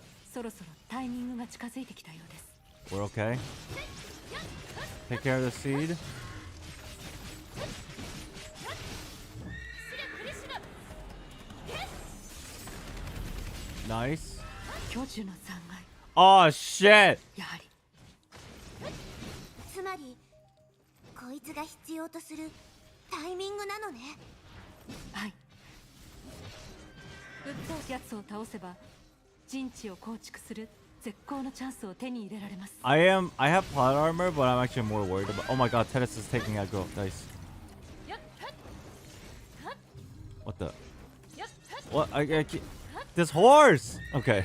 We're okay. Take care of the seed. Nice. Oh shit! つまりこいつが必要とするタイミングなのね。はい。奴を倒せば陣地を構築する絶好のチャンスを手に入れられます。I have plot armor, but I'm actually more worried about. Oh my god, Tiredness is taking aggro. Nice. What the? What? I can't. This horse! Okay.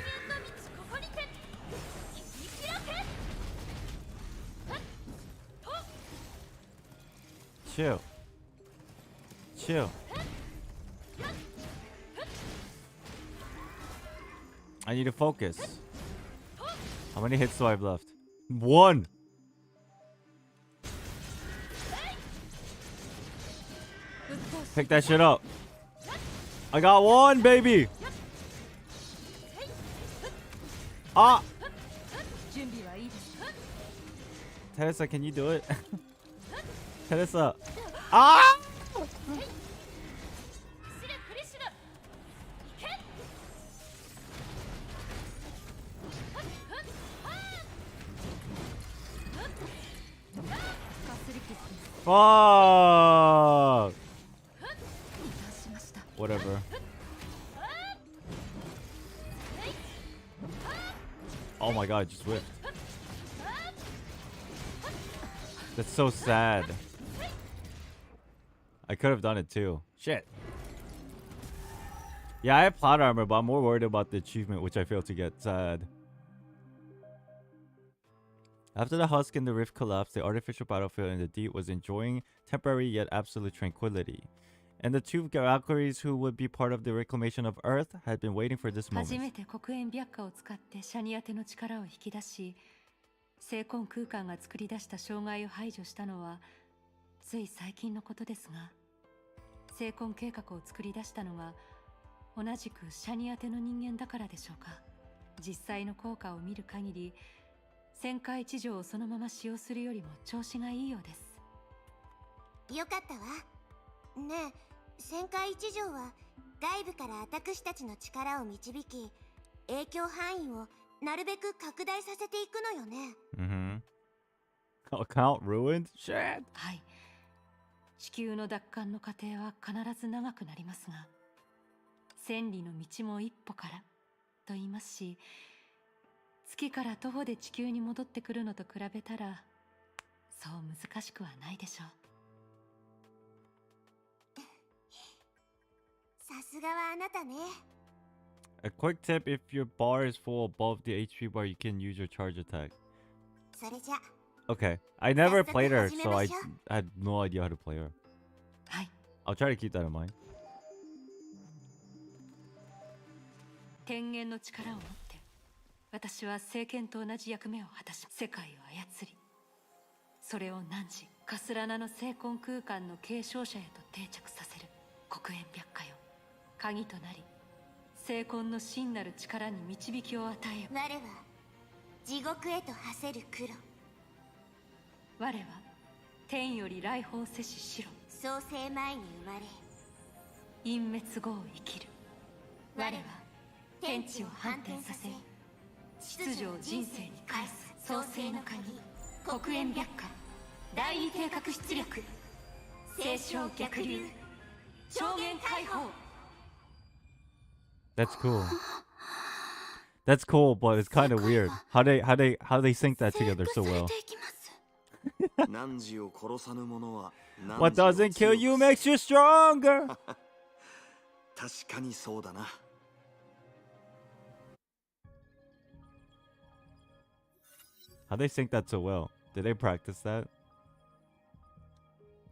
Chill. Chill. I need to focus. How many hits do I have left? One! Pick that shit up. I got one, baby! Ah! Teresa, can you do it? Teresa. Ah! Fuck! Whatever. Oh my god, I just whipped. That's so sad. I could have done it too. Shit. Yeah, I have plot armor, but I'm more worried about the achievement, which I failed to get. Sad. After the husk and the rift collapsed, the artificial battlefield in the deep was enjoying temporary yet absolute tranquility. And the two Valkyries who would be part of the reclamation of Earth had been waiting for this 初 moment. めて黒煙白化を使ってシャニアテの力を引き出し、精魂空間が作り出した障害を排除したのはつい最近のことですが、精魂計画を作り出したのが同じくシャニアテの人間だからでしょうか。実際の効果を見る限り、旋回地上をそのまま使用するよりも調子がいいようです。よかったわ。ねえ、旋回一条は外部から私たちの力を導き、影響範囲をなるべく拡大させていくのよね。Account ruined? Shit! はい。地球の奪還の過程は必ず長くなりますが、千里の道も一歩からと言いますし、月から徒歩で地球に戻ってくるのと比べたらそう難しくはないでしょう。さすがはあなたね。A quick tip, if your bar is full above the HP bar, you can use your charge attack. それじゃ。Okay, I never played her, so I had no idea how to play her. はい。I'll try to keep that in mind. 天元の力を持って私は聖剣と同じ役目を果たし、世界を操り、それを汝カスラナの聖魂空間の継承者へと定着させる黒煙白化よ。鍵となり聖魂の真なる力に導きを与えよ。我は地獄へと馳せる黒。我は天より来訪せし白。創世前に生まれ陰滅後を生きる。我は天地を反転させ、秩序を人生に返す創世の鍵、黒煙白化、第二定格出力、聖書逆流、超限解放。That's cool. That's cool, but it's kind of weird. How they sync that together so well. What doesn't kill you makes you stronger. 確かにそうだな。How they sync that so well? Did they practice that?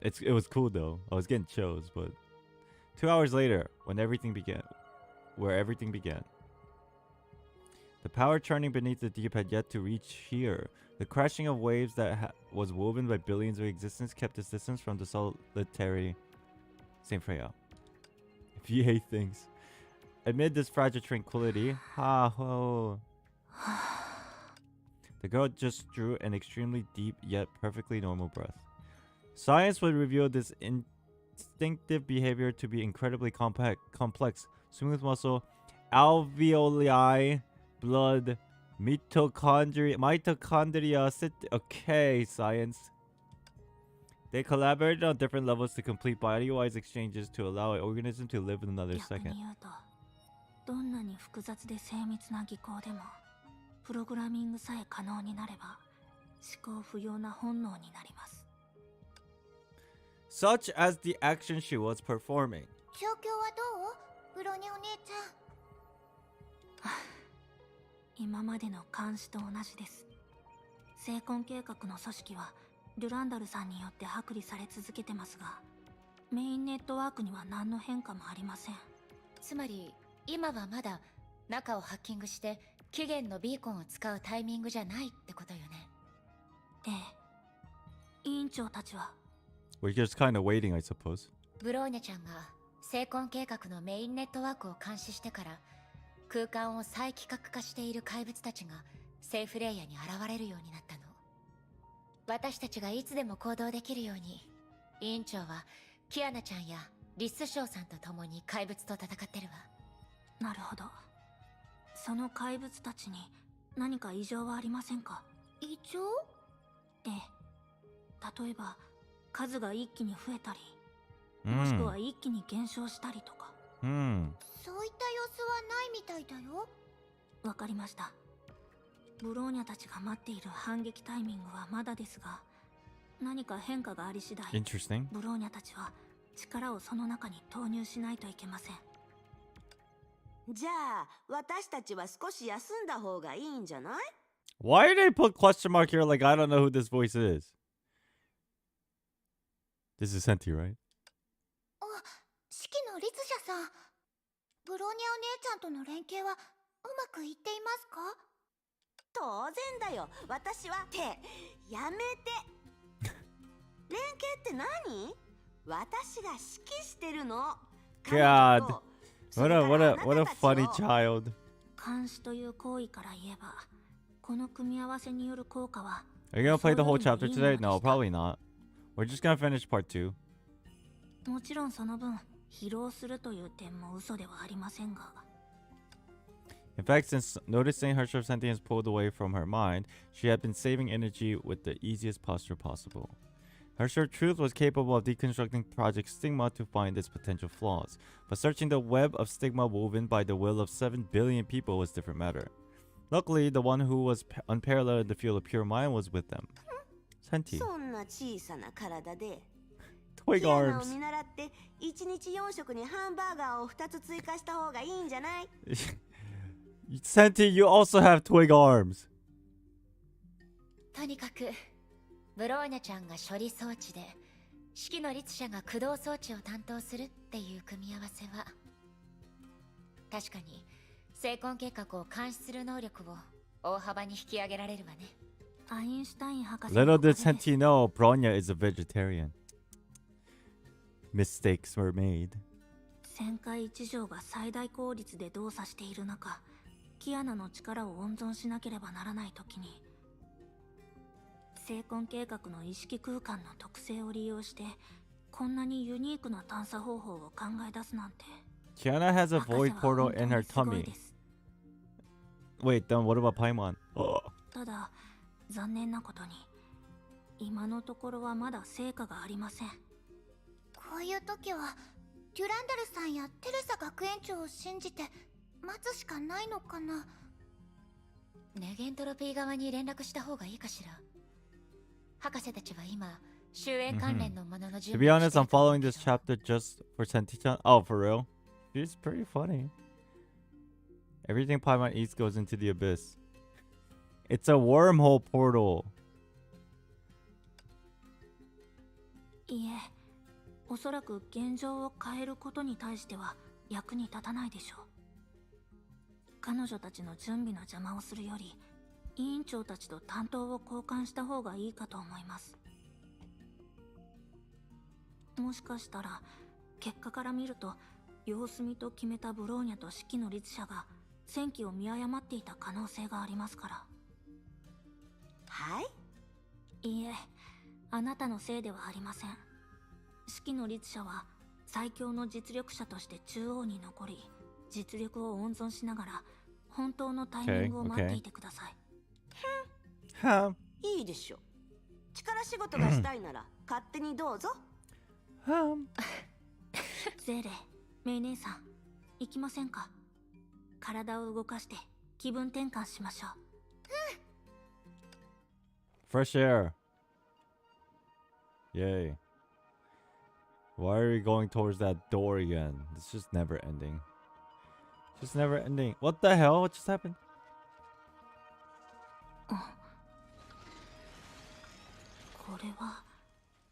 It was cool though. I was getting chills, but 2 hours later, everything began. The power churning beneath the deep had yet to reach here. The crashing of waves that was woven by billions of existence kept its distance from the solitary Saint Freya. If you hate things. Amid this fragile tranquility, the girl just drew an extremely deep yet perfectly normal breath. Science would reveal this instinctive behavior to be incredibly complex. Smooth muscle, alveoli, blood, mitochondria. Okay, science. They collaborated on different levels to complete body-wise exchanges to allow an organism to live another second. どんなに複雑で精密な技巧でもプログラミングさえ可能になれば思考不要な本能になります。 Such as the action she was performing. 状況はどう？ブロニャお姉ちゃん。今までの監視と同じです。聖魂計画の組織はルランダルさんによって剥離され続けてますが、メインネットワークには何の変化もありません。つまり今はまだ中をハッキングして期限のビーコンを使うタイミングじゃないってことよね。ええ。委員長たちは We're just kind of waiting, I suppose. ブローニャちゃんが聖魂計画のメインネットワークを監視してから空間を再規格化している怪物たちがセーフレイヤに現れるようになったの。私たちがいつでも行動できるように委員長はキアナちゃんやリスショーさんと共に怪物と戦ってるわ。なるほど。その怪物たちに何か異常はありませんか？異常？ええ。例えば数が一気に増えたり、もしくは一気に減少したりとか。そういった様子はないみたいだよ。わかりました。ブローニャたちが待っている反撃タイミングはまだですが、何か変化があり次第、 Interesting. ブローニャたちは力をその中に投入しないといけません。じゃあ私たちは少し休んだ方がいいんじゃない？ Why did they put question mark here like I don't know who this voice is? This is Senti, right? あ、四季の律者さん、ブローニャお姉ちゃんとの連携はうまくいっていますか？当然だよ。私はってやめて。連携って何？私が指揮してるの。 God. それから What a あなたたちを funny child. 監視という行為から言えば、この組み合わせによる効果は Are you gonna play the whole chapter today? No, probably not. We're just gonna finish part 2. もちろんその分疲労するという点も嘘ではありませんが、 In fact, since noticing her short sentience pulled away from her mind, she had been saving energy with the easiest posture possible. Her short truth was capable of deconstructing Project Stigma to find its potential flaws, but searching the web of stigma woven by the will of 7 billion people was a different matter. Luckily, the one who was unparalleled in the field of pure mind was with them. Senti. そんな小さな体で Twig キアナを arms. 見習って1日4食にハンバーガーを2つ追加した方がいいんじゃない？ Senti, you also have twig arms. とにかくブローニャちゃんが処理装置で式の律者が駆動装置を担当するっていう組み合わせは確かに成婚計画を監視する能力を大幅に引き上げられるわね。アインシュタイン博士 Little のおかげ did です。 Senti know Bronya is a vegetarian. Mistakes were made. 旋回一条が最大効率で動作している中、キアナの力を温存しなければならないときに、成婚計画の意識空間の特性を利用してこんなにユニークな探査方法を考え出すなんて、 Kiana has a 博士 void は portal 本当 in に her すごい tummy. です。 Wait, then what about Paimon? ただ残念なことに今のところはまだ成果がありません。こういう時はデュランダルさんやテレサ学園長を信じて待つしかないのかな。ネゲントロピー側に連絡した方がいいかしら。博士たちは今終焉関連のものの To 準 be 備をし honest, てい I'm ると思う following け this ど chapter just for Senti-chan. Oh, for real? She's pretty funny. Everything Paimon eats goes into the abyss. It's a wormhole portal. いえ、おそらく現状を変えることに対しては役に立たないでしょう。彼女たちの準備の邪魔をするより、委員長たちと担当を交換した方がいいかと思います。もしかしたら結果から見ると様子見と決めたブローニャと式の律者が戦機を見誤っていた可能性がありますから。はい？いいえ、あなたのせいではありません。式の律者は最強の実力者として中央に残り、実力を温存しながら本当のタイミングを待っていてください。Hum. いいでしょ。力仕事がしたいなら勝手にどうぞ。Hum. ゼーレ、メイ姉さん、行きませんか？体を動かして気分転換しましょう。Fresh air. Yay. Why are we going towards that door again? It's just never ending. Just never ending. What the hell? What just happened? これは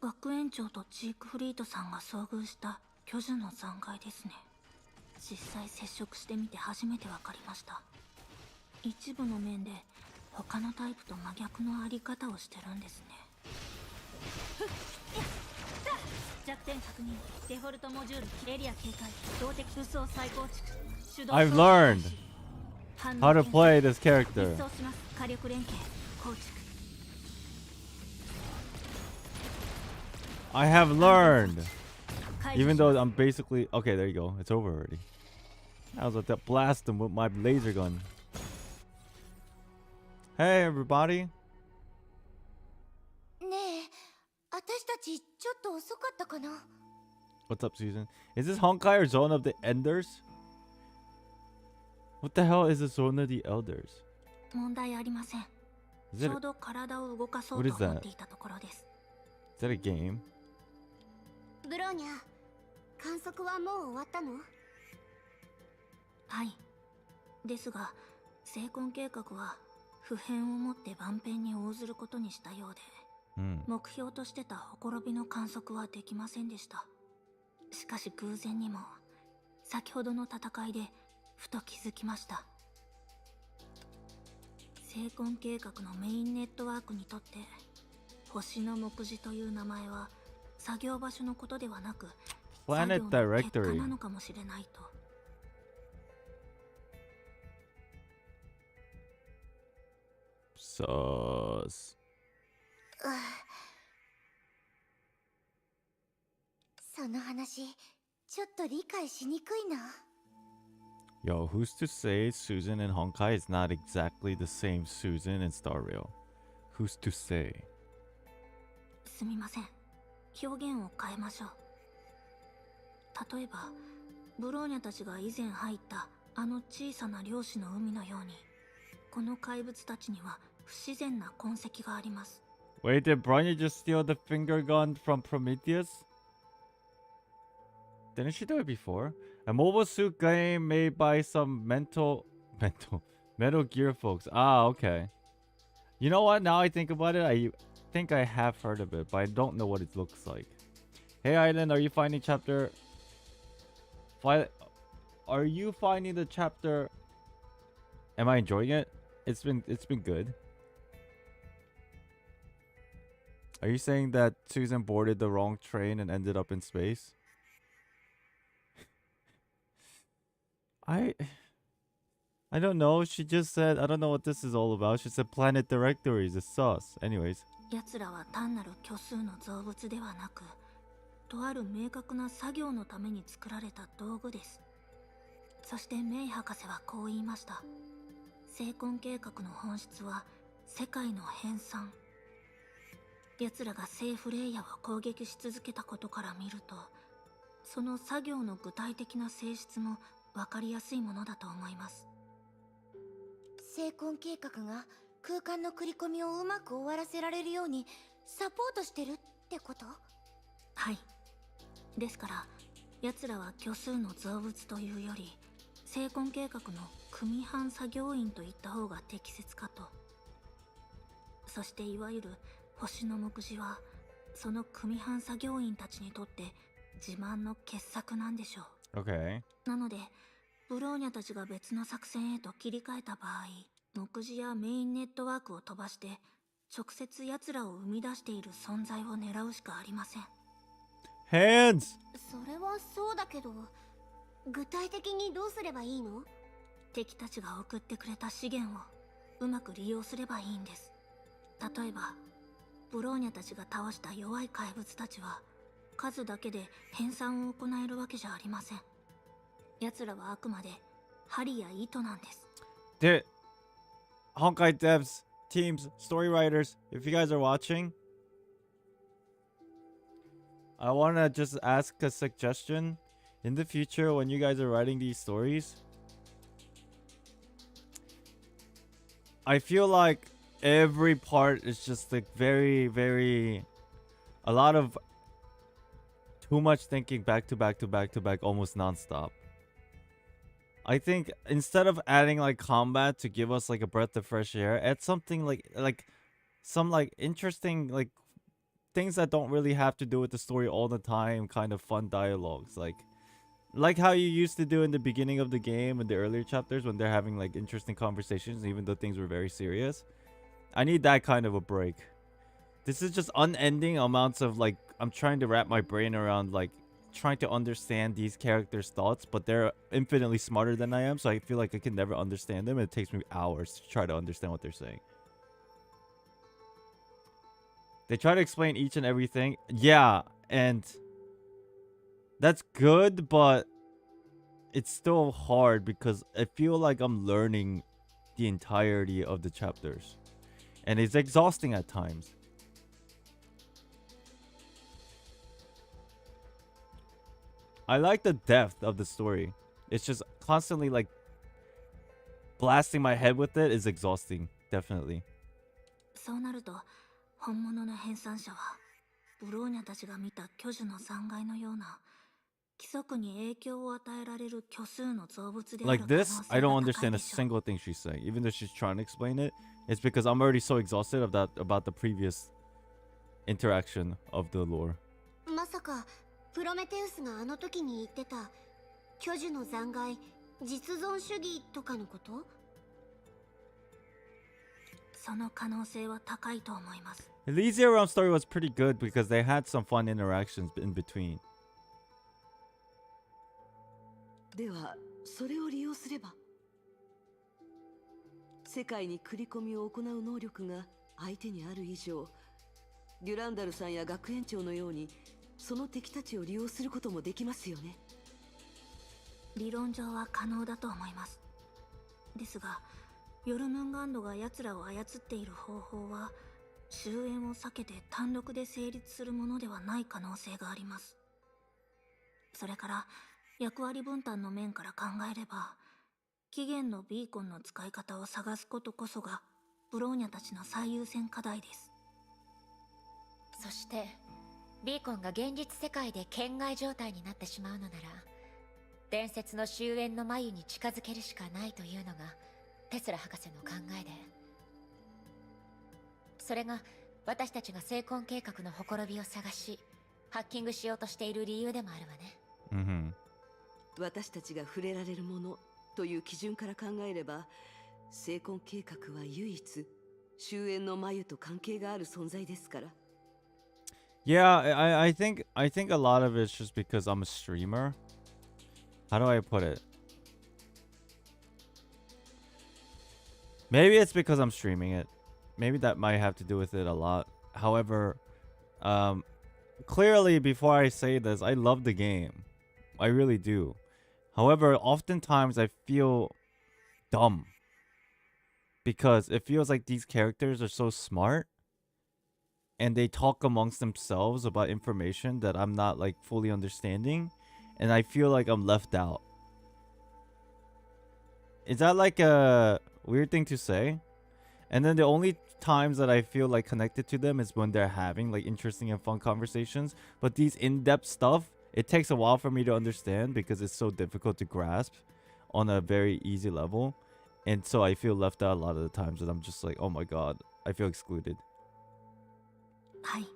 学園長とジークフリートさんが遭遇した巨樹の残骸ですね。実際接触してみて初めて分かりました。一部の面で他のタイプと真逆のあり方をしてるんですね。弱点確認。デフォルトモジュールエリア警戒。動的武装再構築。手動 I've learned how to play this character. 実装します。火力連携構築。 I have learned. Even though I'm basically... Okay, there you go. It's over already. I was about to blast him with my laser gun. Hey, everybody. ねえ、私たちちょっと遅かったかな。 What's up, Susan? Is this Honkai or Zone of the Enders? What the hell is the Zone of the Elders? 問題ありません。 Is ち it, ょうど体を動かそう What と is that? 思っていたところです。 is that a game? ブローニャ、観測はもう終わったの？はい。ですが、成婚計画は不変をもって万変に応ずることにしたようで、目標としてたほころびの観測はできませんでした。しかし偶然にも、先ほどの戦いでふと気づきました。成婚計画のメインネットワークにとって、星の目次という名前は作業場所のことではなく、作業 Planet の結果 Directory. なのかもしれないと。Sus. その話、ちょっと理解しにくいな。Yo, who's to say Susan in Honkai is not exactly the same Susan in Star Rail? Who's to say? すみません。表現を変えましょう。例えば、ブローニャたちが以前入ったあの小さな漁師の海のように、この怪物たちには不自然な痕跡があります。Wait, did Bronya just steal the finger gun from Prometheus? Didn't she do it before? A mobile suit game made by some Metal Gear folks. Ah, okay. You know what? Now I think about it, I think I have heard of it, but I don't know what it looks like. Hey, Island, are you finding chapter... Are you finding the chapter... Am I enjoying it? It's been good. Are you saying that Susan boarded the wrong train and ended up in space? I don't know. She just said, I don't know what this is all about. She said planet directories. It's sus. Anyways. 奴らは単なる虚数の造物ではなく、とある明確な作業のために作られた道具です。そしてメイ博士はこう言いました。成婚計画の本質は世界の編纂。奴らが聖フレイヤを攻撃し続けたことから見ると、その作業の具体的な性質も分かりやすいものだと思います。成婚計画が空間の繰り込みをうまく終わらせられるようにサポートしてるってこと？はい。ですから、奴らは虚数の造物というより、成婚計画の組版作業員と言った方が適切かと。そしていわゆる星の目次は、その組版作業員たちにとって自慢の傑作なんでしょう。Okay. なので、ブローニャたちが別の作戦へと切り替えた場合、目次やメインネットワークを飛ばして、直接奴らを生み出している存在を狙うしかありません。Hands! それはそうだけど、具体的にどうすればいいの？敵たちが送ってくれた資源をうまく利用すればいいんです。例えば、ブローニャたちが倒した弱い怪物たちは、数だけで編纂を行えるわけじゃありません。奴らはあくまで針や糸なんです。Dude, Honkai devs, teams, story writers, if you guys are watching, I want to just ask a suggestion. In the future, when you guys are writing these stories, I feel like every part is just like very, a lot of too much thinking back to back, almost non-stop. I think instead of adding like combat to give us like a breath of fresh air, add something like some like interesting like things that don't really have to do with the story all the time, kind of fun dialogues, like how you used to do in the beginning of the game in the earlier chapters when they're having like interesting conversations even though things were very serious. I need that kind of a break. This is just unending amounts of like, I'm trying to wrap my brain around like trying to understand these characters' thoughts, but they're infinitely smarter than I am, so I feel like I can never understand them, and it takes me hours to try to understand what they're saying. They try to explain each and everything. Yeah, and that's good, but it's still hard because I feel like I'm learning the entirety of the chapters. And it's exhausting at times. I like the depth of the story. It's just constantly like blasting my head with it is exhausting. Definitely. そうなると本物の編纂者はブローニャたちが見た巨樹の残骸のような規則に影響を与えられる虚数の造物である Like 可能 this, 性 I が don't 高い understand で a しょう。 single thing she's saying. Even though she's trying to explain it, it's because I'm already so exhausted of that about the previous interaction of the lore. まさかプロメテウスがあの時に言ってた巨樹の残骸実存主義とかのこと？その可能性は高いと思います。 The Easy Around story was pretty good because they had some fun interactions in between. ではそれを利用すれば世界に繰り込みを行う能力が相手にある以上、デュランダルさんや学園長のようにその敵たちを利用することもできますよね。理論上は可能だと思います。ですがヨルムンガンドが奴らを操っている方法は終焉を避けて単独で成立するものではない可能性があります。それから役割分担の面から考えれば期限のビーコンの使い方を探すことこそがブローニャたちの最優先課題です。そしてビーコンが現実世界で圏外状態になってしまうのなら伝説の終焉の眉に近づけるしかないというのがテスラ博士の考えで、それが私たちが成婚計画のほころびを探しハッキングしようとしている理由でもあるわね。私たちが触れられるものという基準から考えれば成婚計画は唯一終焉の眉と関係がある存在ですから。Yeah, I think a lot of it's just because I'm a streamer. How do I put it? Maybe it's because I'm streaming it. Maybe that might have to do with it a lot. However, clearly before I say this, I love the game. I really do. However, oftentimes I feel dumb because it feels like these characters are so smart and they talk amongst themselves about information that I'm not like fully understanding, and I feel like I'm left out. Is that like a weird thing to say? And then the only times that I feel like connected to them is when they're having like interesting and fun conversations. But these in-depth stuff, it takes a while for me to understand because it's so difficult to grasp on a very easy level. And so I feel left out a lot of the times that I'm just like, oh my god, I feel excluded. はい。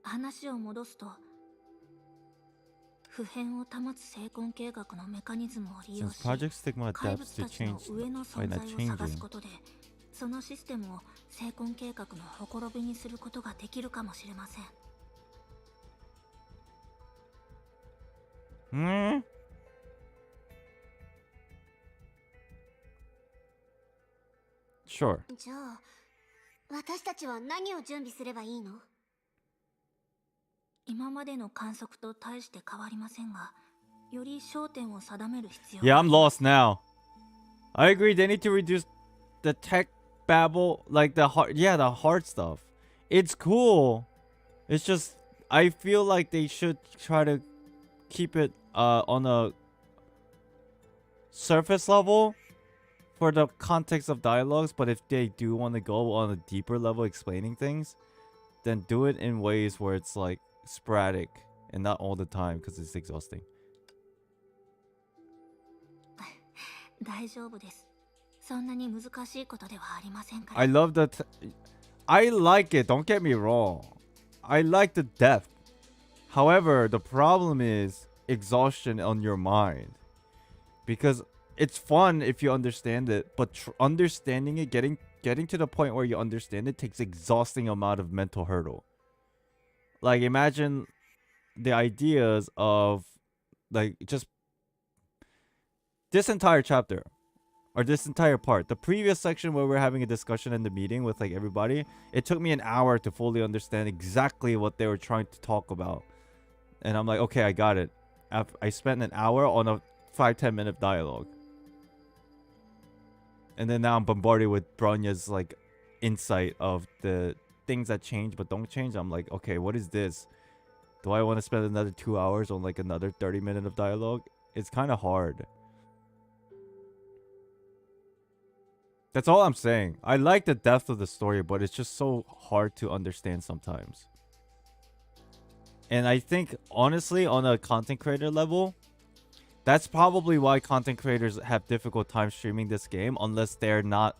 話を戻すと、普遍を保つ成婚計画のメカニズムを利用し、怪物たちの上の存在を探すことで、そのシステムを成婚計画のほころびにすることができるかもしれません。Sure. じゃあ私たちは何を準備すればいいの？今までの観測と大して変わりませんが、より焦点を定める必要 Yeah, I'm lost now. I agree. They need to reduce the tech babble, like the hard, the hard stuff. It's cool. It's just I feel like they should try to keep it on a surface level for the context of dialogues, but if they do want to go on a deeper level explaining things, then do it in ways where it's like sporadic and not all the time because it's exhausting. 大丈夫です。そんなに難しいことではありませんから。 I love that. I like it, don't get me wrong. I like the depth. However, the problem is exhaustion on your mind. Because it's fun if you understand it, but understanding it, getting to the point where you understand it takes exhausting amount of mental hurdle. Like imagine the ideas of like just this entire chapter or this entire part. The previous section where we're having a discussion in the meeting with like everybody, it took me an hour to fully understand exactly what they were trying to talk about. And I'm like, okay, I got it. I spent an hour on a 5-10 minute dialogue. And then now I'm bombarded with Bronya's like insight of the things that change but don't change. I'm like, okay, what is this? Do I want to spend another 2 hours on like another 30 minutes of dialogue? It's kind of hard. That's all I'm saying. I like the depth of the story, but it's just so hard to understand sometimes. And I think, honestly, on a content creator level, that's probably why content creators have difficult time streaming this game, unless they're not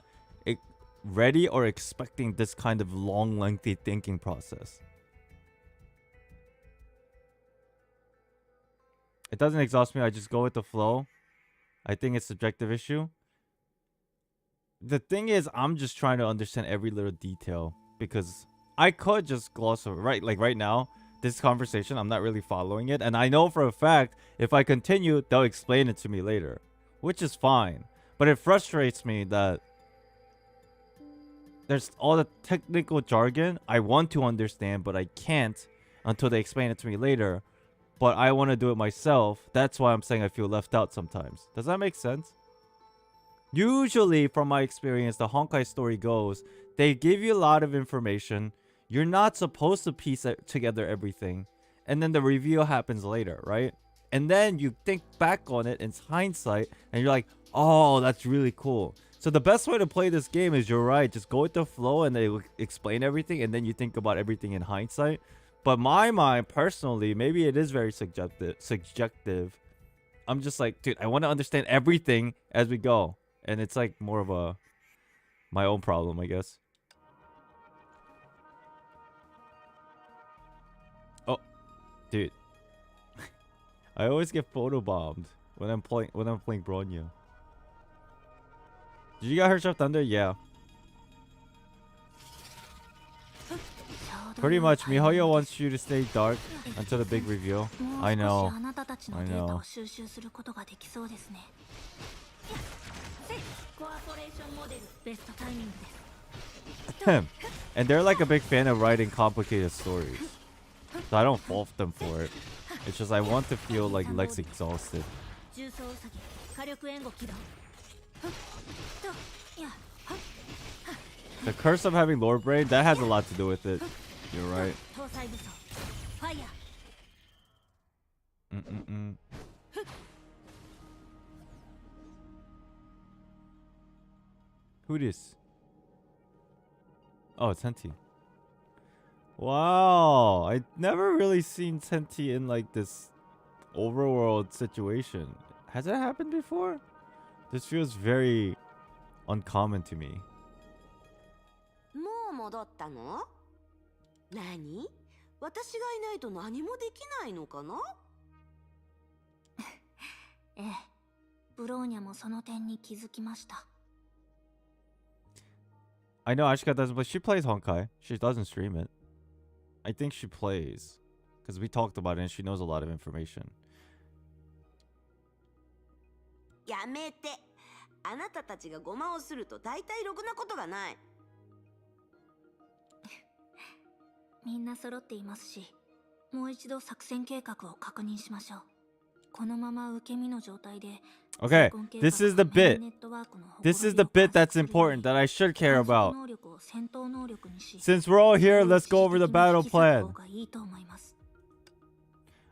ready or expecting this kind of long, lengthy thinking process. It doesn't exhaust me. I just go with the flow. I think it's a subjective issue. The thing is, I'm just trying to understand every little detail, because I could just gloss over, right? Like right now, this conversation, I'm not really following it. And I know for a fact, if I continue, they'll explain it to me later, which is fine. But it frustrates me that there's all the technical jargon I want to understand, but I can't until they explain it to me later. But I want to do it myself. That's why I'm saying I feel left out sometimes. Does that make sense? Usually, from my experience, the Honkai story goes, they give you a lot of information. You're not supposed to piece together everything. And then the reveal happens later, right? And then you think back on it in hindsight, and you're like, oh, that's really cool. So the best way to play this game is, you're right, just go with the flow and they explain everything, and then you think about everything in hindsight. But my mind, personally, maybe it is very subjective. I'm just like, dude, I want to understand everything as we go. And it's like more of my own problem, I guess. Oh, dude. I always get photobombed when I'm playing Bronya. Did you get Heart of Thunder? Yeah. Pretty much, Mihoyo wants you to stay dark until the big reveal. I know. I know. And they're like a big fan of writing complicated stories. So I don't fault them for it. It's just I want to feel like Lex exhausted. The curse of having Lord Brain, that has a lot to do with it. You're right. Who this? Oh, it's Senti. Wow, I never really seen Senti in like this overworld situation. Has that happened before? This feels very uncommon to me. もう戻ったの？何？私がいないと何もできないのかな？ええ、ブローニャもその点に気づきました。I know Ashika doesn't play. She plays Honkai. She doesn't stream it. I think she plays. Because we talked about it and she knows a lot of information. やめて。あなたたちがゴマをすると大体ろくなことがない。みんな揃っていますし、もう一度作戦計画を確認しましょう。このまま受け身の状態で。Okay, this is the bit. This is the bit that's important that I should care about. Since we're all here, let's go over the battle plan.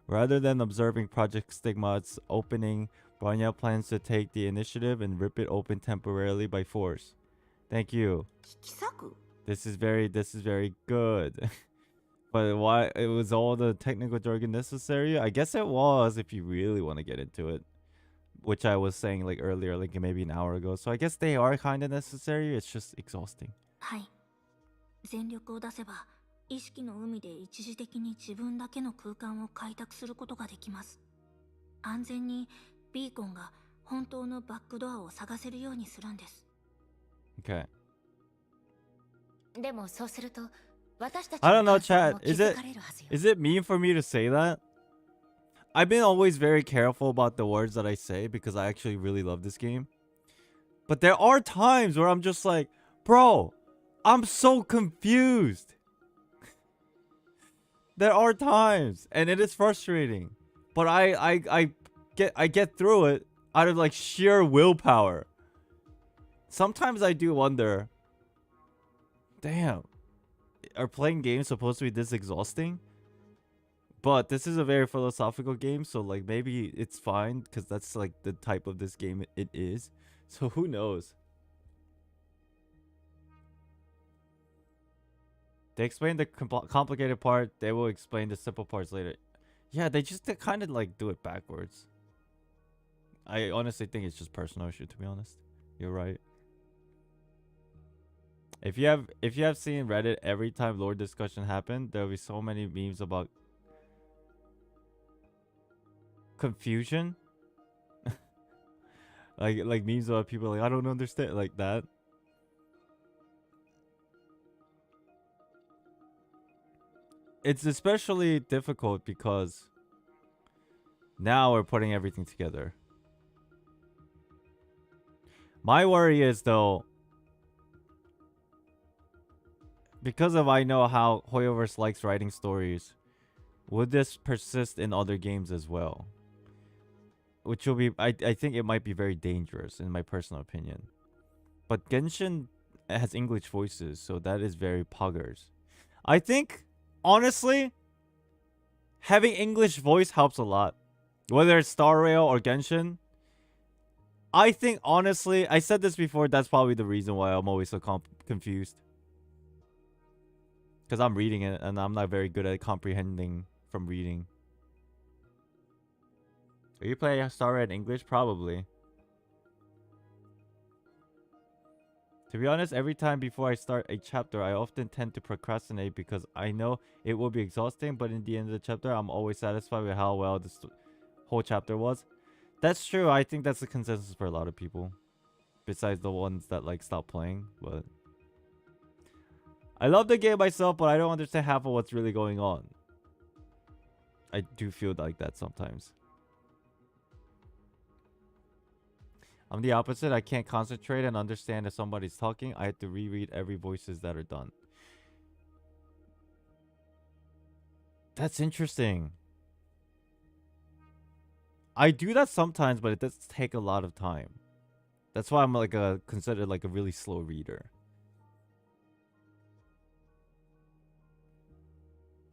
Rather than observing Project Stigma's opening, Bronya plans to take the initiative and rip it open temporarily by force. Thank you. This is very good. But why it was all the technical jargon necessary? I guess it was if you really want to get into it. Which I was saying like earlier, like maybe an hour ago. So I guess they are kind of necessary. It's just exhausting. はい。全力を出せば、意識の海で一時的に自分だけの空間を開拓することができます。安全にビーコンが本当のバックドアを探せるようにするんです。Okay. でもそうすると、私たち I don't know, chat. Is it mean for me to say that? I've been always very careful about the words that I say because I actually really love this game. But there are times where I'm just like, bro, I'm so confused. There are times, and it is frustrating. But I get through it out of like sheer willpower. Sometimes I do wonder, damn, are playing games supposed to be this exhausting? But this is a very philosophical game, so like maybe it's fine because that's like the type of this game it is. So who knows? They explain the complicated part. They will explain the simple parts later. Yeah, they just kind of like do it backwards. I honestly think it's just personal issue. To be honest, you're right. If you have seen Reddit, every time lore discussion happened, there will be so many memes about confusion. like memes about people like I don't understand like that. It's especially difficult because now we're putting everything together. My worry is though, because of I know how Hoyoverse likes writing stories, would this persist in other games as well? Which will be, I think it might be very dangerous in my personal opinion. But Genshin has English voices, so that is very poggers. I think, honestly, having English voice helps a lot. Whether it's Star Rail or Genshin. I think, honestly, I said this before, that's probably the reason why I'm always so confused. Because I'm reading it, and I'm not very good at comprehending from reading. Are you playing Star Rail in English? Probably. To be honest, every time before I start a chapter, I often tend to procrastinate because I know it will be exhausting, but in the end of the chapter, I'm always satisfied with how well this whole chapter was. That's true. I think that's the consensus for a lot of people. Besides the ones that like stop playing, but I love the game myself, but I don't understand half of what's really going on. I do feel like that sometimes. I'm the opposite. I can't concentrate and understand if somebody's talking. I have to reread every voices that are done. That's interesting. I do that sometimes, but it does take a lot of time. That's why I'm like considered like a really slow reader.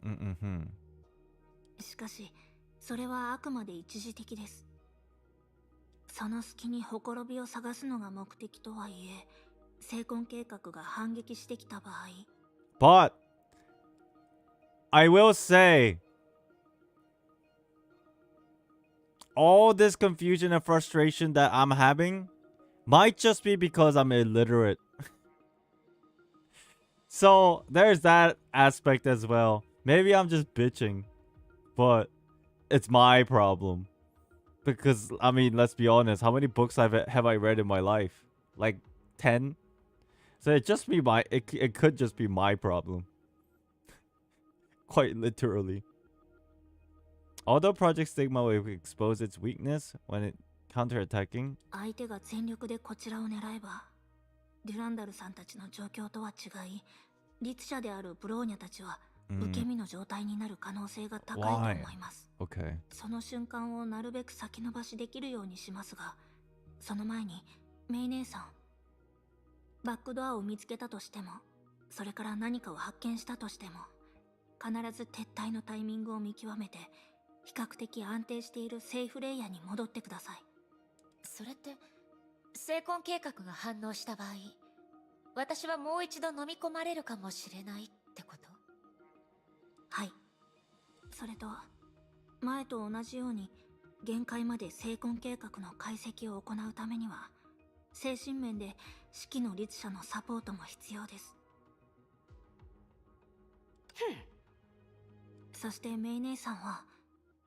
Mm-hmm. しかし、それはあくまで一時的です。その隙にほころびを探すのが目的とはいえ、成婚計画が反撃してきた場合。But I will say, all this confusion and frustration that I'm having might just be because I'm illiterate. So there's that aspect as well. Maybe I'm just bitching, but it's my problem. Because, I mean, let's be honest. How many books have I read in my life? Like 10? So it just be it could just be my problem. Quite literally. Although Project Stigma will expose its weakness when it counterattacking. 相手が全力でこちらを狙えば、デュランダルさんたちの状況とは違い、律者であるブローニャたちは受け身の状態になる可能性が高いと思います。Okay. その瞬間をなるべく先延ばしできるようにしますが、その前にメイ姉さん、バックドアを見つけたとしても、それから何かを発見したとしても、必ず撤退のタイミングを見極めて、比較的安定しているセーフレイヤーに戻ってください。それって成婚計画が反応した場合、私はもう一度飲み込まれるかもしれないってこと？はい。それと前と同じように限界まで成婚計画の解析を行うためには精神面で指揮の律者のサポートも必要です。そしてメイ姉さんは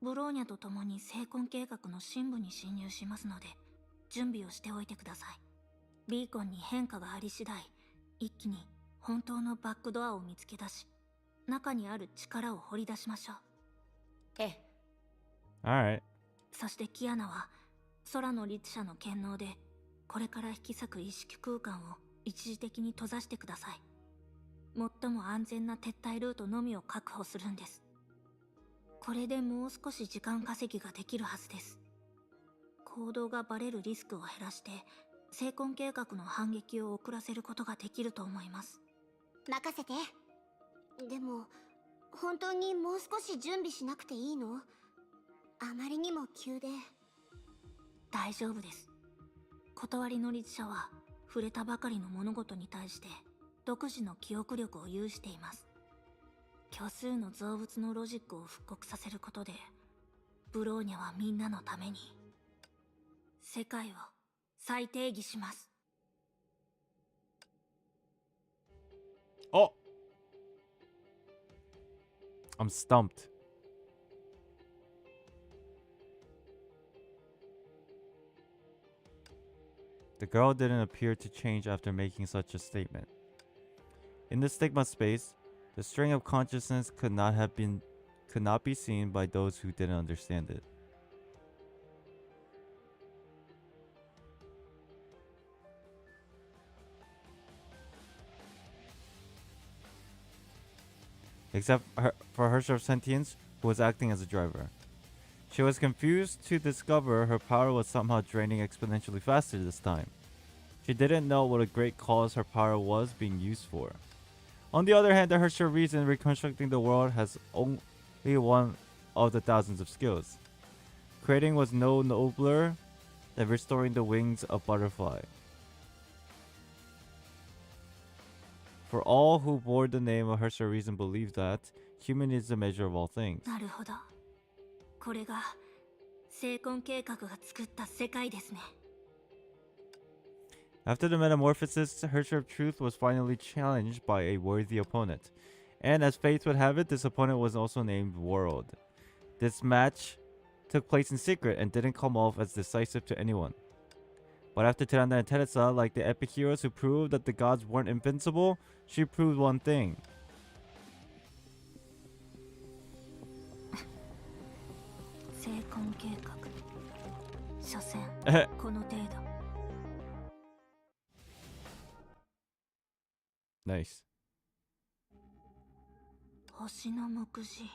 ブローニャと共に成婚計画の深部に侵入しますので準備をしておいてください。ビーコンに変化があり次第、一気に本当のバックドアを見つけ出し、中にある力を掘り出しましょう。ええ。Alright. そしてキアナは空の律者の権能でこれから引き裂く意識空間を一時的に閉ざしてください。最も安全な撤退ルートのみを確保するんです。これでもう少し時間稼ぎができるはずです。行動がバレるリスクを減らして成婚計画の反撃を遅らせることができると思います。任せて。でも本当にもう少し準備しなくていいの？あまりにも急で。大丈夫です。断りの律者は触れたばかりの物事に対して独自の記憶力を有しています。虚数の造物のロジックを復刻させることで、ブローニャはみんなのために世界を再定義します。Oh! I'm stumped. The girl didn't appear to change after making such a statement. In the stigma space, the string of consciousness could not be seen by those who didn't understand it. Except for her Sentience, who was acting as a driver. She was confused to discover her power was somehow draining exponentially faster this time. She didn't know what a great cause her power was being used for. On the other hand, the Herrscher reason reconstructing the world has only one of the thousands of skills. Creating was no nobler than restoring the wings of butterfly. For all who bore the name of Herrscher reason believe that human is the measure of all things. なるほど。これが聖魂計画が作った世界ですね。After the metamorphosis, Herrscher of Truth was finally challenged by a worthy opponent. And as fate would have it, this opponent was also named World. This match took place in secret and didn't come off as decisive to anyone. But after Tiranda and Teresa, like the epic heroes who proved that the gods weren't invincible, she proved one thing. 聖魂計画。所詮この程度。Nice. 星の目次。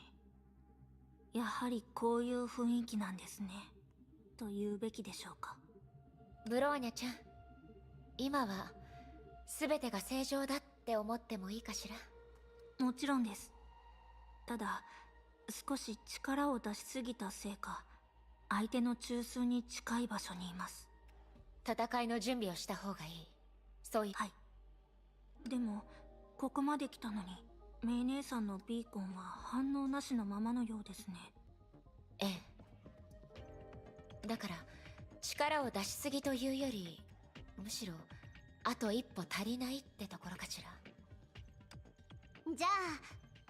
やはりこういう雰囲気なんですね。と言うべきでしょうか。ブローニャちゃん、今は全てが正常だって思ってもいいかしら。もちろんです。ただ少し力を出しすぎたせいか、相手の中枢に近い場所にいます。戦いの準備をした方がいい。そういう。はい。でもここまで来たのにメイ姉さんのビーコンは反応なしのままのようですね。ええ。だから力を出しすぎというより、むしろあと一歩足りないってところかしら。じゃあ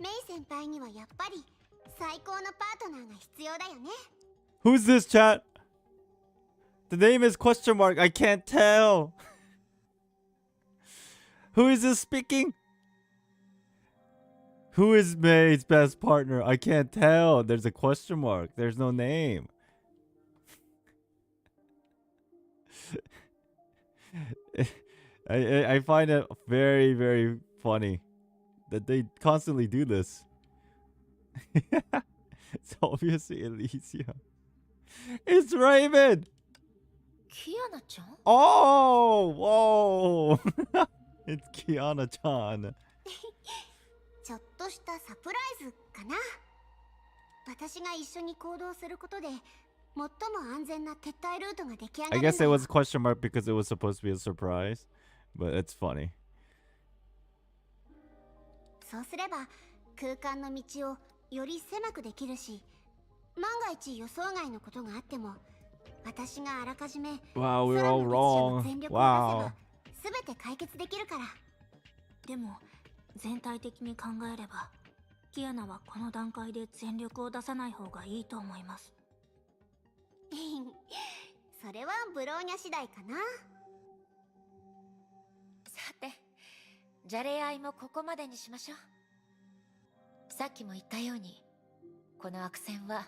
メイ先輩にはやっぱり最高のパートナーが必要だよね。 Who's this, chat? The name is question mark. I can't tell. Who is this speaking? Who is May's best partner? I can't tell. There's a question mark. There's no name. I find it very, very funny that they constantly do this. It's obviously Elysia. It's Raven! キアナちゃん? Oh! Whoa! It's Kiana-chan. ちょっとしたサプライズかな。私が一緒に行動することで最も安全な撤退ルートが出来上がるんだよ。 I guess it was a question mark because it was supposed to be a surprise, but it's funny. そうすれば空間の道をより狭くできるし、万が一予想外のことがあっても私があらかじめ Wow, we're all wrong. Wow. すべて解決できるから。でも全体的に考えればキアナはこの段階で全力を出さない方がいいと思います。それはブローニャ次第かな。さて、じゃれ合いもここまでにしましょう。さっきも言ったように、この悪戦は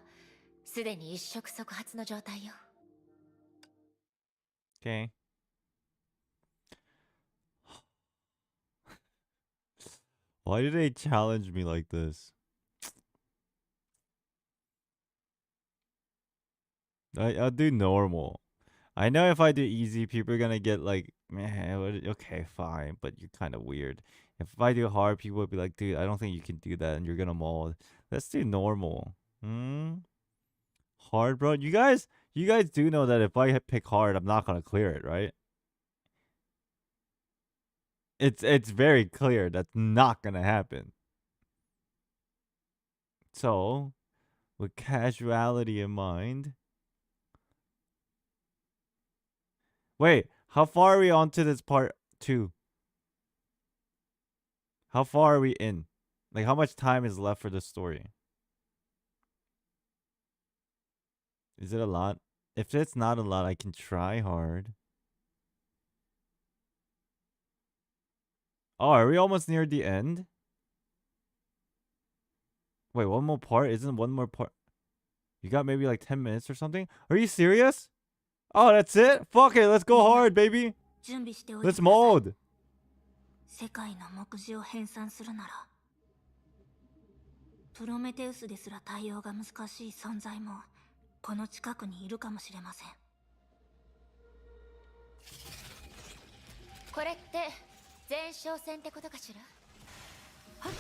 すでに一触即発の状態よ。Okay. Why do they challenge me like this? I'll do normal. I know if I do easy, people are gonna get like, man, okay, fine, but you're kind of weird. If I do hard, people will be like, dude, I don't think you can do that, and you're gonna mold. Let's do normal. Hard, bro. You guys do know that if I pick hard, I'm not gonna clear it, right? It's very clear that's not gonna happen. So, with casuality in mind. Wait, how far are we on to this part 2? How far are we in? Like, how much time is left for the story? Is it a lot? If it's not a lot, I can try hard. Oh, are we almost near the end? Wait, one more part? Isn't one more part? You got maybe like 10 minutes or something? Are you serious? Oh, that's it? Fuck it, let's go hard, baby. 準備しておいて Let's ください mold. 世界の目次を編纂するならプロメテウスですら対応が難しい存在もこの近くにいるかもしれません。これって前哨戦ってことかしら。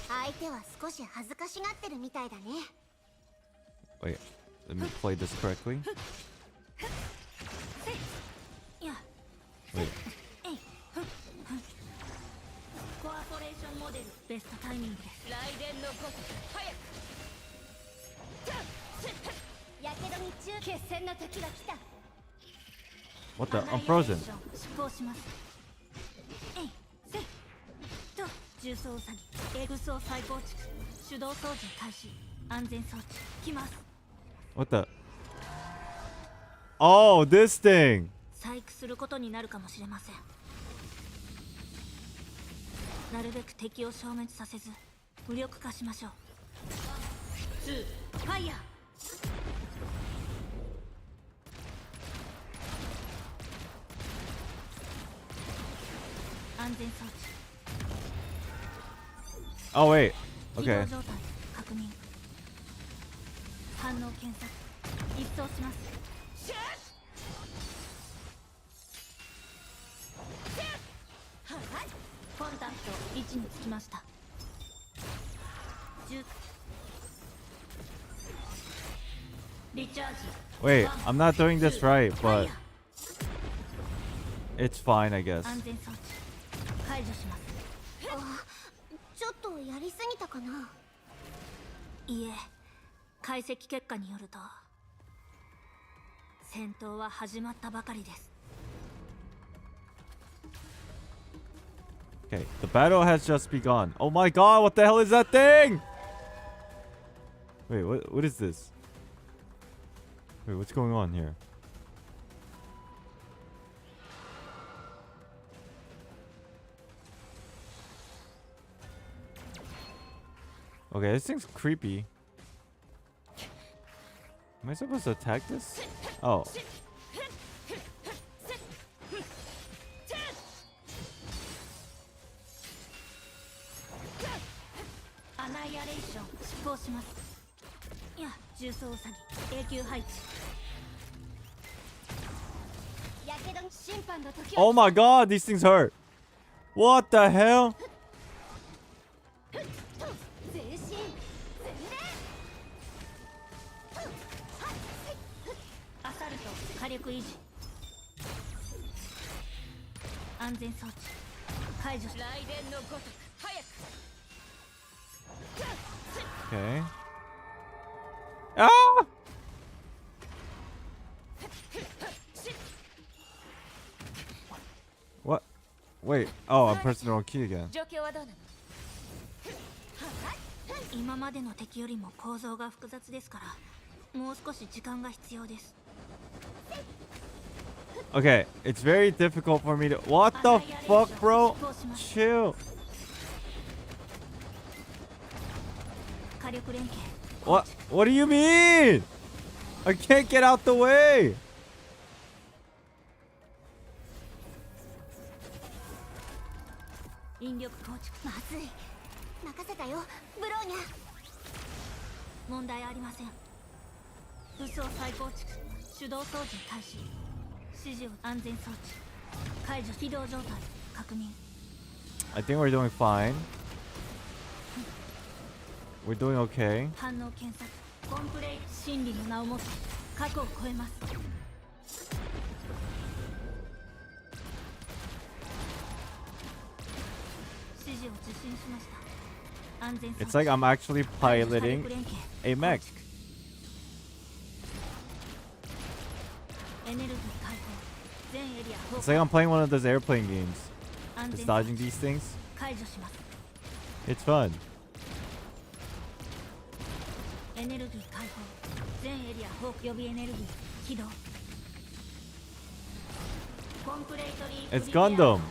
相手は少し恥ずかしがってるみたいだね。 Wait, let me play this correctly. いや Wait. コアポレーションモデルベストタイミングです。雷電のごとく早くやけどに決戦の時が来た。 What the? I'm frozen. 出航します。えいせいと重装ウサギエグスを再構築手動操縦開始安全装置来ます。 What the? Oh, this thing. 細工することになるかもしれません。なるべく敵を消滅させず無力化しましょう。2ファイヤー。安全装置 Oh, wait. 起動 Okay. 状態確認。反応検索一掃します。コンタクト位置につきました。リチャージ Wait, I'm not doing this right, but it's fine, I guess. 安全装置解除します。ちょっとやりすぎたかな。いえ、解析結果によると戦闘は始まったばかりです。 Okay, the battle has just begun. Oh my god, what the hell is that thing? Wait, what is this? Wait, what's going on here? Okay, this thing's creepy. Am I supposed to attack this? Oh. アナイアレーション出航します。いや、重装ウサギ永久配置。やけどに審判の時 Oh my god, these things hurt. What the hell? 全身全霊。アサルト火力維持。安全装置解除し。雷電のごとく早く Okay. Ah! What? Wait. Oh, I'm pressing the wrong key again. 状況はどうなの。今までの敵よりも構造が複雑ですからもう少し時間が必要です。 Okay, it's very difficult for me to. What the fuck, bro? Chill. 火力連携 What? What do you mean? I can't get out the way. 引力構築まずい。任せたよ、ブローニャ。問題ありません。武装再構築手動操縦開始指示を安全装置解除起動状態確認。 I think we're doing fine. We're doing okay. 反応検索コンプレイ真理の名をもって過去を超えます。指示を受信しました。It's like I'm actually piloting a mech. It's like I'm playing one of those airplane games. Just dodging these things. It's fun. It's Gundam.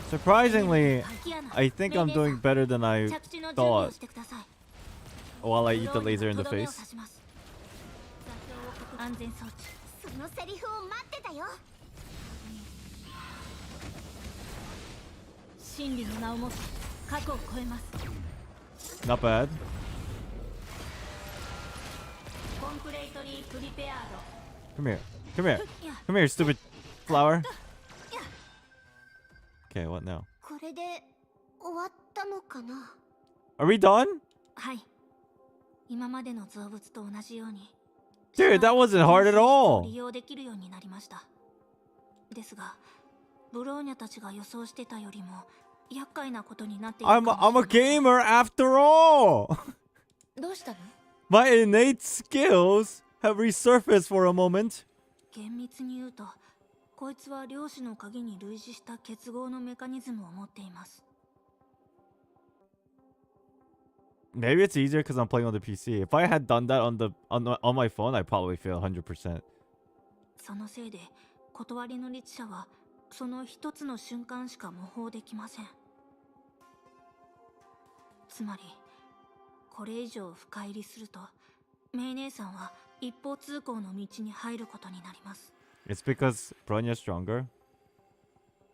Surprisingly, I think I'm doing better than I thought while I eat the laser in the face. そのセリフを待ってたよ。真理の名をもって過去を超えます。 Not bad. コンプレイトリープリペアード。 Come here. Come here. Come here, stupid flower. Okay, what now? これで終わったのかな。 Are we done? はい。今までの造物と同じように。 Dude, that wasn't hard at all. 利用できるようになりました。ですが、ブローニャたちが予想してたよりも厄介なことになっている。I'm a gamer after all. どうしたの？ My innate skills have resurfaced for a moment. 厳密に言うと、こいつは量子の鍵に類似した結合のメカニズムを持っています。 Maybe it's easier because I'm playing on the PC. If I had done that on my phone, I'd probably fail 100%. そのせいで、断りの律者はその一つの瞬間しか模倣できません。つまり、これ以上深入りすると、メイ姉さんは一方通行の道に入ることになります。 It's because Bronya's stronger.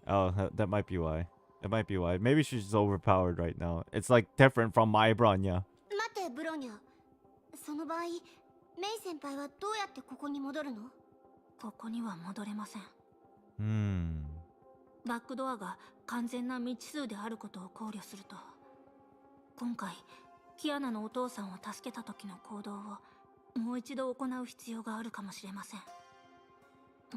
Oh, that might be why. That might be why. Maybe she's overpowered right now. It's like different from my Bronya. 待ってブローニャ。その場合、メイ先輩はどうやってここに戻るの？ここには戻れません。バックドアが完全な未知数であることを考慮すると、今回キアナのお父さんを助けた時の行動をもう一度行う必要があるかもしれません。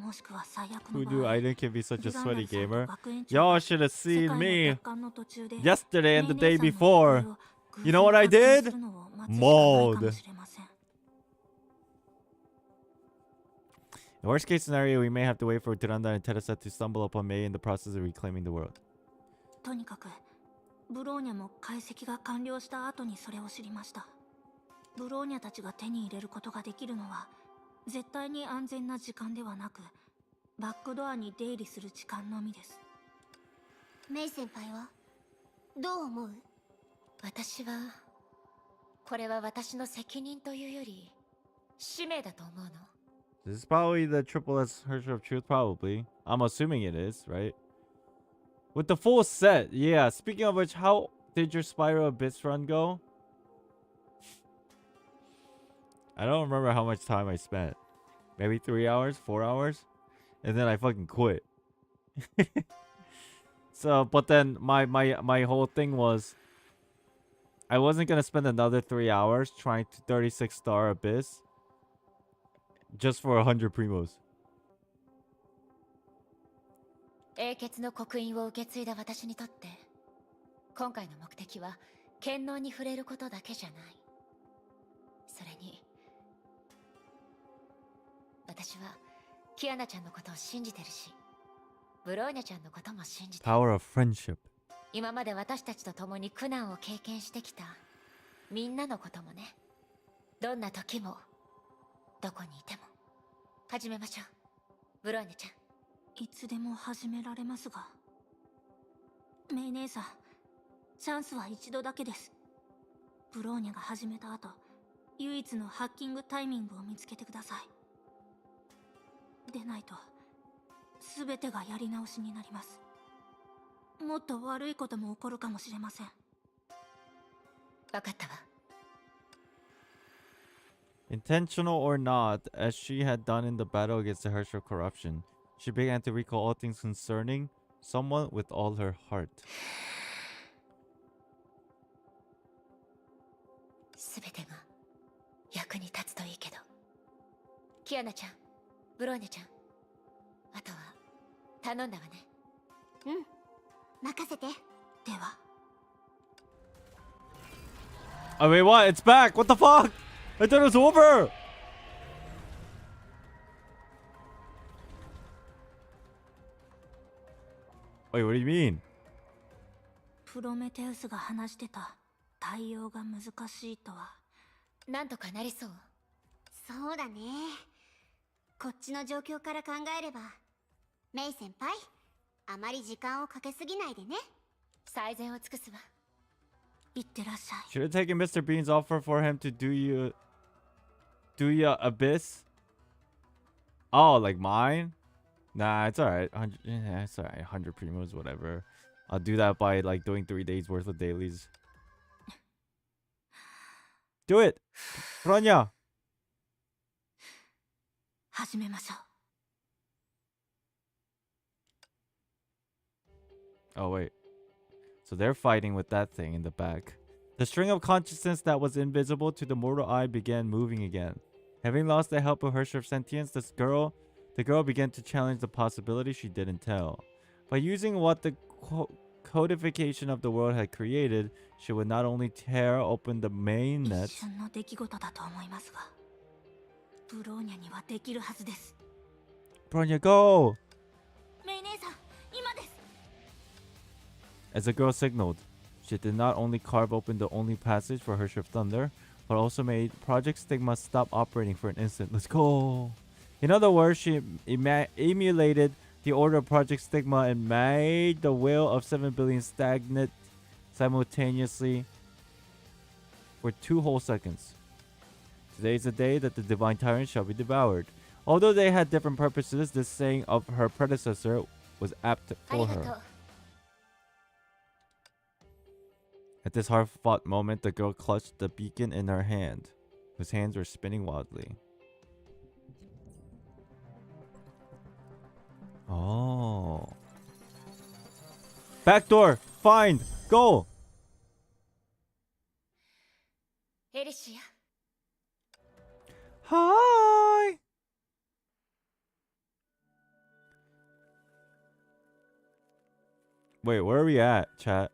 もしくは最悪の Who 場 knew 合、 Aiden can be such a sweaty gamer? 学園長 Y'all should have 世 seen 界の me 奪還の途中で yesterday and the メイ day 姉さんの before. 行方を偶 You 然 know what I 発見 did? するのを待つしかないかもしれません。 In worst case scenario, we may have to wait for Duranda and Teresa to stumble upon Mei in the process of reclaiming the world. とにかくブローニャも解析が完了した後にそれを知りました。ブローニャたちが手に入れることができるのは絶対に安全な時間ではなく、バックドアに出入りする時間のみです。メイ先輩はどう思う？私はこれは私の責任というより使命だと思うの。 This is probably the triple S Herrscher of Truth, probably. I'm assuming it is, right? With the full set, yeah. Speaking of which, how did your Spiral Abyss run go? I don't remember how much time I spent. Maybe 3 hours, 4 hours? And then I fucking quit. So, but then my whole thing was I wasn't gonna spend another 3 hours trying to 36-star Abyss just for 100 primos. 英傑の刻印を受け継いだ私にとって今回の目的は権能に触れることだけじゃない。それに私はキアナちゃんのことを信じてるし、ブローニャちゃんのことも信じてる。 Power of friendship. 今まで私たちと共に苦難を経験してきたみんなのこともね。どんな時もどこにいても始めましょう、ブローニャちゃん。いつでも始められますが、メイ姉さん、チャンスは一度だけです。ブローニャが始めた後、唯一のハッキングタイミングを見つけてください。でないと全てがやり直しになります。もっと悪いことも起こるかもしれません。分かったわ。 Intentional or not, as she had done in the battle against the Herrscher of Corruption, she began to recall all things concerning someone with all her heart. 全てが役に立つといいけど。キアナちゃん、ブローニャちゃん、あとは頼んだわね。うん、任せて。では Oh wait, what? It's back. What the fuck? I thought it was over. Wait, what do you mean? プロメテウスが話してた対応が難しいとは。なんとかなりそう。そうだね。こっちの状況から考えれば、メイ先輩、あまり時間をかけすぎないでね。最善を尽くすわ。いってらっしゃい。 Should have taken Mr. Bean's offer for him to do you abyss? Oh, like mine? Nah, it's alright. 100, yeah, it's alright. 100 primos, whatever. I'll do that by like doing 3 days worth of dailies. Do it! Bronya! 始めましょう。 Oh, wait. So they're fighting with that thing in the back. The string of consciousness that was invisible to the mortal eye began moving again. Having lost the help of her sentience, the girl began to challenge the possibility she didn't tell. By using what the codification of the world had created, she would not only tear open the main 一 nets. 瞬の出来事だと思いますが、ブローニャにはできるはずです。 Bronya, go! メイ姉さん、今です。 As the girl signaled, she did not only carve open the only passage for her shift thunder, but also made Project Stigma stop operating for an instant. Let's go! In other words, she emulated the order of Project Stigma and made the will of 7 billion stagnant simultaneously for 2 whole seconds. Today is the day that the divine tyrant shall be devoured. Although they had different purposes, this saying of her predecessor was apt for her. At this hard-fought moment, the girl clutched the beacon in her hand, whose hands were spinning wildly. Oh. Back door! Find! Go! エリシア、 Hi! Wait, where are we at, chat?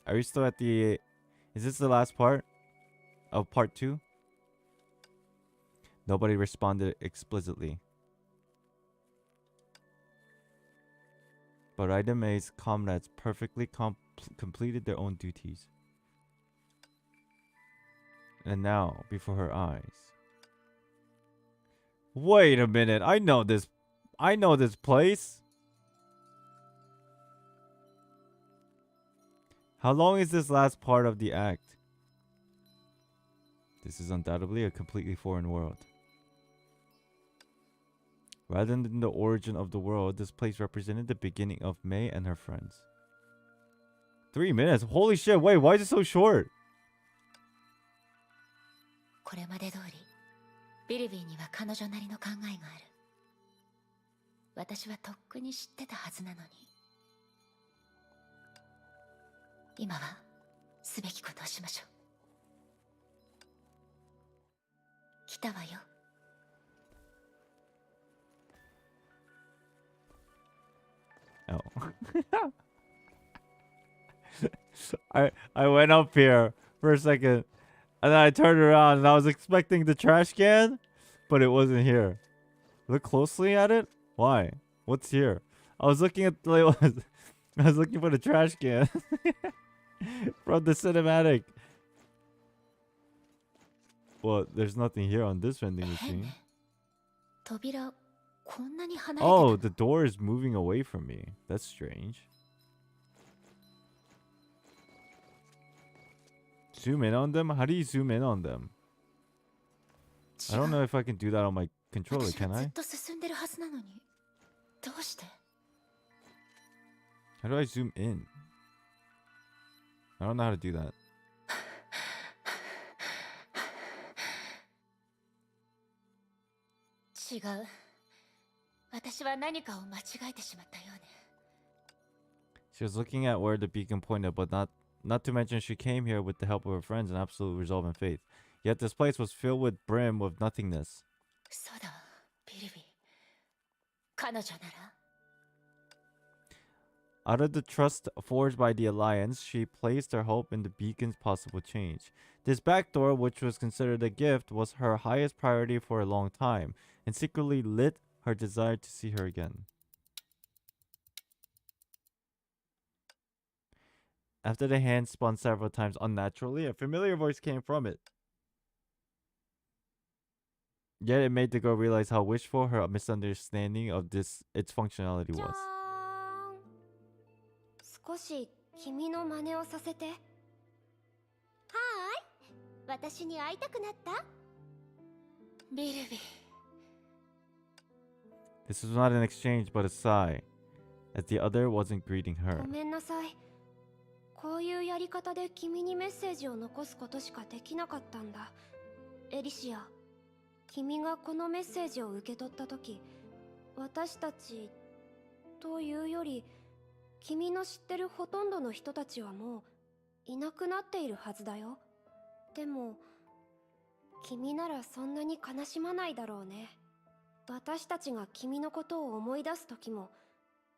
Are we still at the... Is this the last part of part 2? Nobody responded explicitly. But Aidame's comrades perfectly completed their own duties. And now, before her eyes... Wait a minute, I know this place. How long is this last part of the act? This is undoubtedly a completely foreign world. Rather than the origin of the world, this place represented the beginning of May and her friends. 3 minutes? Holy shit, wait, why is it so short? これまで通り、ビリビーには彼女なりの考えがある。私はとっくに知ってたはずなのに。今はすべきことをしましょう。来たわよ。Oh. I went up here for a second, and then I turned around and I was expecting the trash can, but it wasn't here. Look closely at it. Why? What's here? I was looking at the I was looking for the trash can from the cinematic. Well, there's nothing here on this vending machine. 扉、こんなに離れてた。 Oh, the door is moving away from me. That's strange. Zoom in on them? How do you zoom in on them? I don't know if I can do that on my controller, can 私はず I? っと進んでるはずなのに。どうして？ How do I zoom in? I don't know how to do that. 違う。私は何かを間違えてしまったようね。 She was looking at where the beacon pointed, but not to mention she came here with the help of her friends and absolute resolve and faith. Yet this place was filled with brim with nothingness. そうだ、ビルビー。彼女なら Out of the trust forged by the Alliance, she placed her hope in the beacon's possible change. This backdoor, which was considered a gift, was her highest priority for a long time, and secretly lit her desire to see her again. After the hand spun several times unnaturally, a familiar voice came from it. Yet it made the girl realize how wishful her misunderstanding of its functionality was. 少し君の真似をさせて。はーい。私に会いたくなった？ビルビー。 This was not an exchange, but a sigh, as the other wasn't greeting her. ごめんなさい。こういうやり方で君にメッセージを残すことしかできなかったんだ。エリシア、君がこのメッセージを受け取ったとき、私たちというより、君の知ってるほとんどの人たちはもういなくなっているはずだよ。でも、君ならそんなに悲しまないだろうね。私たちが君のことを思い出すときも、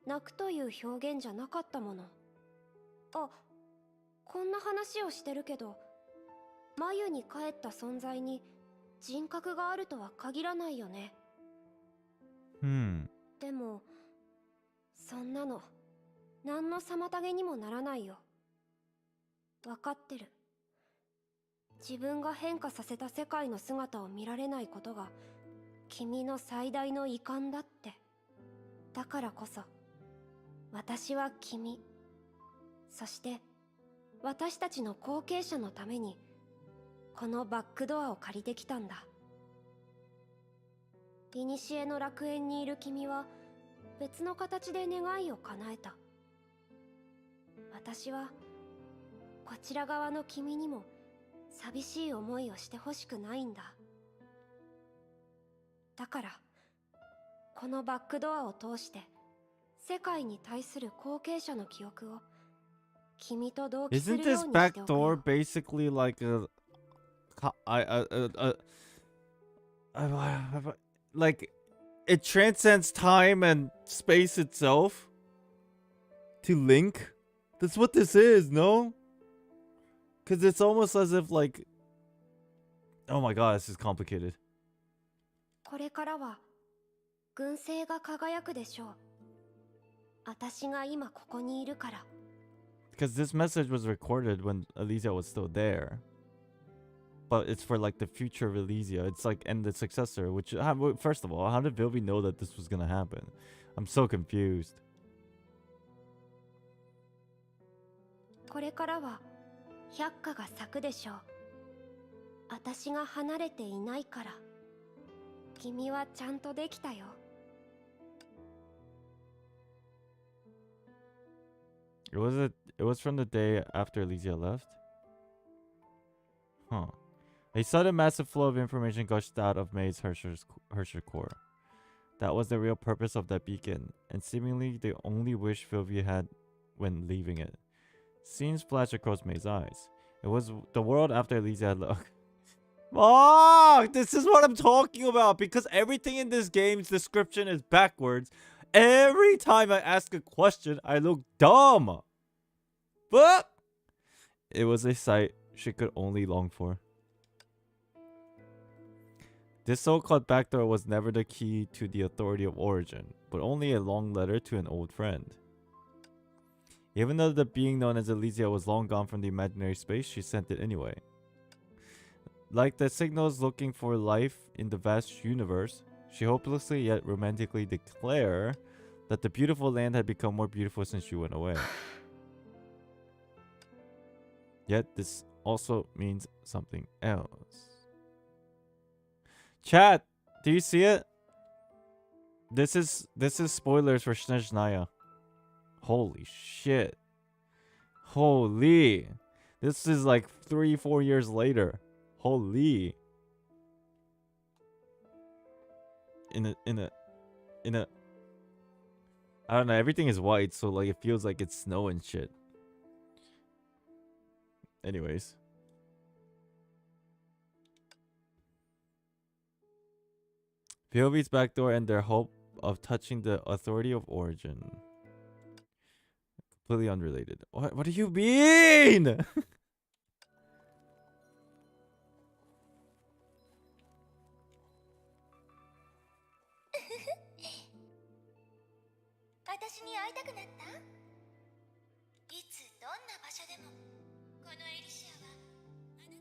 泣くという表現じゃなかったもの。あ、こんな話をしてるけど、眉に帰った存在に人格があるとは限らないよね。でも、そんなの何の妨げにもならないよ。わかってる。自分が変化させた世界の姿を見られないことが君の最大の遺憾だって。だからこそ、私は君、そして私たちの後継者のためにこのバックドアを借りてきたんだ。古の楽園にいる君は別の形で願いを叶えた。私はこちら側の君にも寂しい思いをしてほしくないんだ。だからこのバックドアを通して世界に対する後継者の記憶を君と同期す Isn't るよ this うにしておく backdoor よ。 basically like like it transcends time and space itself to link? That's what this is, no? Because it's almost as if like, oh my god, this is complicated. これからは群星が輝くでしょう。私が今ここにいるから。 Because this message was recorded when Elysia was still there. But it's for like the future of Elysia. It's like, and the successor, which, first of all, how did Vilby know that this was gonna happen? I'm so confused. これからは百花が咲くでしょう。私が離れていないから。君はちゃんとできたよ。 It was from the day after Elysia left? Huh. A sudden massive flow of information gushed out of May's Hersher core. That was the real purpose of that beacon, and seemingly the only wish Vilvia had when leaving it. Scenes flashed across May's eyes. It was the world after Elysia had left. Oh, this is what I'm talking about, because everything in this game's description is backwards. Every time I ask a question, I look dumb. But it was a sight she could only long for. This so-called backdoor was never the key to the authority of origin, but only a long letter to an old friend. Even though the being known as Elysia was long gone from the imaginary space, she sent it anyway. Like the signals looking for life in the vast universe, she hopelessly yet romantically declared that the beautiful land had become more beautiful since she went away. Yet this also means something else. Chat, do you see it? This is spoilers for Snezhnaya. Holy shit. Holy. This is like 3-4 years later. Holy. In a I don't know, everything is white, so like it feels like it's snow and shit. Anyways. POV's backdoor and their hope of touching the authority of origin. Completely unrelated. What do you mean? 私に会いたくなった？いつどんな場所でもこのエリシアはあなたの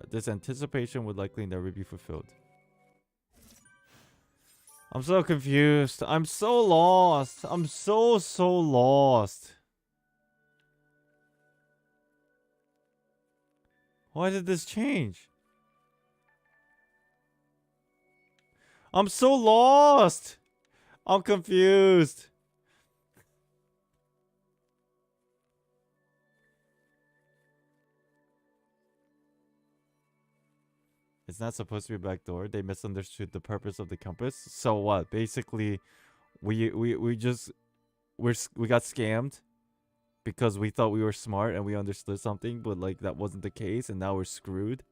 This anticipation would likely never be fulfilled. I'm so confused. I'm so lost. I'm so lost. Why did this change? I'm so lost. I'm confused. It's not supposed to be a back door. They misunderstood the purpose of the compass. So what? Basically, we got scammed because we thought we were smart and we understood something, but like that wasn't the case, and now we're screwed.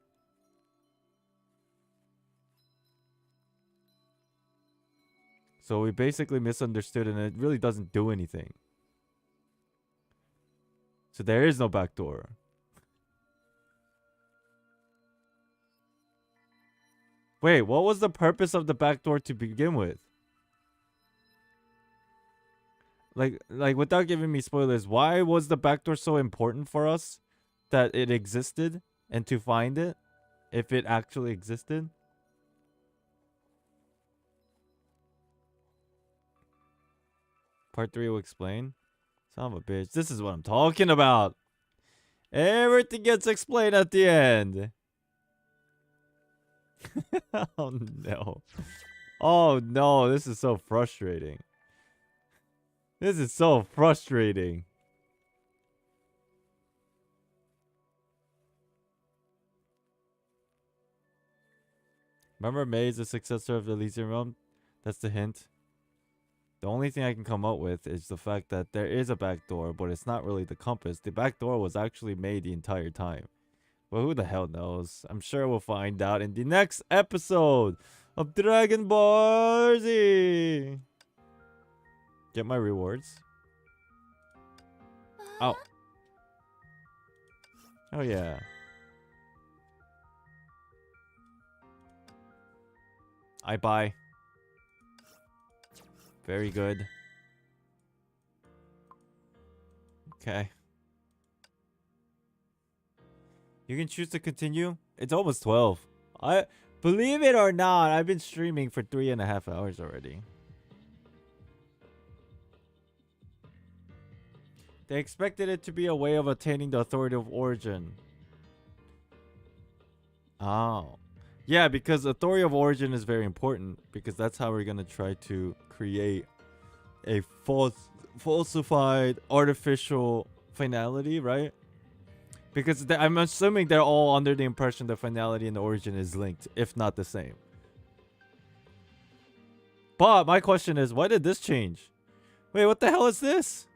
So we basically misunderstood, and it really doesn't do anything. So there is no back door. Wait, what was the purpose of the back door to begin with? Like without giving me spoilers, why was the back door so important for us that it existed and to find it if it actually existed? Part 3 will explain. Son of a bitch. This is what I'm talking about. Everything gets explained at the end. Oh no. Oh no, this is so frustrating. This is so frustrating. Remember May is the successor of the Elysian Realm? That's the hint. The only thing I can come up with is the fact that there is a back door, but it's not really the compass. The back door was actually made the entire time. But who the hell knows? I'm sure we'll find out in the next episode of Dragon Ball Z. Get my rewards. Oh. Oh yeah. I buy. Very good. Okay. You can choose to continue. It's almost 12. I believe it or not, I've been streaming for 3.5 hours already. They expected it to be a way of attaining the authority of origin. Oh. Yeah, because authority of origin is very important, because that's how we're going to try to create a falsified artificial finality, right? Because I'm assuming they're all under the impression that finality and the origin is linked, if not the same. But my question is, why did this change? Wait, what the hell is this?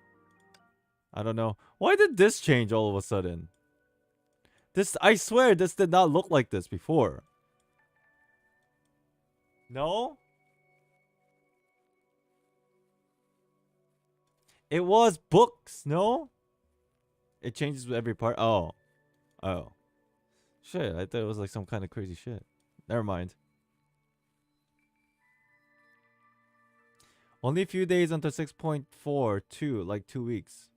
I don't know. Why did this change all of a sudden? This, I swear, this did not look like this before. No? It was books, no? It changes with every part. Oh. Oh. Shit, I thought it was like some kind of crazy shit. Never mind. Only a few days until 6.42, like 2 weeks.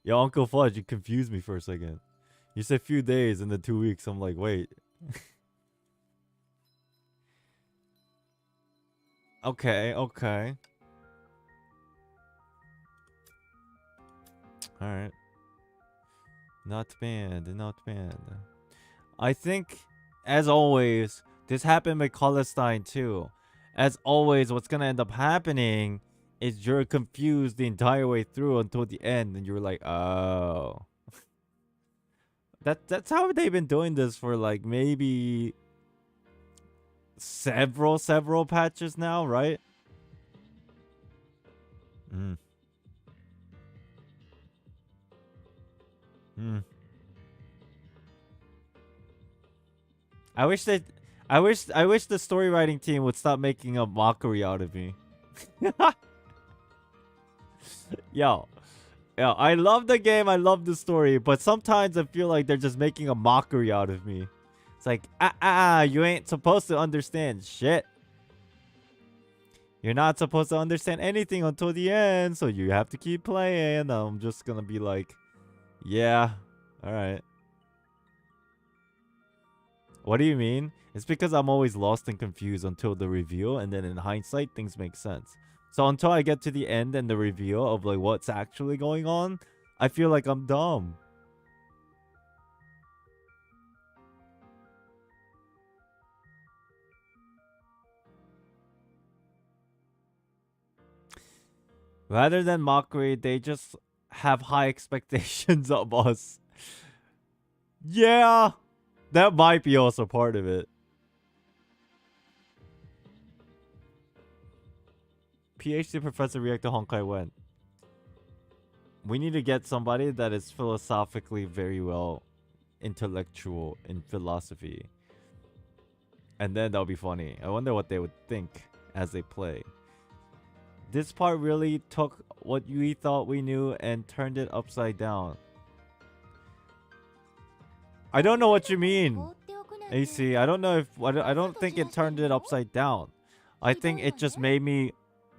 Yo, Uncle Fudge, you confused me for a second. You said few days and then 2 weeks. I'm like, wait. Okay, okay. Alright. Not bad, not bad. I think, as always, this happened with Palestine too. As always, what's gonna end up happening is you're confused the entire way through until the end, and you're like, oh. That's how they've been doing this for like maybe several patches now, right? Hmm. I wish that I wish the story writing team would stop making a mockery out of me. Yo. Yo, I love the game, I love the story, but sometimes I feel like they're just making a mockery out of me. It's like, you ain't supposed to understand shit. You're not supposed to understand anything until the end, so you have to keep playing. I'm just gonna be like, yeah, alright. What do you mean? It's because I'm always lost and confused until the reveal, and then in hindsight, things make sense. So until I get to the end and the reveal of like what's actually going on, I feel like I'm dumb. Rather than mockery, they just have high expectations of us. Yeah, that might be also part of it. PhD professor react to Honkai when? We need to get somebody that is philosophically very well intellectual in philosophy. And then that'll be funny. I wonder what they would think as they play. This part really took what we thought we knew and turned it upside down. I don't know what you mean, AC. I don't know if... I don't think it turned it upside down. I think it just made me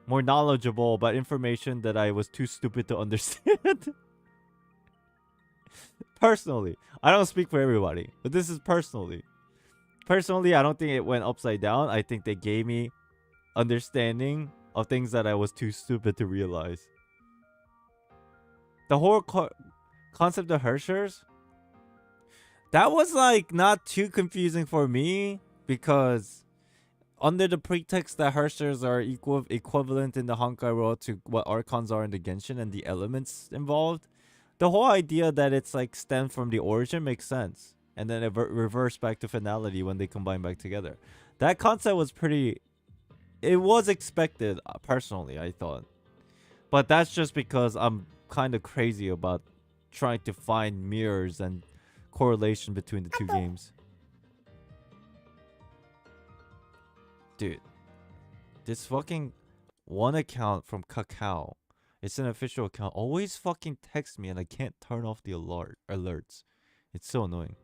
more knowledgeable about information that I was too stupid to understand. Personally. I don't speak for everybody, but this is personally. Personally, I don't think it went upside down. I think they gave me understanding of things that I was too stupid to realize. The whole concept of Herschers, that was like not too confusing for me, because under the pretext that Herschers are equivalent in the Honkai world to what Archons are in the Genshin and the elements involved, the whole idea that it's like stemmed from the origin makes sense. And then it reverse back to finality when they combine back together. That concept was pretty... It was expected, personally, I thought. But that's just because I'm kind of crazy about trying to find mirrors and correlation between the two games. Dude. This fucking one account from Kakao. It's an official account. Always fucking text me and I can't turn off the alerts. It's so annoying.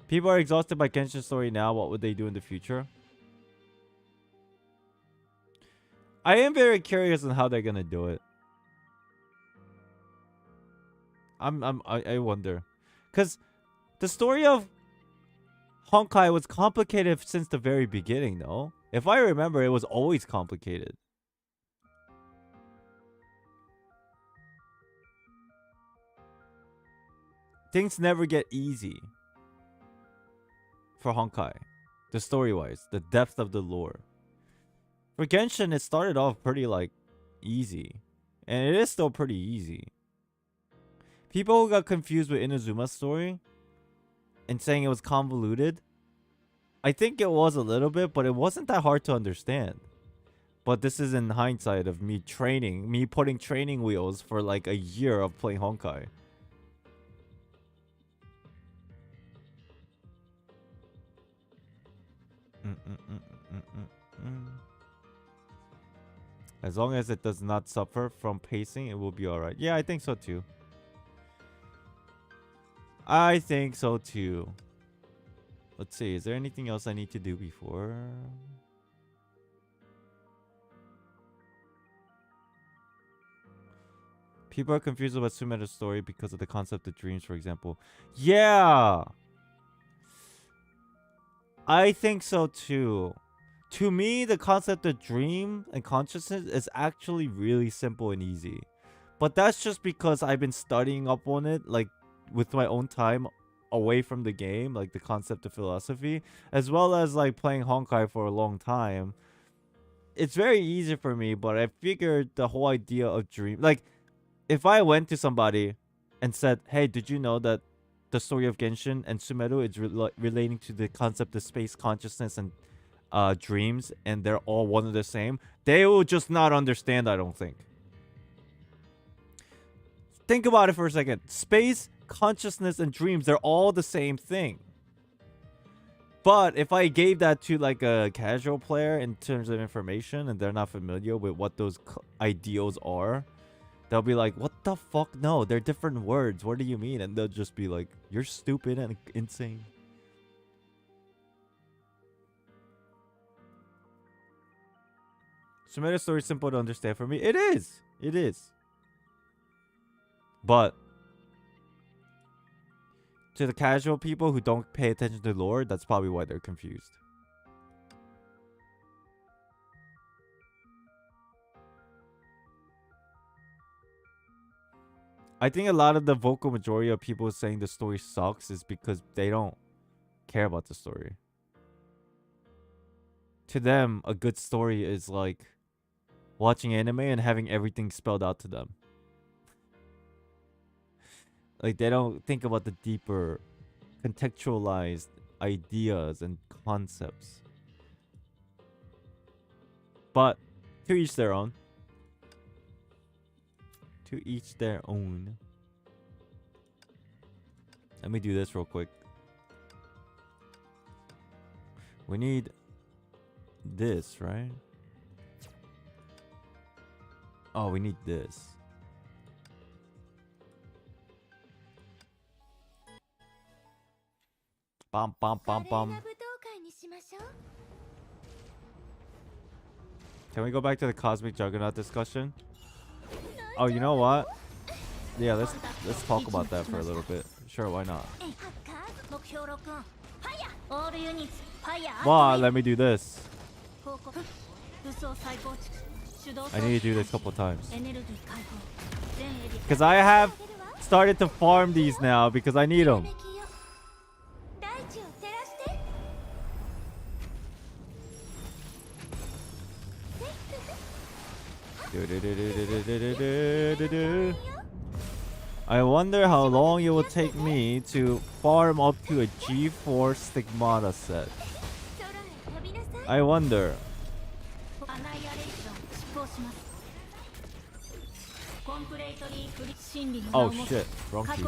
People are exhausted by Genshin's story now. What would they do in the future? I am very curious on how they're gonna do it. I wonder, cause the story of Honkai was complicated since the very beginning, though. If I remember, it was always complicated. Things never get easy. For Honkai, the story-wise, the depth of the lore. For Genshin, it started off pretty like easy, and it is still pretty easy. People who got confused with Inazuma's story and saying it was convoluted, I think it was a little bit, but it wasn't that hard to understand. But this is in hindsight of me putting training wheels for like a year of playing Honkai. As long as it does not suffer from pacing, it will be alright. Yeah, I think so too. I think so too. Let's see, is there anything else I need to do before? People are confused about Sumeru's story because of the concept of dreams, for example. Yeah! I think so too. To me, the concept of dream and consciousness is actually really simple and easy. But that's just because I've been studying up on it, like, with my own time away from the game, like the concept of philosophy, as well as, like, playing Honkai for a long time. It's very easy for me, but I figured the whole idea of dream... Like, if I went to somebody and said, hey, did you know that the story of Genshin and Sumeru is relating to the concept of space consciousness and dreams, and they're all one and the same, they will just not understand, I don't think. think about it for a second. Space, consciousness, and dreams, they're all the same thing. But if I gave that to like a casual player in terms of information and they're not familiar with what those ideals are, they'll be like, what the fuck? No, they're different words. What do you mean? And they'll just be like, you're stupid and insane. So made a story simple to understand for me. It is. It is. But to the casual people who don't pay attention to lore, that's probably why they're confused. I think a lot of the vocal majority of people saying the story sucks is because they don't care about the story. To them, a good story is like watching anime and having everything spelled out to them. Like, they don't think about the deeper, contextualized ideas and concepts. But to each their own. To each their own. Let me do this real quick. We need this, right? Oh, we need this. Bum, bum, bum, bum. Can we go back to the cosmic juggernaut discussion? Oh, you know what? Yeah, let's talk about that for a little bit. Sure, why not? Well, let me do this. I need to do this a couple times. Because I have started to farm these now because I need them. I wonder how long it will take me to farm up to a G4 Stigmata set. I wonder. Oh shit, wrong key.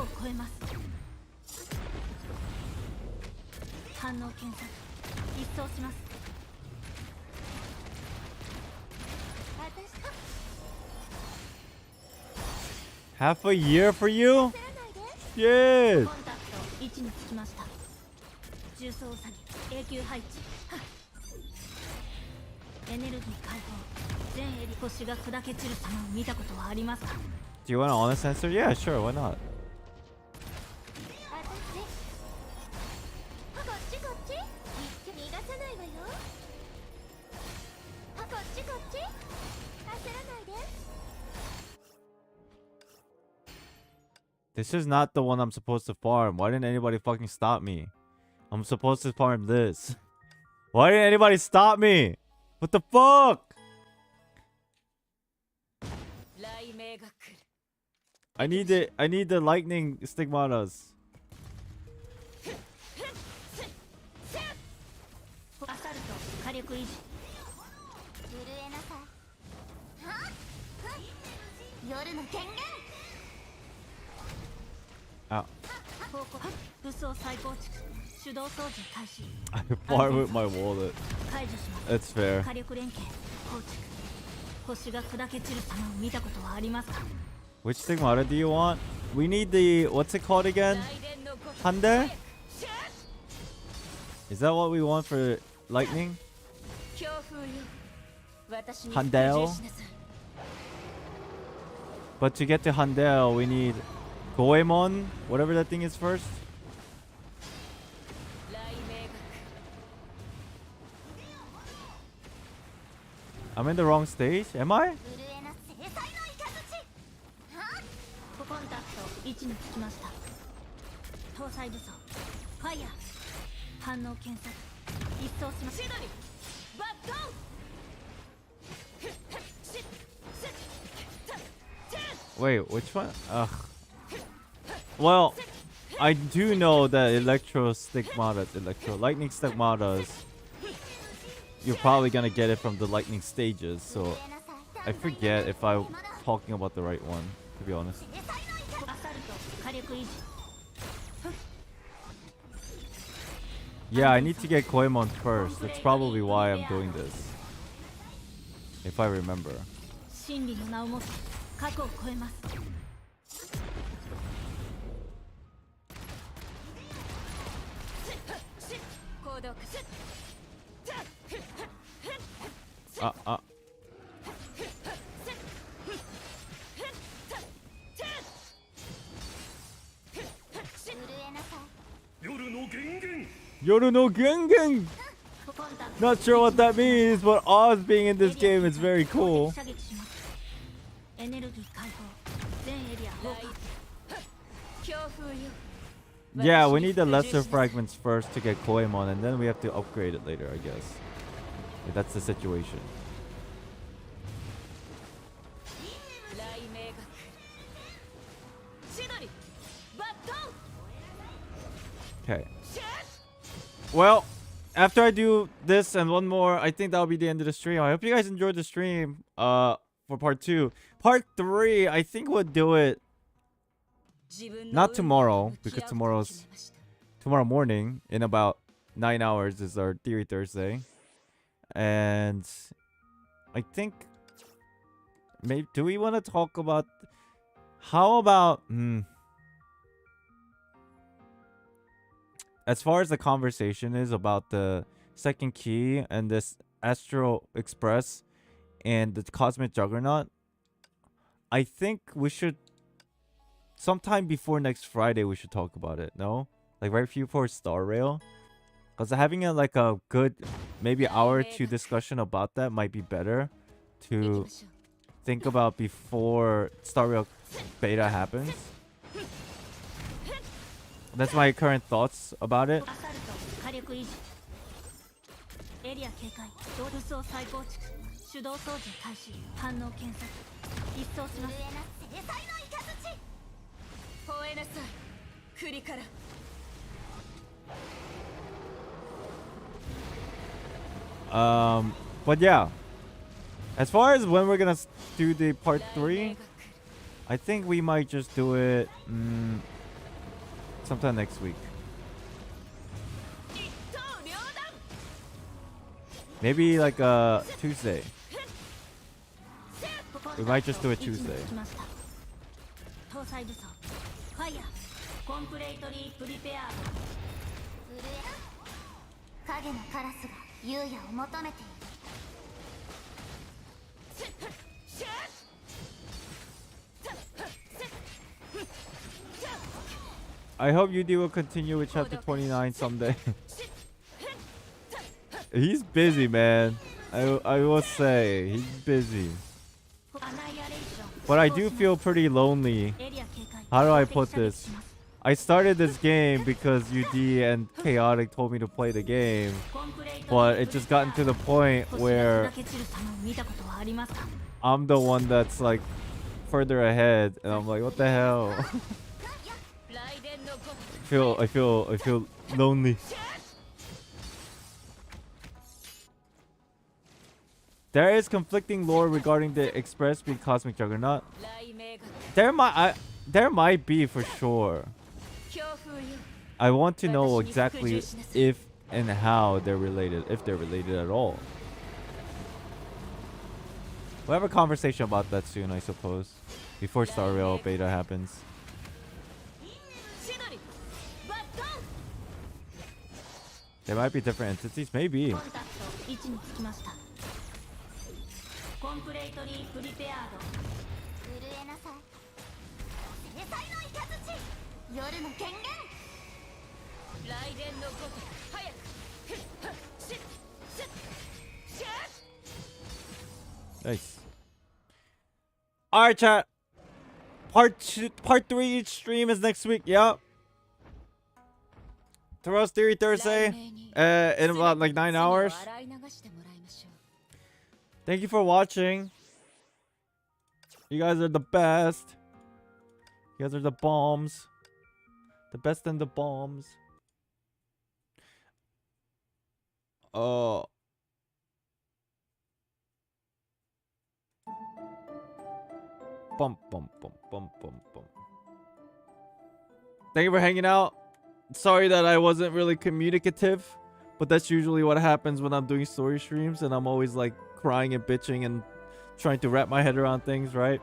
Half a year for you? Shit! Do you want an honest answer? Yeah, sure, why not? This is not the one I'm supposed to farm. Why didn't anybody fucking stop me? I'm supposed to farm this. Why didn't anybody stop me? What the fuck? I need the lightning stigmatas. Ow. I farm with my wallet. That's fair. Which stigmata do you want? We need the, what's it called again? Hande? Is that what we want for lightning? Handel? But to get to Handel, we need Goemon, whatever that thing is first. I'm in the wrong stage, am I? Wait, which one? Ugh. Well, I do know that lightning stigmatas, you're probably gonna get it from the lightning stages, so I forget if I'm talking about the right one, to be honest. Yeah, I need to get Koemon first. That's probably why I'm doing this. If I remember. 真理の名をもって過去を超えます。 Yoru no Gengen! Not sure what that means, but Oz being in this game is very cool. Yeah, we need the lesser fragments first to get Koemon, and then we have to upgrade it later, I guess. If that's the situation. Okay. Well, after I do this and one more, I think that'll be the end of the stream. I hope you guys enjoyed the stream for part 2. Part 3, I think we'll do it not tomorrow, because tomorrow morning in about 9 hours is our Theory Thursday. And I think maybe, do we want to talk about how about as far as the conversation is about the second key and this Astral Express and the Cosmic Juggernaut, I think we should sometime before next Friday we should talk about it. No, like right before Star Rail, because having like a good maybe hour or two discussion about that might be better to think about before Star Rail beta happens. That's my current thoughts about it. But yeah, as far as when we're gonna do the part 3, I think we might just do it sometime next week. Maybe like Tuesday. We might just do it Tuesday. I hope UD will continue with chapter 29 someday. He's busy, man. I will say, he's busy. But I do feel pretty lonely. How do I put this? I started this game because UD and Chaotic told me to play the game. But it just gotten to the point where I'm the one that's like further ahead. And I'm like, what the hell? I feel lonely. There is conflicting lore regarding the Express being Cosmic Juggernaut. There might be for sure. I want to know exactly if and how they're related, if they're related at all. We'll have a conversation about that soon, I suppose, before Star Rail beta happens. There might be different entities, maybe. Nice. Alright, chat. Part 3 stream is next week. Yep. Tomorrow's Theory Thursday. In about like 9 hours. Thank you for watching. You guys are the best. You guys are the bombs. The best and the bombs. Bum bum bum bum bum bum. Thank you for hanging out. Sorry that I wasn't really communicative, but that's usually what happens when I'm doing story streams, and I'm always like crying and bitching and trying to wrap my head around things, right?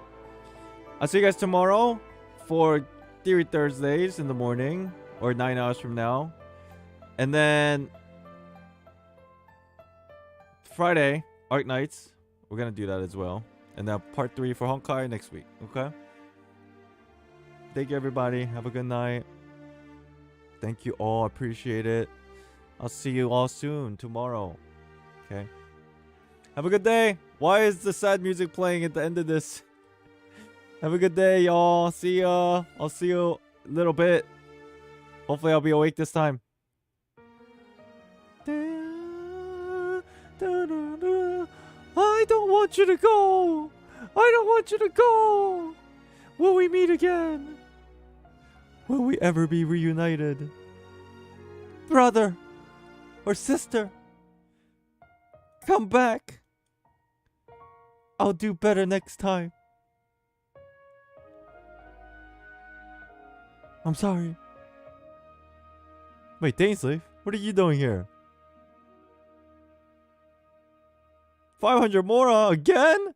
I'll see you guys tomorrow for Theory Thursdays in the morning, or 9 hours from now. And then Friday, Arc Nights. We're gonna do that as well. And then part 3 for Honkai next week. Okay? Thank you, everybody. Have a good night. Thank you all. Appreciate it. I'll see you all soon tomorrow. Okay? Have a good day. Why is the sad music playing at the end of this? Have a good day, y'all. See ya. I'll see you a little bit. Hopefully I'll be awake this time. I don't want you to go. I don't want you to go. Will we meet again? Will we ever be reunited? Brother or sister, come back. I'll do better next time. I'm sorry. Wait, Dainsleif, what are you doing here? 500 Mora again?